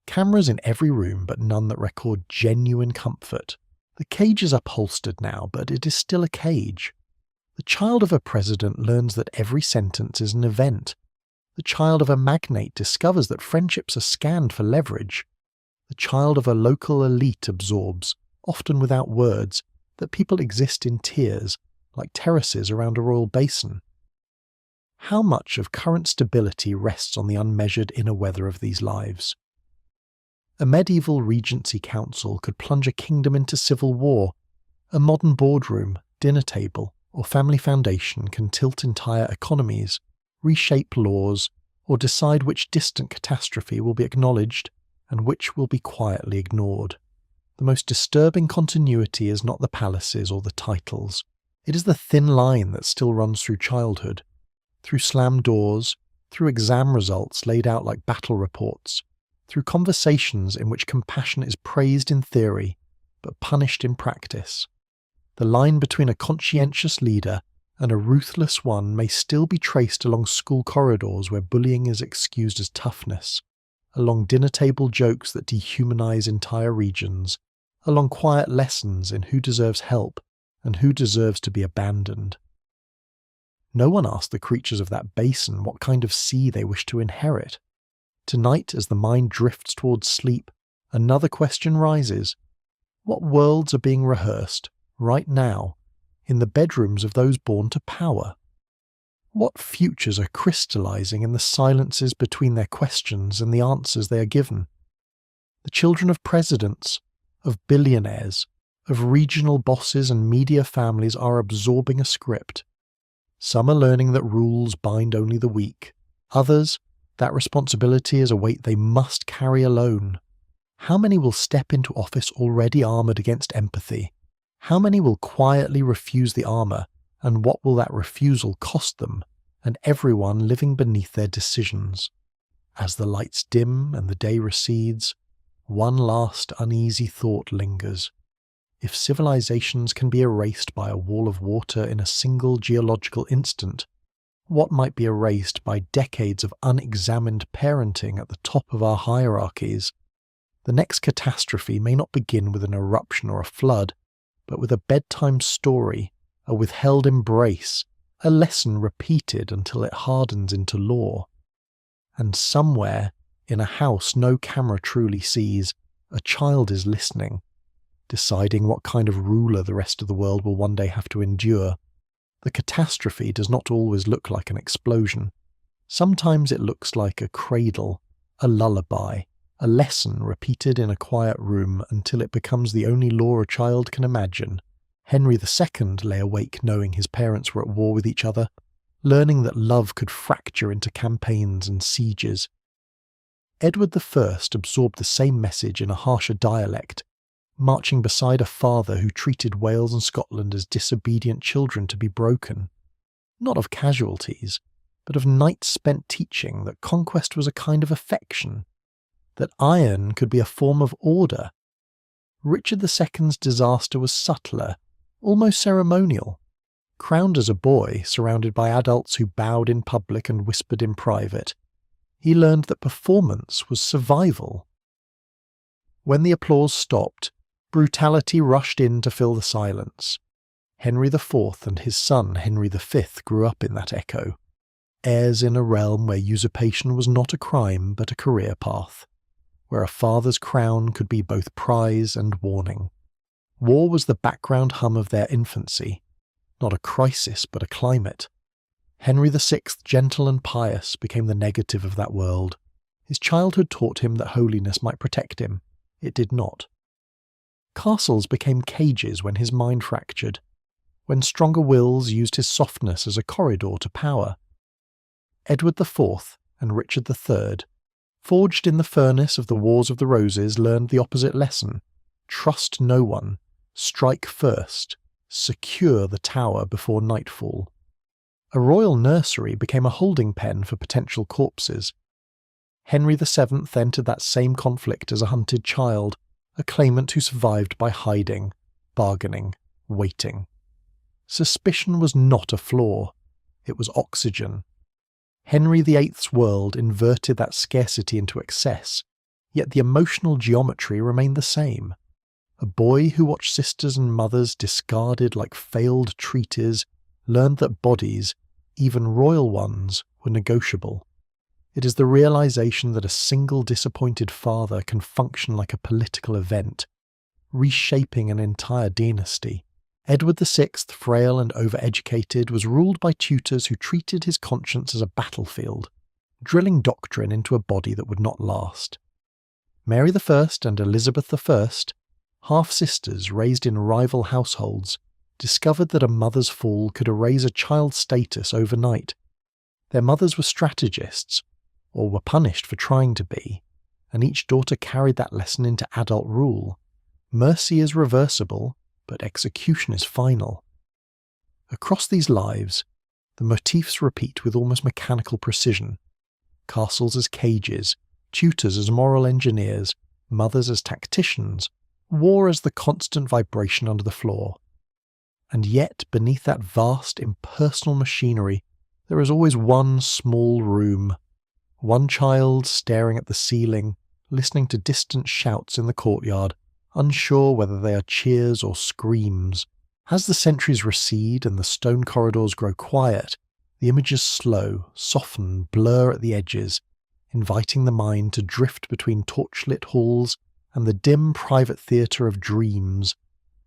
cameras in every room but none that record genuine comfort. The cage is upholstered now, but it is still a cage. The child of a president learns that every sentence is an event. The child of a magnate discovers that friendships are scanned for leverage. The child of a local elite absorbs, often without words, that people exist in tiers, like terraces around a royal basin. How much of current stability rests on the unmeasured inner weather of these lives? A medieval regency council could plunge a kingdom into civil war. A modern boardroom, dinner table, or family foundation can tilt entire economies, reshape laws, or decide which distant catastrophe will be acknowledged and which will be quietly ignored. The most disturbing continuity is not the palaces or the titles. It is the thin line that still runs through childhood, through slammed doors, through exam results laid out like battle reports, through conversations in which compassion is praised in theory but punished in practice. The line between a conscientious leader and a ruthless one may still be traced along school corridors where bullying is excused as toughness, along dinner table jokes that dehumanize entire regions, along quiet lessons in who deserves help and who deserves to be abandoned. No one asked the creatures of that basin what kind of sea they wish to inherit. Tonight, as the mind drifts towards sleep, another question rises. What worlds are being rehearsed, right now, in the bedrooms of those born to power? What futures are crystallizing in the silences between their questions and the answers they are given? The children of presidents, of billionaires, of regional bosses and media families are absorbing a script. Some are learning that rules bind only the weak. Others, that responsibility is a weight they must carry alone. How many will step into office already armoured against empathy? How many will quietly refuse the armour, and what will that refusal cost them, and everyone living beneath their decisions? As the lights dim and the day recedes, one last uneasy thought lingers. If civilizations can be erased by a wall of water in a single geological instant, what might be erased by decades of unexamined parenting at the top of our hierarchies? The next catastrophe may not begin with an eruption or a flood, but with a bedtime story, a withheld embrace, a lesson repeated until it hardens into law. And somewhere, in a house no camera truly sees, a child is listening, deciding what kind of ruler the rest of the world will one day have to endure. The catastrophe does not always look like an explosion. Sometimes it looks like a cradle, a lullaby, a lesson repeated in a quiet room until it becomes the only law a child can imagine. Henry II lay awake knowing his parents were at war with each other, learning that love could fracture into campaigns and sieges. Edward I absorbed the same message in a harsher dialect, marching beside a father who treated Wales and Scotland as disobedient children to be broken, not of casualties, but of nights spent teaching that conquest was a kind of affection, that iron could be a form of order. Richard II's disaster was subtler, almost ceremonial. Crowned as a boy, surrounded by adults who bowed in public and whispered in private, he learned that performance was survival. When the applause stopped, brutality rushed in to fill the silence. Henry IV and his son Henry V grew up in that echo, heirs in a realm where usurpation was not a crime but a career path, where a father's crown could be both prize and warning. War was the background hum of their infancy, not a crisis but a climate. Henry VI, gentle and pious, became the negative of that world. His childhood taught him that holiness might protect him. It did not. Castles became cages when his mind fractured, when stronger wills used his softness as a corridor to power. Edward IV and Richard III, forged in the furnace of the Wars of the Roses, learned the opposite lesson. Trust no one. Strike first. Secure the tower before nightfall. A royal nursery became a holding pen for potential corpses. Henry VII entered that same conflict as a hunted child, a claimant who survived by hiding, bargaining, waiting. Suspicion was not a flaw, it was oxygen. Henry VIII's world inverted that scarcity into excess, yet the emotional geometry remained the same. A boy who watched sisters and mothers discarded like failed treaties learned that bodies, even royal ones, were negotiable. It is the realization that a single disappointed father can function like a political event, reshaping an entire dynasty. Edward VI, frail and overeducated, was ruled by tutors who treated his conscience as a battlefield, drilling doctrine into a body that would not last. Mary I and Elizabeth I, half-sisters raised in rival households, discovered that a mother's fall could erase a child's status overnight. Their mothers were strategists, or were punished for trying to be, and each daughter carried that lesson into adult rule. Mercy is reversible, but execution is final. Across these lives, the motifs repeat with almost mechanical precision. Castles as cages, tutors as moral engineers, mothers as tacticians, war as the constant vibration under the floor. And yet, beneath that vast, impersonal machinery, there is always one small room, one child staring at the ceiling, listening to distant shouts in the courtyard, unsure whether they are cheers or screams. As the centuries recede and the stone corridors grow quiet, the images slow, soften, blur at the edges, inviting the mind to drift between torchlit halls and the dim private theatre of dreams,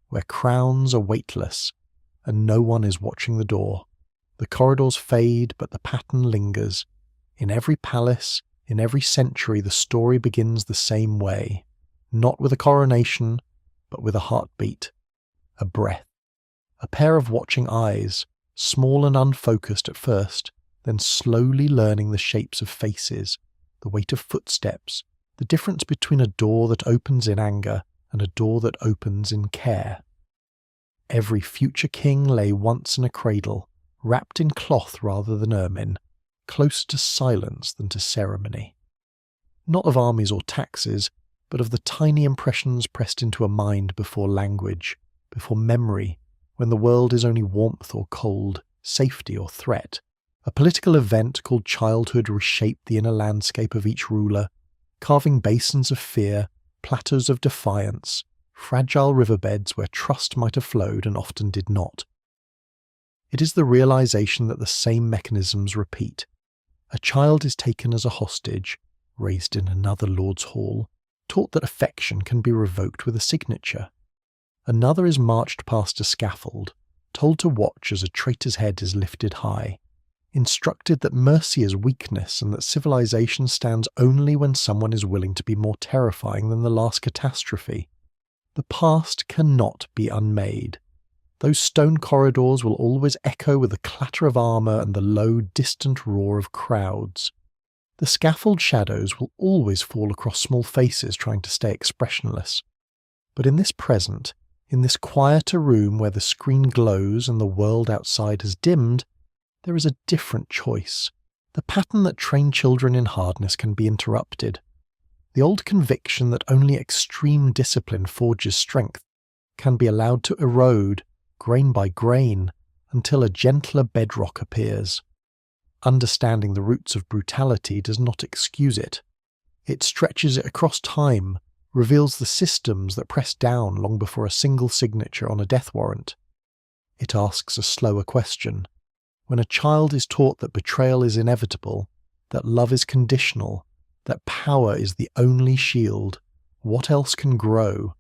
where crowns are weightless and no one is watching the door. The corridors fade, but the pattern lingers. In every palace, in every century, the story begins the same way. Not with a coronation, but with a heartbeat, a breath, a pair of watching eyes, small and unfocused at first, then slowly learning the shapes of faces, the weight of footsteps, the difference between a door that opens in anger and a door that opens in care. Every future king lay once in a cradle, wrapped in cloth rather than ermine, closer to silence than to ceremony. Not of armies or taxes, but of the tiny impressions pressed into a mind before language, before memory, when the world is only warmth or cold, safety or threat. A political event called childhood reshaped the inner landscape of each ruler, carving basins of fear, plateaus of defiance, fragile riverbeds where trust might have flowed and often did not. It is the realization that the same mechanisms repeat. A child is taken as a hostage, raised in another lord's hall, taught that affection can be revoked with a signature. Another is marched past a scaffold, told to watch as a traitor's head is lifted high, instructed that mercy is weakness and that civilization stands only when someone is willing to be more terrifying than the last catastrophe. The past cannot be unmade. Those stone corridors will always echo with the clatter of armour and the low, distant roar of crowds. The scaffold shadows will always fall across small faces trying to stay expressionless. But in this present, in this quieter room where the screen glows and the world outside has dimmed, there is a different choice. The pattern that trained children in hardness can be interrupted. The old conviction that only extreme discipline forges strength can be allowed to erode, grain by grain, until a gentler bedrock appears. Understanding the roots of brutality does not excuse it. It stretches it across time, reveals the systems that press down long before a single signature on a death warrant. It asks a slower question. When a child is taught that betrayal is inevitable, that love is conditional, that power is the only shield, what else can grow?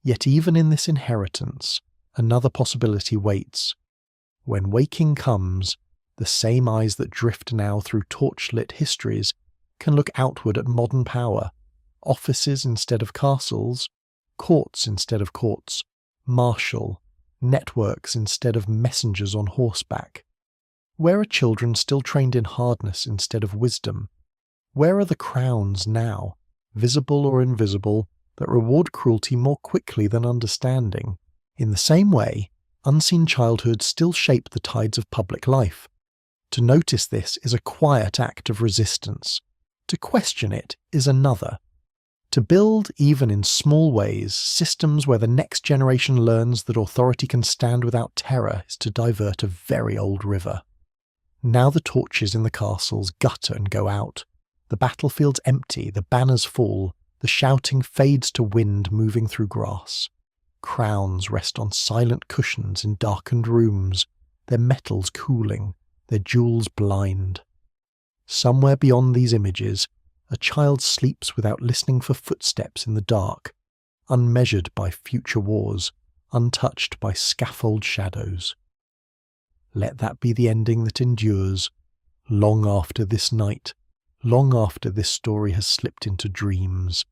Yet even in this inheritance, another possibility waits. When waking comes, the same eyes that drift now through torch-lit histories can look outward at modern power, offices instead of castles, courts instead of courts, martial, networks instead of messengers on horseback. Where are children still trained in hardness instead of wisdom? Where are the crowns now, visible or invisible, that reward cruelty more quickly than understanding? In the same way, unseen childhoods still shape the tides of public life. To notice this is a quiet act of resistance. To question it is another. To build, even in small ways, systems where the next generation learns that authority can stand without terror is to divert a very old river. Now the torches in the castles gutter and go out. The battlefield's empty, the banners fall, the shouting fades to wind moving through grass. Crowns rest on silent cushions in darkened rooms, their metals cooling, their jewels blind. Somewhere beyond these images, a child sleeps without listening for footsteps in the dark, unmeasured by future wars, untouched by scaffold shadows. Let that be the ending that endures, long after this night, long after this story has slipped into dreams.